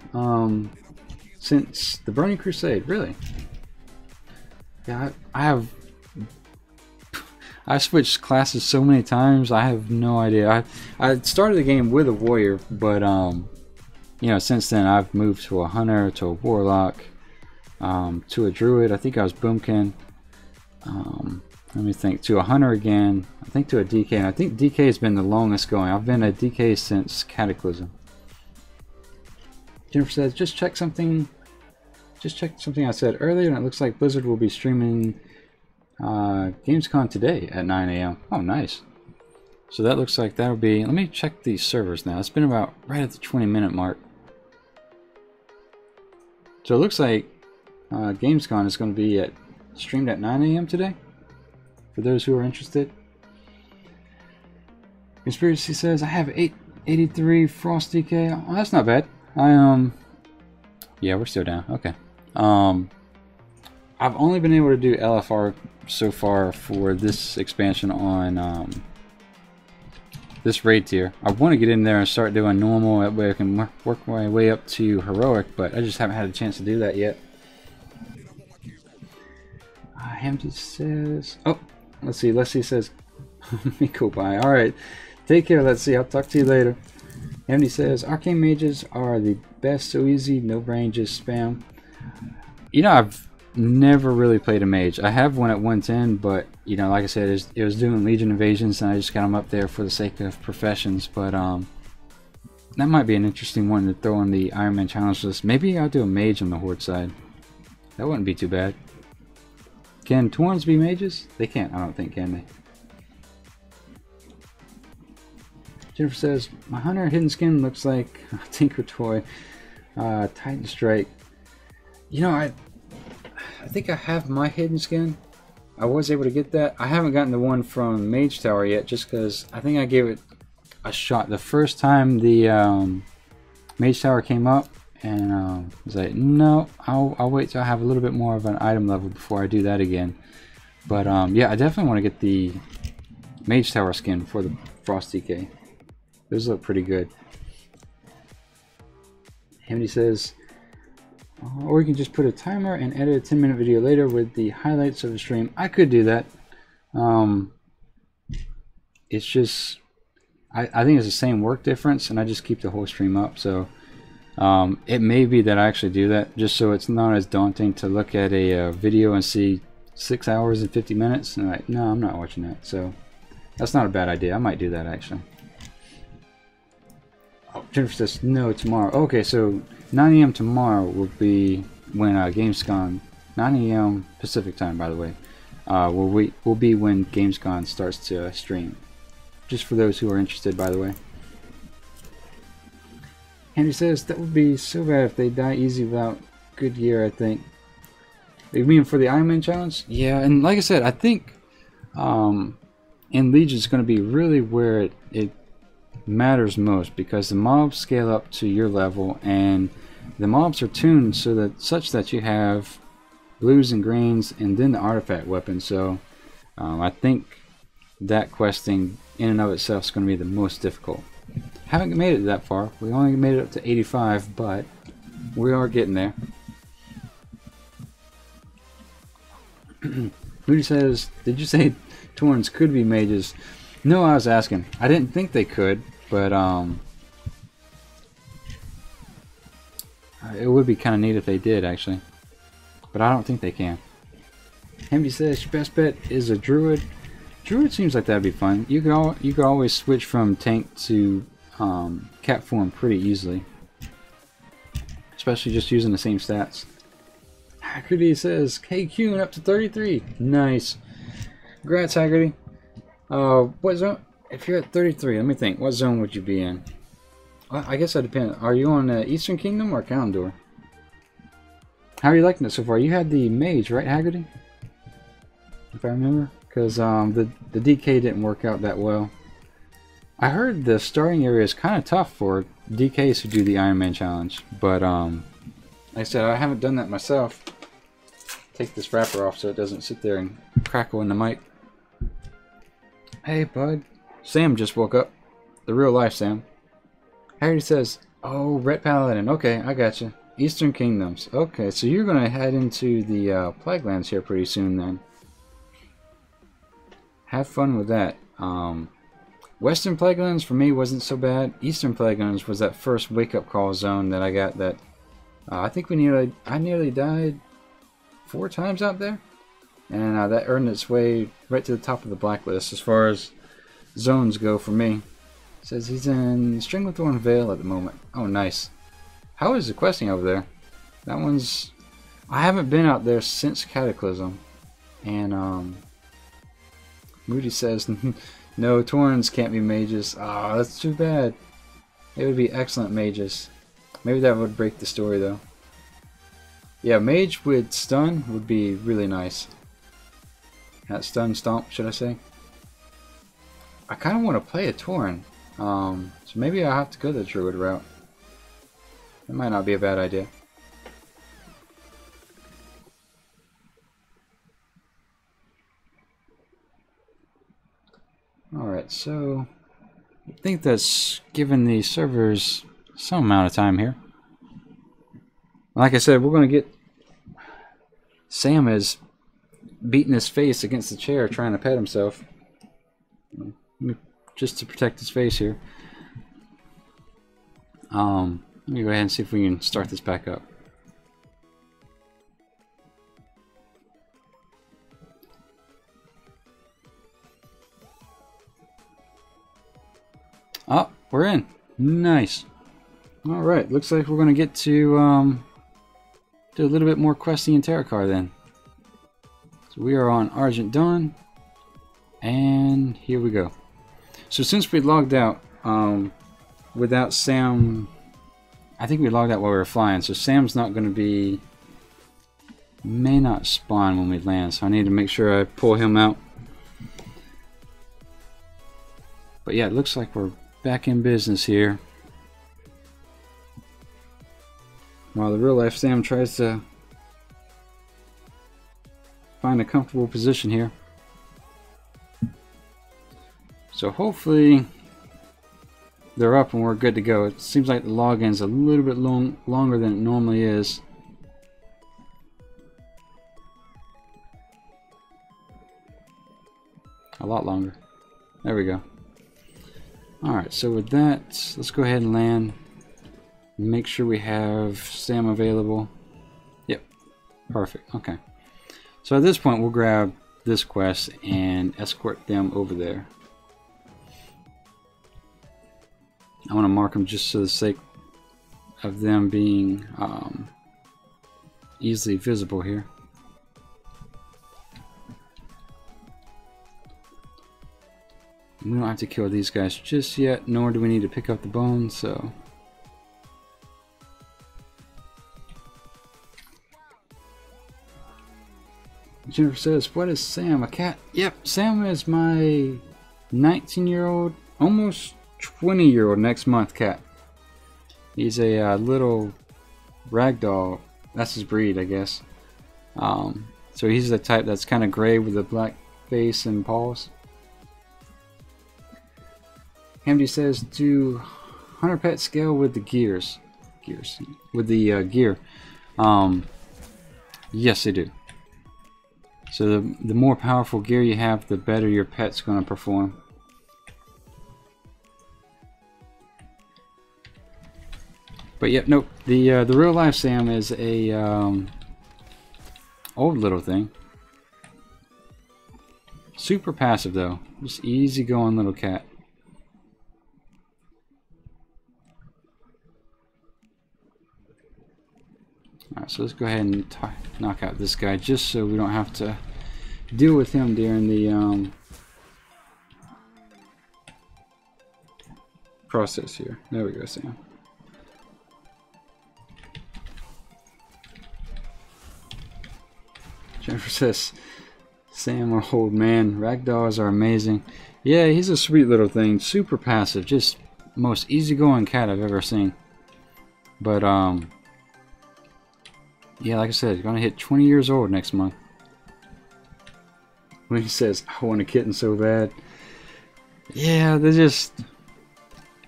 since the Burning Crusade. Really? Yeah, I've switched classes so many times. I have no idea. I started the game with a Warrior, but you know, since then I've moved to a Hunter, to a Warlock, to a Druid. I think I was Boomkin. Let me think. To a Hunter again. I think to a DK. And I think DK has been the longest going. I've been a DK since Cataclysm. Jennifer says, just check something I said earlier, and it looks like Blizzard will be streaming Gamescom today at 9 AM. Oh, nice. So that looks like that'll be... Let me check these servers now. It's been about right at the 20-minute mark. So it looks like Gamescom is going to be streamed at 9 AM today, for those who are interested. Conspiracy says, I have 883 Frost DK. Oh, that's not bad. Yeah, we're still down. Okay. I've only been able to do LFR so far for this expansion on this raid tier. I want to get in there and start doing normal, that way I can work my way up to heroic, but I just haven't had a chance to do that yet. Hamdi says, oh, let's see. Leslie says, let me go by. Alright, take care. Let's see. I'll talk to you later. Hamdi says, arcane mages are the best, so easy, no brain, just spam. You know, I've never really played a mage. I have one at 110, but, you know, like I said, it was doing Legion invasions, and I just got them up there for the sake of professions. But, that might be an interesting one to throw on the Ironman challenge list. Maybe I'll do a mage on the Horde side. That wouldn't be too bad. Can Torns be mages? They can't, I don't think, can they? Jennifer says, my Hunter hidden skin looks like a Tinker Toy. Titan Strike. You know, I think I have my hidden skin. I was able to get that. I haven't gotten the one from Mage Tower yet, just because I think I gave it a shot the first time the Mage Tower came up. And I was like, no, I'll wait till I have a little bit more of an item level before I do that again. But yeah, I definitely want to get the Mage Tower skin for the Frost DK. Those look pretty good. Hamdi says, or you can just put a timer and edit a 10-minute video later with the highlights of the stream. I could do that. It's just, I think it's the same work difference, and I just keep the whole stream up. So it may be that I actually do that, just so it's not as daunting to look at a video and see 6 hours and 50 minutes and like, no, I'm not watching that. So that's not a bad idea. I might do that actually. Oh, Jennifer says no tomorrow. Okay, so 9 AM tomorrow will be when Gamescom, 9 AM Pacific time, by the way, will be when Gamescom starts to stream. Just for those who are interested, by the way. Henry says, that would be so bad if they die easy without good gear, I think. You mean for the Ironman challenge? Yeah, and like I said, I think in Legion is going to be really where it matters most, because the mobs scale up to your level, and the mobs are tuned so that such that you have blues and greens and then the artifact weapon. So I think that questing in and of itself is going to be the most difficult. Haven't made it that far. We only made it up to 85, but we are getting there. Moody says, did you say Torns could be mages? No, I was asking. I didn't think they could, but it would be kind of neat if they did, actually. But I don't think they can. Hamdi says, your best bet is a Druid. Druid seems like that'd be fun. You could always switch from tank to cat form pretty easily, especially just using the same stats. Haggerty says, hey, Qyune up to 33. Nice. Congrats, Haggerty. What zone? If you're at 33, let me think. What zone would you be in? Well, I guess that depends. Are you on Eastern Kingdom or Kalimdor? How are you liking it so far? You had the mage, right, Haggerty? If I remember. Because the DK didn't work out that well. I heard the starting area is kind of tough for DKs who do the Ironman challenge. But, like I said, I haven't done that myself. Take this wrapper off so it doesn't sit there and crackle in the mic. Hey, bud. Sam just woke up. The real life Sam. Harry says, oh, Red Paladin. Okay, I gotcha. Eastern Kingdoms. Okay, so you're going to head into the Plaguelands here pretty soon then. Have fun with that. Western Plaguelands for me wasn't so bad. Eastern Plaguelands was that first wake-up call zone that I got that... I think I nearly died 4 times out there. And that earned its way right to the top of the blacklist as far as zones go for me. It says he's in Stringlethorn Vale at the moment. Oh, nice. How is the questing over there? That one's... I haven't been out there since Cataclysm. And, Moody says, no, Taurens can't be mages. Ah, that's too bad. They would be excellent mages. Maybe that would break the story, though. Yeah, mage with stun would be really nice. That stun stomp, should I say? I kind of want to play a Tauren. So maybe I'll have to go the Druid route. That might not be a bad idea. Alright, so I think that's given the servers some amount of time here. Like I said, we're going to get... Sam is beating his face against the chair trying to pet himself. Just to protect his face here. Let me go ahead and see if we can start this back up. Oh, we're in. Nice. Alright, looks like we're going to get to do a little bit more questing in Terracar then. So we are on Argent Dawn. And here we go. So since we logged out without Sam... I think we logged out while we were flying, so Sam's not going to be... may not spawn when we land, so I need to make sure I pull him out. But yeah, it looks like we're back in business here. While the real life Sam tries to find a comfortable position here. So hopefully they're up and we're good to go. It seems like the login's a little bit longer than it normally is. A lot longer. There we go. Alright, so with that, let's go ahead and land. Make sure we have Sam available. Yep, perfect. Okay. So at this point, we'll grab this quest and escort them over there. I want to mark them just for the sake of them being easily visible here. We don't have to kill these guys just yet, nor do we need to pick up the bones, so... Jennifer says, what is Sam, a cat? Yep, Sam is my 19-year-old, almost 20-year-old next month cat. He's a little ragdoll. That's his breed, I guess. So he's the type that's kind of gray with a black face and paws. Hamdi says, do hunter pet scale with the gears? With the gear. Yes, they do. So the more powerful gear you have, the better your pet's going to perform. But yep, nope. The real life Sam is a old little thing. Super passive though, just easy going little cat. Alright, so let's go ahead and knock out this guy just so we don't have to deal with him during the process here. There we go, Sam. Jennifer says, Sam, our old man, ragdolls are amazing. Yeah, he's a sweet little thing. Super passive. Just most easygoing cat I've ever seen. But, yeah, like I said, he's going to hit 20 years old next month. When he says, I want a kitten so bad. Yeah, they're just...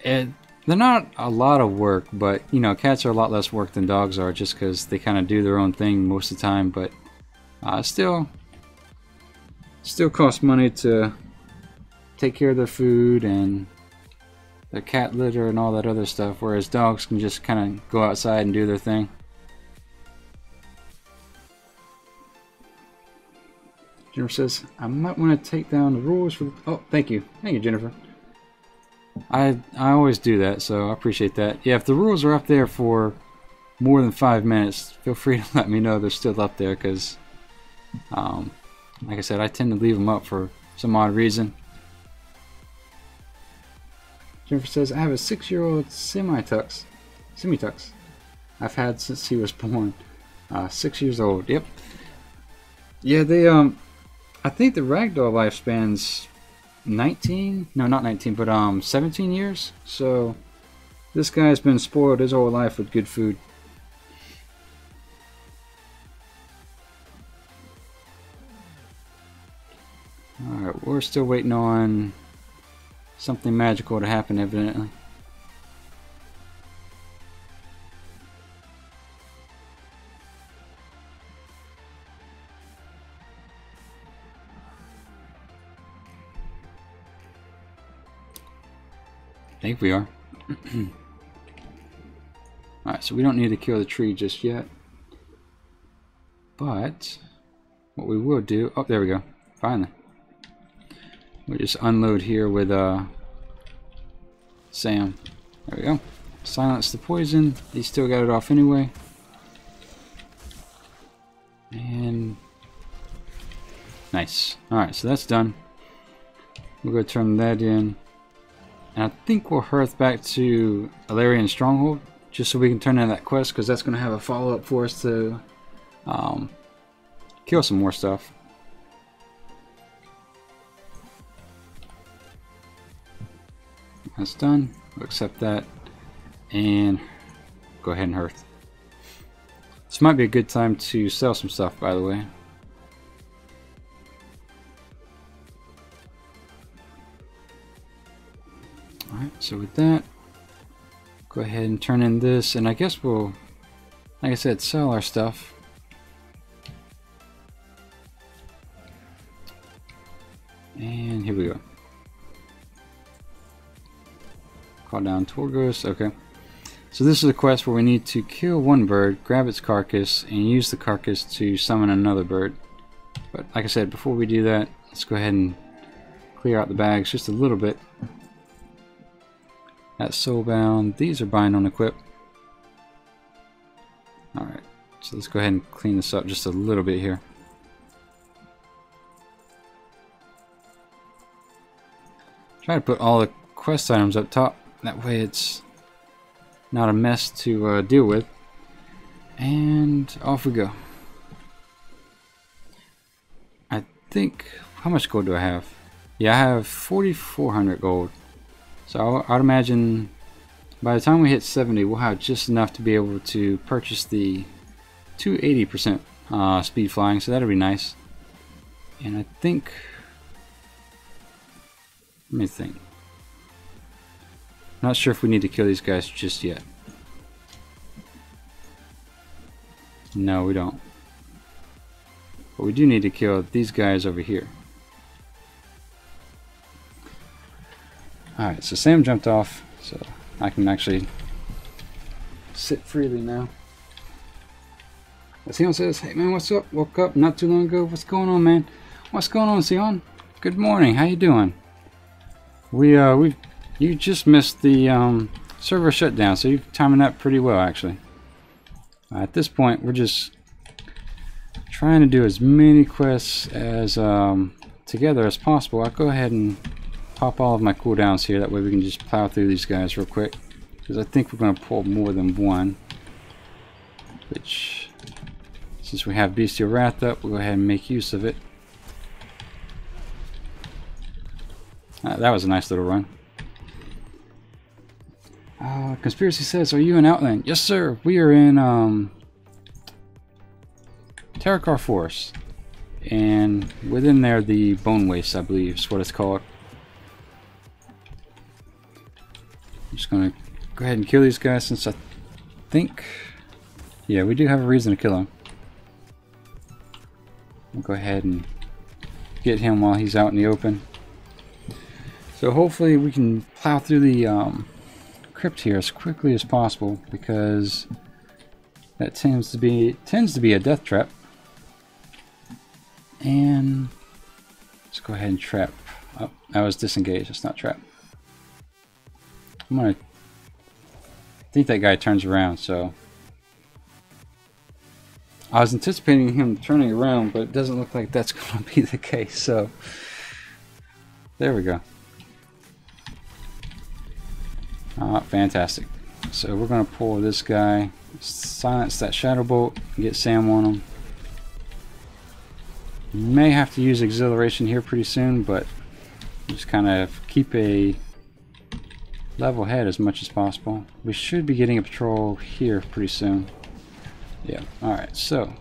they're not a lot of work, but, you know, cats are a lot less work than dogs are just because they kind of do their own thing most of the time, but still costs money to take care of their food and their cat litter and all that other stuff, whereas dogs can just kind of go outside and do their thing. Jennifer says, I might want to take down the rules for... Oh, thank you. Thank you, Jennifer. I always do that, so I appreciate that. Yeah, if the rules are up there for more than 5 minutes, feel free to let me know they're still up there, because, like I said, I tend to leave them up for some odd reason. Jennifer says, I have a 6-year-old semi-tux. I've had since he was born. 6 years old. Yep. Yeah, they, I think the ragdoll lifespan's 19? No, not 19, but 17 years. So this guy's been spoiled his whole life with good food. Alright, we're still waiting on something magical to happen, evidently. I think we are. Alright, so we don't need to kill the tree just yet. But what we will do... Oh, there we go. Finally. We'll just unload here with Sam. There we go. Silence the poison. He still got it off anyway. And... nice. Alright, so that's done. We'll go turn that in. And I think we'll hearth back to Alarian Stronghold, just so we can turn in that quest, because that's going to have a follow-up for us to kill some more stuff. That's done. We'll accept that and go ahead and hearth. This might be a good time to sell some stuff, by the way. Alright, so with that, go ahead and turn in this, and I guess we'll, like I said, sell our stuff. And here we go. Call down Torgos, okay. So this is a quest where we need to kill one bird, grab its carcass, and use the carcass to summon another bird. But like I said, before we do that, let's go ahead and clear out the bags just a little bit. That's soulbound. These are bind on equip. Alright, so let's go ahead and clean this up just a little bit here. Try to put all the quest items up top. That way it's not a mess to deal with. And off we go. I think... how much gold do I have? Yeah, I have 4,400 gold. So I'd imagine by the time we hit 70, we'll have just enough to be able to purchase the 280% speed flying, so that'll be nice. And I think... let me think. Not sure if we need to kill these guys just yet. No, we don't. But we do need to kill these guys over here. Alright, so Sam jumped off, so I can actually sit freely now. Sion says, hey man, what's up? Woke up not too long ago. What's going on, man? What's going on, Sion? Good morning, how you doing? You just missed the server shutdown, so you're timing that pretty well, actually. At this point, we're just trying to do as many quests as together as possible. I'll go ahead and pop all of my cooldowns here. That way we can just plow through these guys real quick. Because I think we're going to pull more than one. Which, since we have Bestial Wrath up, we'll go ahead and make use of it. That was a nice little run. Conspiracy says, are you in Outland? Yes, sir. We are in Terracar Forest. And within there, the Bone Waste, I believe, is what it's called. I'm just going to go ahead and kill these guys since I think... Yeah, we do have a reason to kill him. We'll go ahead and get him while he's out in the open. So hopefully we can plow through the crypt here as quickly as possible, because that tends to be a death trap. And let's go ahead and trap. Oh, that was disengaged. It's not trap. I think that guy turns around, so I was anticipating him turning around, but it doesn't look like that's going to be the case. So there we go. Fantastic. So we're going to pull this guy, silence that shadow bolt, and get Sam on him. May have to use exhilaration here pretty soon, but just kind of keep a level head as much as possible. We should be getting a patrol here pretty soon. Yeah, alright, so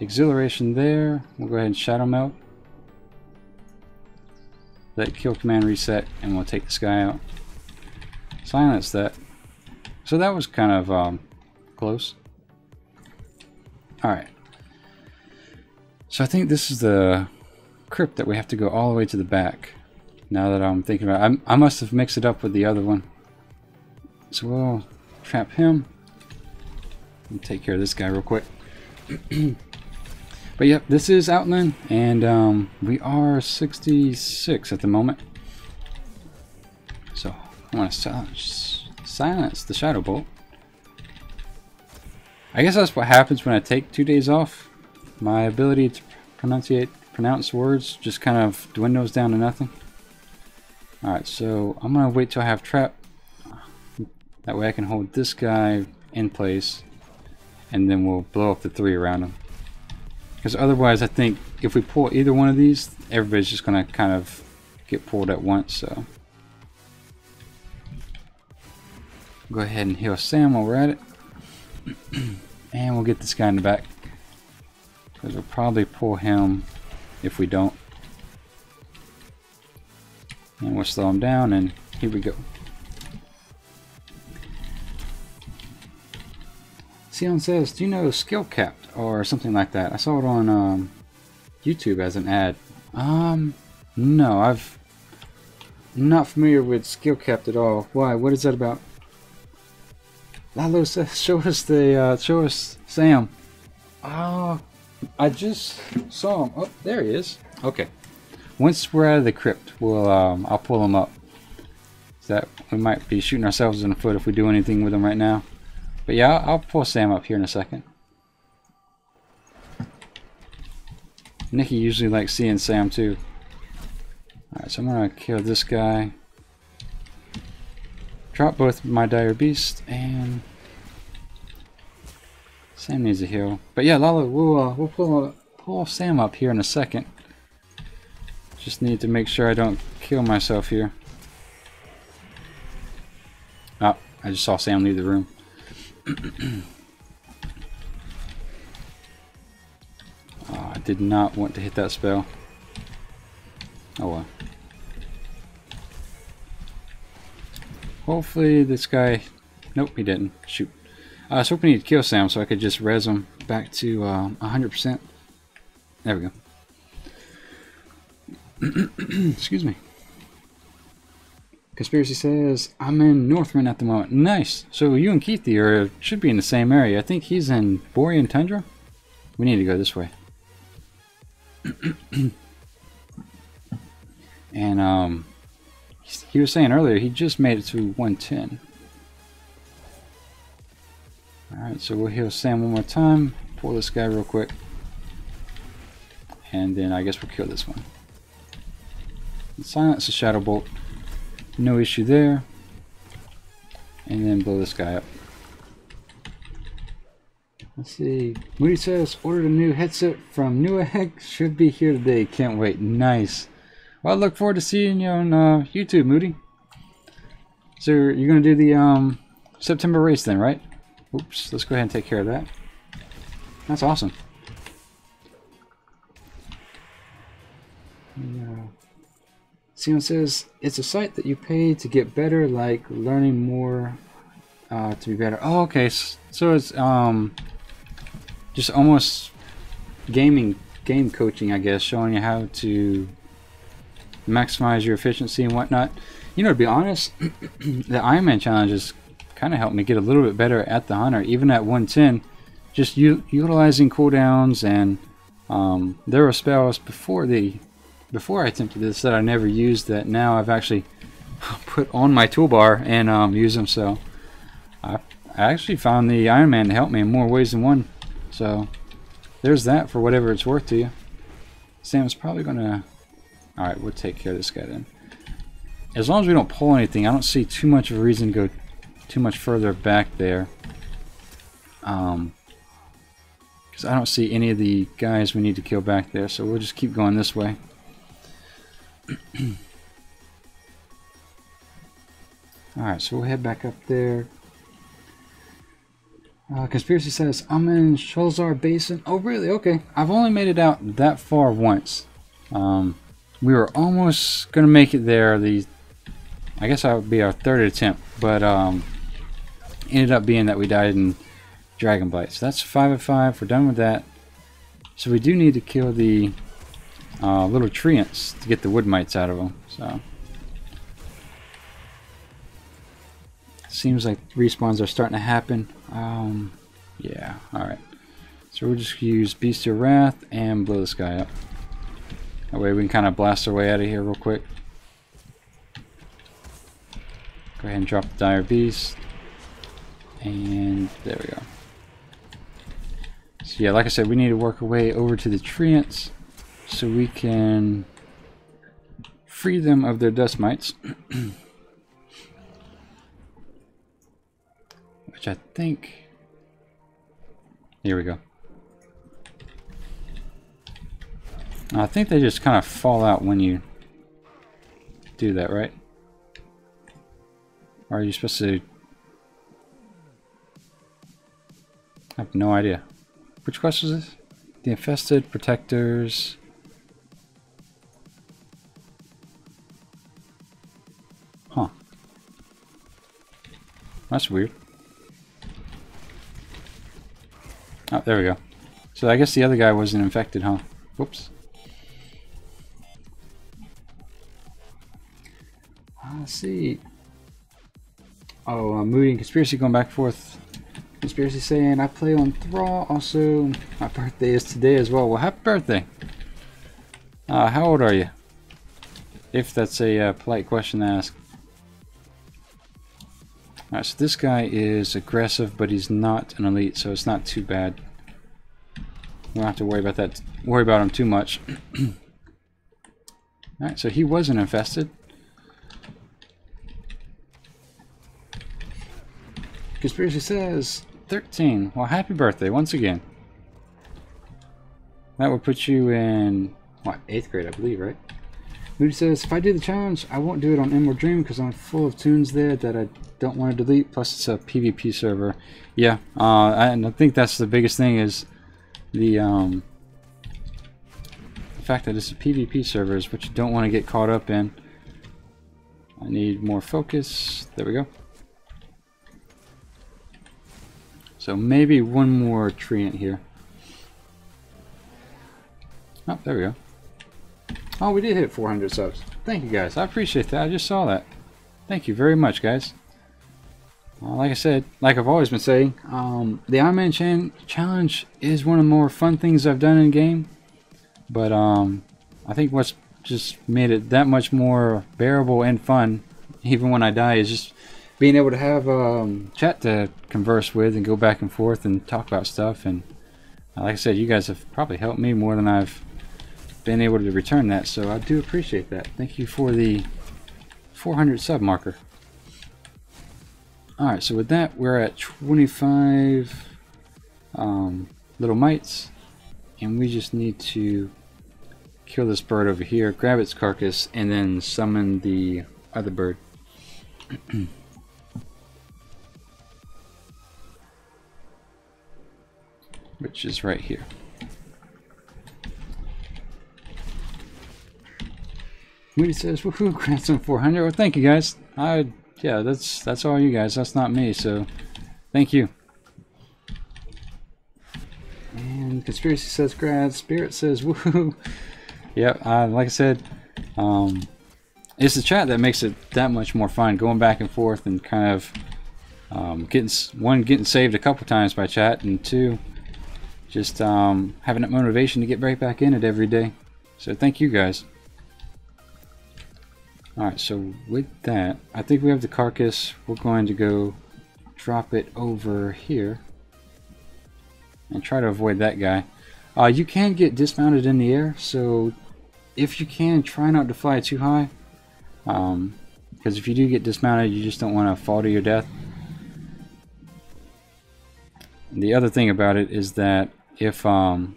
exhilaration there. We'll go ahead and shadow melt. Let kill command reset, and we'll take this guy out. Silence that. So that was kind of close. Alright. So I think this is the crypt that we have to go all the way to the back. Now that I'm thinking about it, I must have mixed it up with the other one. So we'll trap him and take care of this guy real quick. But yep, this is Outland, and we are 66 at the moment. So I want to silence the shadow bolt. I guess that's what happens when I take 2 days off. My ability to pronounce words just kind of dwindles down to nothing. Alright, so I'm going to wait till I have trap. That way I can hold this guy in place, and then we'll blow up the 3 around him. Because otherwise I think if we pull either one of these, everybody's just going to kind of get pulled at once. So go ahead and heal Sam while we're at it. And we'll get this guy in the back, because we'll probably pull him if we don't. And we'll slow him down, and here we go. Sion says, do you know skill capped or something like that? I saw it on YouTube as an ad. No, I'm not familiar with skill capped at all. Why? What is that about? Lalo says, show us Sam. Oh, I just saw him. Oh, there he is. Okay. Once we're out of the crypt, we'll I'll pull him up. So that we might be shooting ourselves in the foot if we do anything with him right now. But yeah, I'll pull Sam up here in a second. Nikki usually likes seeing Sam too. Alright, so I'm gonna kill this guy. Drop both my dire beasts, and Sam needs a heal. But yeah, Lalo, we'll pull Sam up here in a second. Just need to make sure I don't kill myself here. Oh, I just saw Sam leave the room. Oh, I did not want to hit that spell. Oh well. Hopefully this guy... Nope, he didn't. Shoot. I was hoping he'd kill Sam so I could just res him back to 100%. There we go. Excuse me. Conspiracy says, I'm in Northrend at the moment. Nice. So you and Keithy should be in the same area. I think he's in Borean Tundra. We need to go this way. And he was saying earlier he just made it to 110. Alright, so we'll heal Sam one more time. Pull this guy real quick. And then I guess we'll kill this one. Silence the Shadow Bolt. No issue there. And then blow this guy up. Let's see. Moody says, ordered a new headset from Newegg. Should be here today. Can't wait. Nice. Well, I look forward to seeing you on YouTube, Moody. So you're going to do the September race then, right? Oops. Let's go ahead and take care of that. That's awesome. Sion says, it's a site that you pay to get better, like learning more to be better. Oh, okay. So it's just almost game coaching, I guess, showing you how to maximize your efficiency and whatnot. You know, to be honest, the Ironman challenges kind of helped me get a little bit better at the Hunter, even at 110. Just utilizing cooldowns, and there were spells before I attempted this that I never used that now I've actually put on my toolbar and use them. So I actually found the Ironman to help me in more ways than one. So there's that for whatever it's worth to you. Sam's probably gonna. All right, we'll take care of this guy then. As long as we don't pull anything, I don't see too much of a reason to go too much further back there. Because I don't see any of the guys we need to kill back there, so we'll just keep going this way. Alright, so we'll head back up there. Conspiracy says, I'm in Sholzar Basin. Oh, really? Okay. I've only made it out that far once. We were almost going to make it there. I guess that would be our third attempt, but ended up being that we died in Dragonblight. So that's 5 of 5. We're done with that. So we do need to kill the little treants to get the wood mites out of them. So seems like respawns are starting to happen. Yeah, alright. So we'll just use Beast of Wrath and blow this guy up. That way we can kind of blast our way out of here real quick. Go ahead and drop the Dire Beast. And there we go. So yeah, like I said, we need to work our way over to the treants so we can free them of their dust mites. Which I think... Here we go. I think they just kind of fall out when you do that, right? Or are you supposed to... I have no idea. Which quest was this? The Infested Protectors. Huh. That's weird. Oh, there we go. So I guess the other guy wasn't infected, huh? Whoops. Let's see. Oh, Moody and Conspiracy going back and forth. Conspiracy saying, I play on Thrall. Also, my birthday is today as well. Well, happy birthday. How old are you? If that's a polite question to ask. Alright, so this guy is aggressive, but he's not an elite, so it's not too bad. We don't have to worry about that. Worry about him too much. Alright, so he wasn't infested. Conspiracy says 13. Well, happy birthday once again. That would put you in what, 8th grade, I believe, right? Moody says, if I do the challenge, I won't do it on Emerald Dream because I'm full of tunes there that I don't want to delete. Plus, it's a PvP server. Yeah, and I think that's the biggest thing is the fact that it's a PvP server is what you don't want to get caught up in. I need more focus. There we go. So maybe one more treant here. Oh, there we go. Oh, we did hit 400 subs. Thank you guys. I appreciate that. I just saw that. Thank you very much, guys. Like I said, like I've always been saying, the Ironman challenge is one of the more fun things I've done in game. But I think what's just made it that much more bearable and fun, even when I die, is just being able to have chat to converse with and go back and forth and talk about stuff. And like I said, you guys have probably helped me more than I've been able to return that, so I do appreciate that. Thank you for the 400 sub marker. Alright, so with that, we're at 25 little mites, and we just need to kill this bird over here, grab its carcass, and then summon the other bird. Which is right here. Moody says, woohoo, grandson 400. Well, thank you guys. Yeah, that's all you guys. That's not me, so thank you. And Conspiracy says, grad. Spirit says, woohoo. Yep, like I said, it's the chat that makes it that much more fun, going back and forth and kind of getting saved a couple times by chat, and two, just having that motivation to get right back in it every day. So thank you guys. Alright, so with that, I think we have the carcass. We're going to go drop it over here and try to avoid that guy. You can get dismounted in the air, so if you can, try not to fly too high, because if you do get dismounted, you just don't want to fall to your death. And the other thing about it is that if 9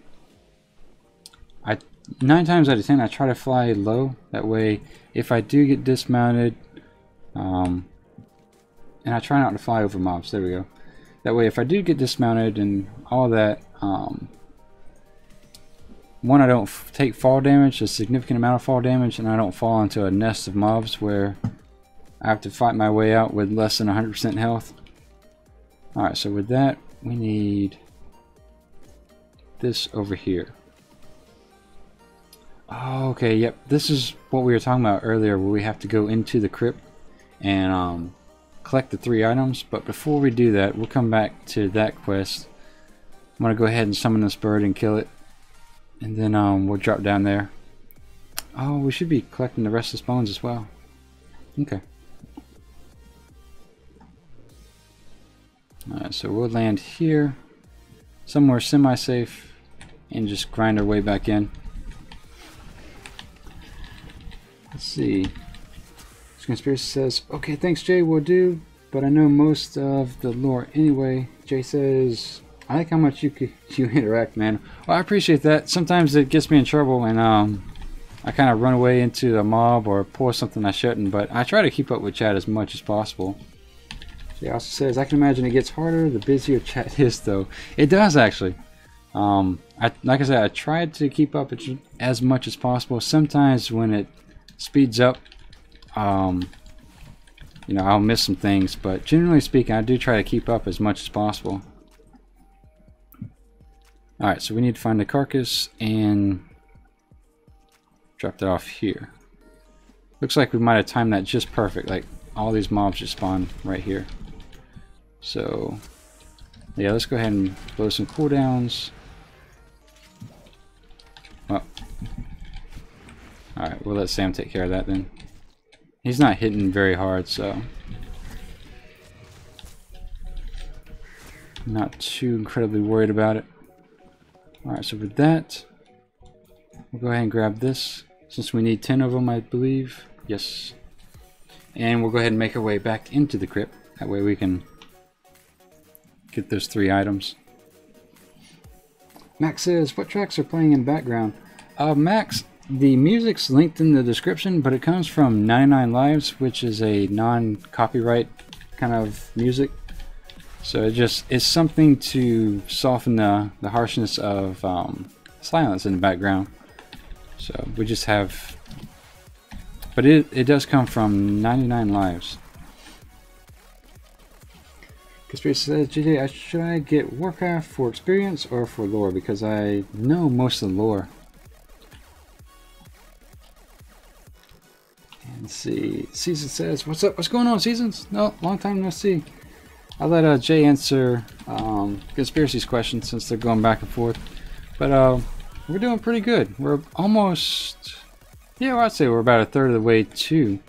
times out of 10 I try to fly low, that way if I do get dismounted, and I try not to fly over mobs, there we go, that way if I do get dismounted and all that, one, I don't take fall damage, a significant amount of fall damage, and I don't fall into a nest of mobs where I have to fight my way out with less than 100% health. Alright, so with that, we need this over here. Oh, okay, yep, this is what we were talking about earlier, where we have to go into the crypt and collect the 3 items. But before we do that, we'll come back to that quest. I'm going to go ahead and summon this bird and kill it, and then we'll drop down there. Oh, we should be collecting the rest of the bones as well. Okay. Alright, so we'll land here, somewhere semi-safe, and just grind our way back in. Let's see. Conspiracy says, okay, thanks Jay, will do, but I know most of the lore anyway. Jay says, I like how much you interact, man. Well, I appreciate that. Sometimes it gets me in trouble, and I kind of run away into a mob or pull something I shouldn't, but I try to keep up with chat as much as possible. Jay also says, I can imagine it gets harder the busier chat is, though. It does, actually. Like I said, I tried to keep up as much as possible. Sometimes when it speeds up, you know, I'll miss some things, but generally speaking, I do try to keep up as much as possible. Alright, so we need to find the carcass and drop that off here. Looks like we might have timed that just perfect, like all these mobs just spawn right here. So yeah, let's go ahead and blow some cooldowns. Well, alright, we'll let Sam take care of that then. He's not hitting very hard, so not too incredibly worried about it. Alright, so with that, we'll go ahead and grab this, since we need 10 of them, I believe. Yes. And we'll go ahead and make our way back into the crypt. That way we can get those 3 items. Max says, what tracks are playing in the background? Max, the music's linked in the description, but it comes from 99 Lives, which is a non-copyright kind of music. So it's something to soften the harshness of silence in the background. So we just have, but it does come from 99 Lives. Conspiracy says, GJ, should I get Warcraft for experience or for lore? Because I know most of the lore. Let's see. Season says, what's up? What's going on, Seasons? No, long time no see. I'll let Jay answer Conspiracy's question since they're going back and forth. But we're doing pretty good. We're almost, yeah, I'd say we're about a third of the way to,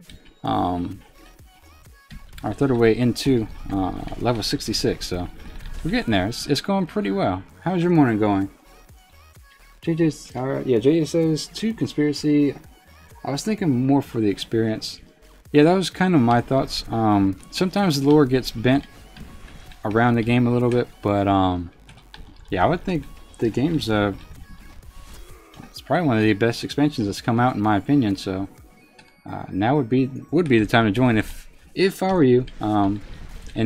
or a third of the way into level 66. So we're getting there. It's going pretty well. How's your morning going? JJ's alright. Yeah, JJ says 2 conspiracy. I was thinking more for the experience. Yeah, that was kind of my thoughts. Sometimes the lore gets bent around the game a little bit, but yeah, I would think the game's it's probably one of the best expansions that's come out in my opinion. So now would be the time to join if I were you. And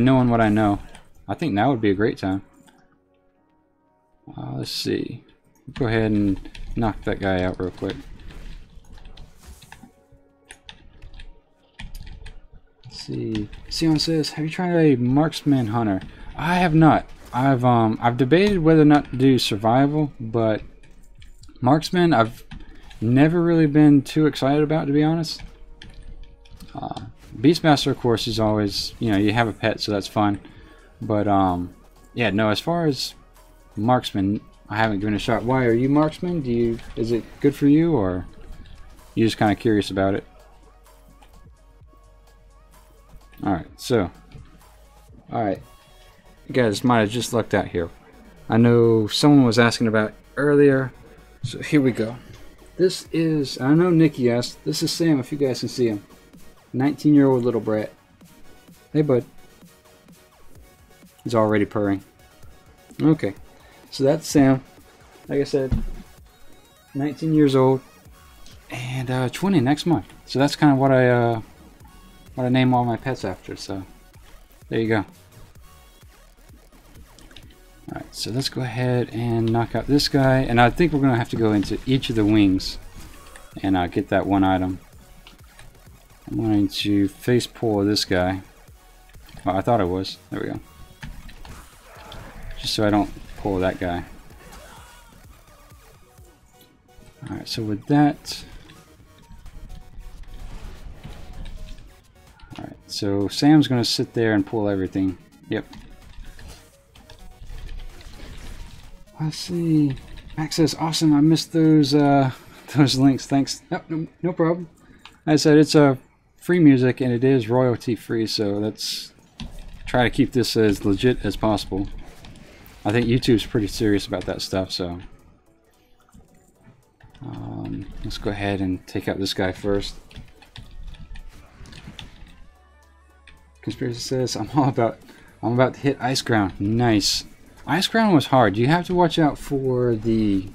knowing what I know, I think now would be a great time. Let's see. Go ahead and knock that guy out real quick. Let's see. Sion says, "Have you tried a marksman hunter?" I have not. I've debated whether or not to do survival, but marksman I've never really been too excited about, to be honest. Beastmaster, of course, is always, you know, you have a pet, so that's fun. But yeah, no. As far as marksman, I haven't given it a shot. Why are you marksman? Is it good for you, or you just kind of curious about it? Alright, so alright, you guys might have just lucked out here. I know someone was asking about it earlier, so here we go. This is, I know Nikki asked, this is Sam, if you guys can see him. 19-year-old little brat. Hey bud. He's already purring. Okay. So that's Sam. Like I said, 19 years old, and 20 next month. So that's kind of what I name all my pets after. So there you go. All right, so let's go ahead and knock out this guy, and I think we're gonna have to go into each of the wings and get that one item. I'm going to face pull this guy. Well, I thought I was. There we go. Just so I don't pull that guy. Alright, so with that... Alright, so Sam's going to sit there and pull everything. Yep. Let's see. Max says, "Awesome, I missed those links. Thanks." No problem. As I said, it's a free music and it is royalty free, so let's try to keep this as legit as possible. I think YouTube's pretty serious about that stuff, so let's go ahead and take out this guy first. Conspiracy says, I'm about to hit Ice Ground. Nice. Ice Ground was hard. You have to watch out for the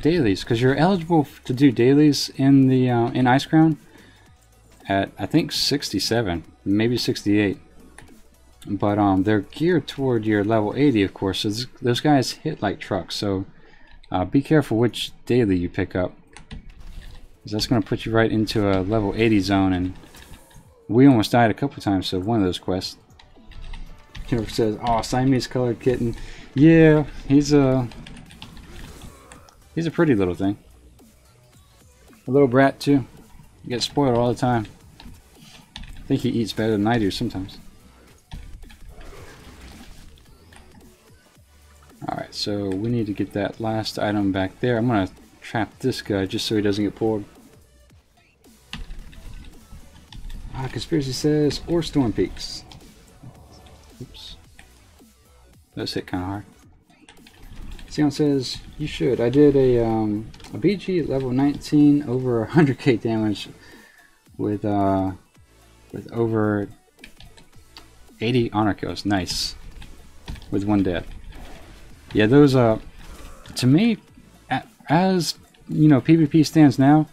dailies, because you're eligible to do dailies in the in Ice Ground at, I think, 67, maybe 68. But they're geared toward your level 80, of course. So those guys hit like trucks. So be careful which daily you pick up, because that's going to put you right into a level 80 zone. And we almost died a couple times. So one of those quests. Killer says, "Oh, Siamese colored kitten." Yeah, he's a pretty little thing. A little brat too. He gets spoiled all the time. I think he eats better than I do sometimes. Alright, so we need to get that last item back there. I'm going to trap this guy just so he doesn't get pulled. Conspiracy says, or Storm Peaks. Oops. That's hit kind of hard. Sion says, "You should. I did a BG at level 19, over 100k damage with over 80 honor kills. Nice. With 1 death. Yeah, those to me, as you know, PvP stands now,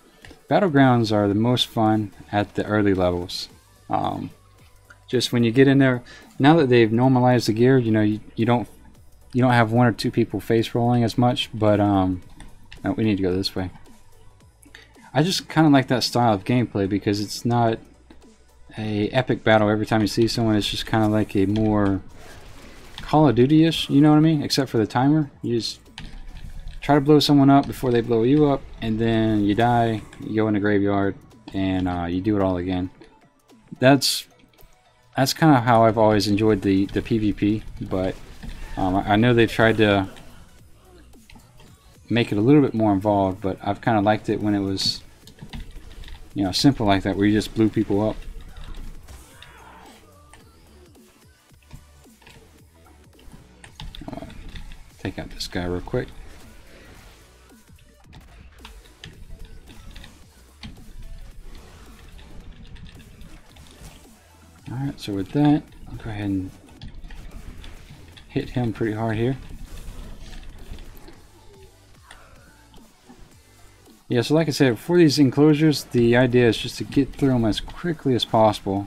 battlegrounds are the most fun at the early levels. Just when you get in there, now that they've normalized the gear, you know, you don't have 1 or 2 people face rolling as much. But oh, we need to go this way. I just kind of like that style of gameplay, because it's not a epic battle every time you see someone. It's just kind of like a more Call of Duty-ish, you know what I mean? Except for the timer. You just try to blow someone up before they blow you up, and then you die, you go in the graveyard, and you do it all again. That's kind of how I've always enjoyed the PvP, but I know they've tried to make it a little bit more involved, but I've kind of liked it when it was, you know, simple like that, where you just blew people up. Take out this guy real quick. Alright, so with that, I'll go ahead and hit him pretty hard here. Yeah, so like I said, for these enclosures, the idea is just to get through them as quickly as possible.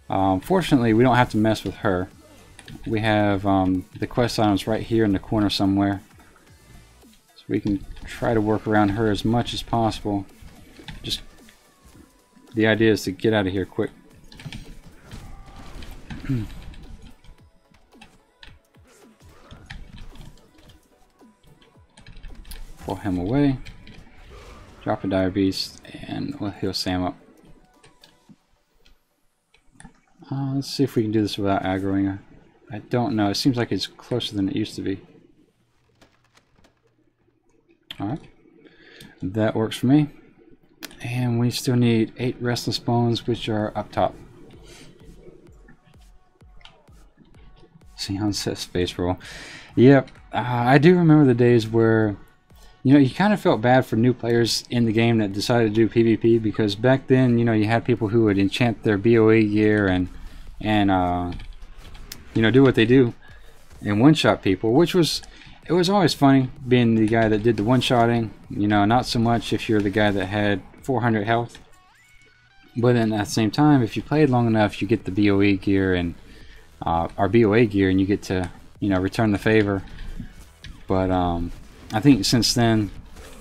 Fortunately, we don't have to mess with her. We have the quest items right here in the corner somewhere. So we can try to work around her as much as possible. Just the idea is to get out of here quick. Pull him away. Drop a dire beast, and we'll heal Sam up. Let's see if we can do this without aggroing her. I don't know. It seems like it's closer than it used to be. Alright. That works for me. And we still need 8 restless bones, which are up top. Sion says space roll. Yep. I do remember the days where, you know, you kind of felt bad for new players in the game that decided to do PvP, because back then, you know, you had people who would enchant their BOE gear and you know, do what they do and one-shot people, which was, it was always funny being the guy that did the one-shotting. You know, not so much if you're the guy that had 400 health, but then at the same time, if you played long enough, you get the BOE gear and our BOA gear, and you get to, you know, return the favor. But I think since then,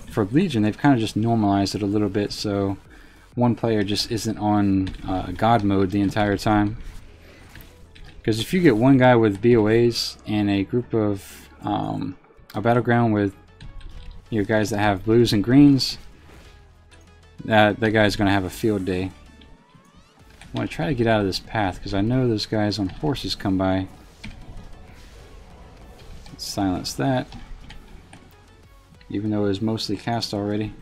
for Legion, they've kind of just normalized it a little bit, so one player just isn't on God mode the entire time. Because if you get one guy with BOAs and a group of a battleground with, you know, guys that have blues and greens, that guy's going to have a field day. I want to try to get out of this path because I know those guys on horses come by. Let's silence that. Even though it was mostly cast already.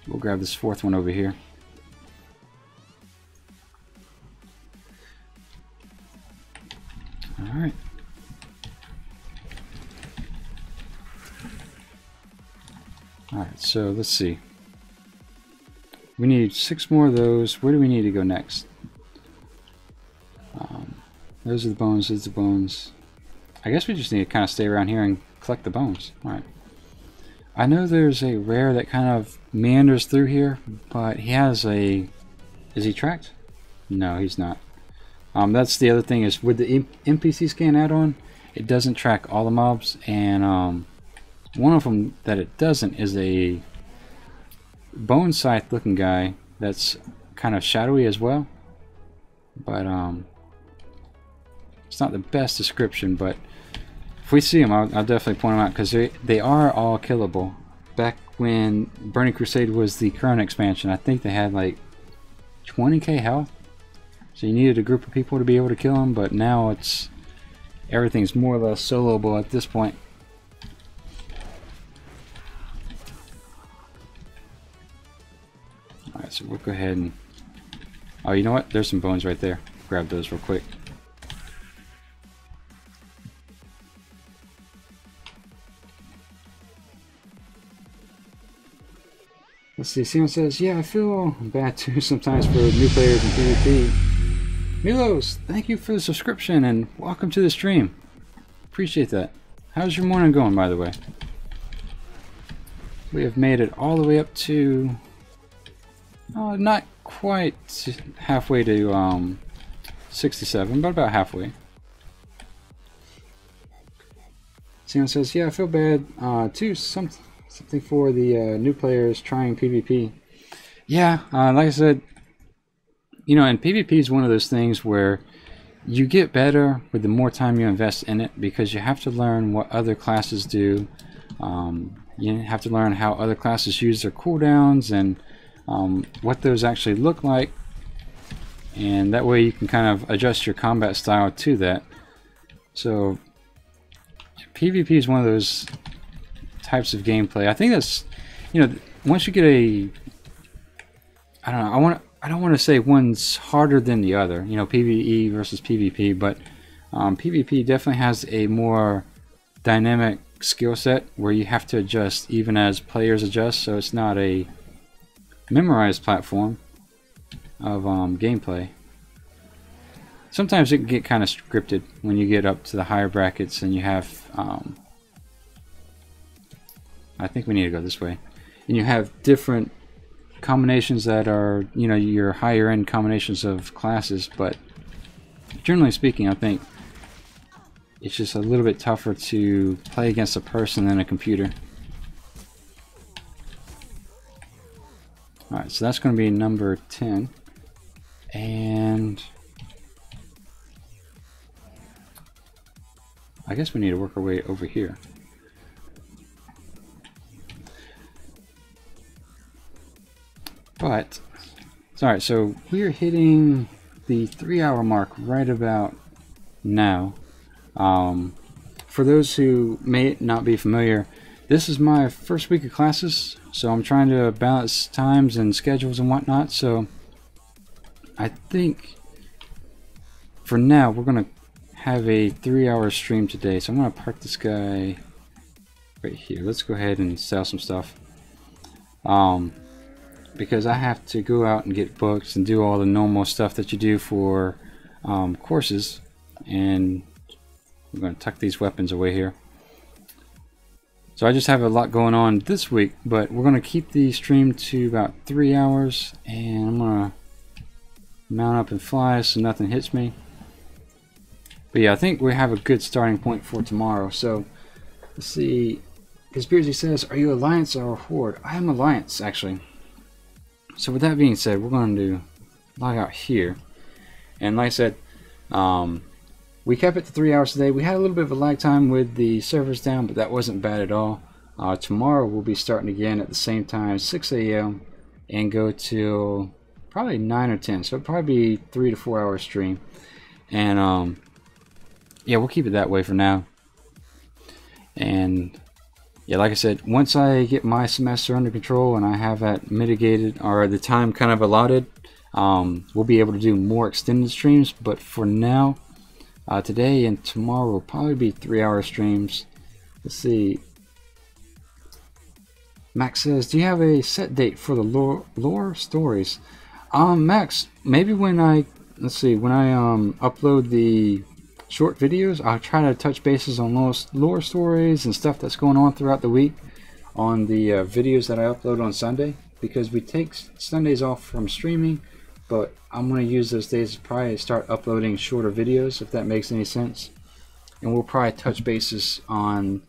We'll grab this fourth one over here. Alright. Alright, so let's see. We need 6 more of those. Where do we need to go next? Those are the bones, those are the bones. I guess we just need to kind of stay around here and collect the bones. Alright. I know there's a rare that kind of meanders through here, but he has a... Is he tracked? No, he's not. That's the other thing, is with the NPC scan add-on, it doesn't track all the mobs, and one of them that it doesn't is a bone scythe looking guy that's kind of shadowy as well. But it's not the best description, but if we see them, I'll definitely point them out, because they are all killable. Back when Burning Crusade was the current expansion, I think they had like 20k health, so you needed a group of people to be able to kill them, but now it's everything's more or less soloable at this point. Alright, so we'll go ahead and... Oh, you know what? There's some bones right there. Grab those real quick. Let's see, Simon says, yeah, I feel bad too sometimes for new players in PvP. Milos, thank you for the subscription and welcome to the stream. Appreciate that. How's your morning going, by the way? We have made it all the way up to... not quite halfway to 67, but about halfway. Simon says, yeah, I feel bad too. Something for the new players trying PvP. Yeah, like I said, you know, and PvP is one of those things where you get better with the more time you invest in it, because you have to learn what other classes do. You have to learn how other classes use their cooldowns and what those actually look like, and that way you can kind of adjust your combat style to that. So PvP is one of those types of gameplay. I think that's, you know, once you get a, I don't know, I don't want to say one's harder than the other, you know, PvE versus PvP, but PvP definitely has a more dynamic skill set where you have to adjust even as players adjust, so it's not a memorized platform of gameplay. sometimes it can get kind of scripted when you get up to the higher brackets and you have I think we need to go this way, and you have different combinations that are, you know, your higher end combinations of classes. But generally speaking, I think it's just a little bit tougher to play against a person than a computer. Alright, so that's going to be number 10. And I guess we need to work our way over here. But, alright, so we're hitting the 3-hour mark right about now. For those who may not be familiar, this is my first week of classes, so I'm trying to balance times and schedules and whatnot. So I think for now we're going to have a 3-hour stream today. So I'm going to park this guy right here. Let's go ahead and sell some stuff. Because I have to go out and get books and do all the normal stuff that you do for courses. And I'm going to tuck these weapons away here. So I just have a lot going on this week, but we're going to keep the stream to about 3 hours, and I'm going to mount up and fly so nothing hits me. But yeah, I think we have a good starting point for tomorrow. So let's see. Conspiracy says, are you Alliance or Horde? I am Alliance, actually. So with that being said, we're going to log out here. And like I said, we kept it to 3 hours today. We had a little bit of a lag time with the servers down, but that wasn't bad at all. Tomorrow we'll be starting again at the same time, 6 a.m. and go till probably 9 or 10. So it'll probably be 3 to 4 hour stream. And yeah, we'll keep it that way for now. And yeah, like I said, once I get my semester under control and I have that mitigated, or the time kind of allotted, we'll be able to do more extended streams. But for now, today and tomorrow will probably be 3-hour streams. Let's see. Max says, do you have a set date for the lore stories? Max, maybe when I, let's see, when I upload the short videos, I'll try to touch bases on lore stories and stuff that's going on throughout the week on the videos that I upload on Sunday, because we take Sundays off from streaming, but I'm going to use those days to probably start uploading shorter videos, if that makes any sense. And we'll probably touch bases on,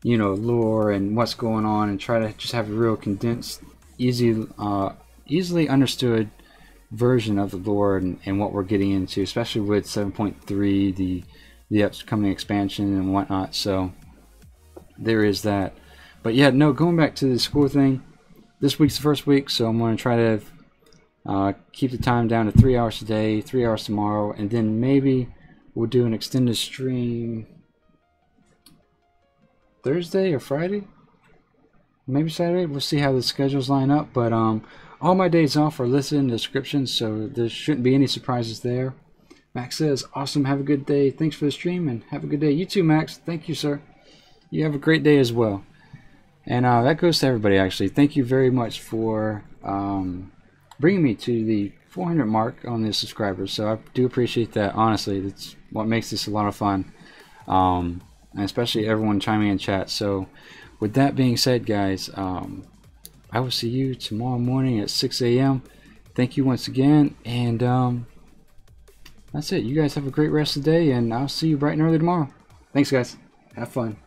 you know, lore and what's going on, and try to just have a real condensed, easily understood version of the lore and what we're getting into, especially with 7.3, the upcoming expansion and whatnot. So there is that. But yeah, no, going back to the school thing, this week's the first week, so I'm going to try to keep the time down to 3 hours today, 3 hours tomorrow, and then maybe we'll do an extended stream Thursday or Friday, maybe Saturday. We'll see how the schedules line up. But all my days off are listed in the description, so there shouldn't be any surprises there. Max says, awesome, have a good day. Thanks for the stream, and have a good day. You too, Max. Thank you, sir. You have a great day as well. And that goes to everybody, actually. Thank you very much for bringing me to the 400 mark on the subscribers. So I do appreciate that. Honestly, that's what makes this a lot of fun. And especially everyone chiming in chat. So with that being said, guys, I will see you tomorrow morning at 6 a.m. Thank you once again, and that's it. You guys have a great rest of the day, and I'll see you bright and early tomorrow. Thanks, guys. Have fun.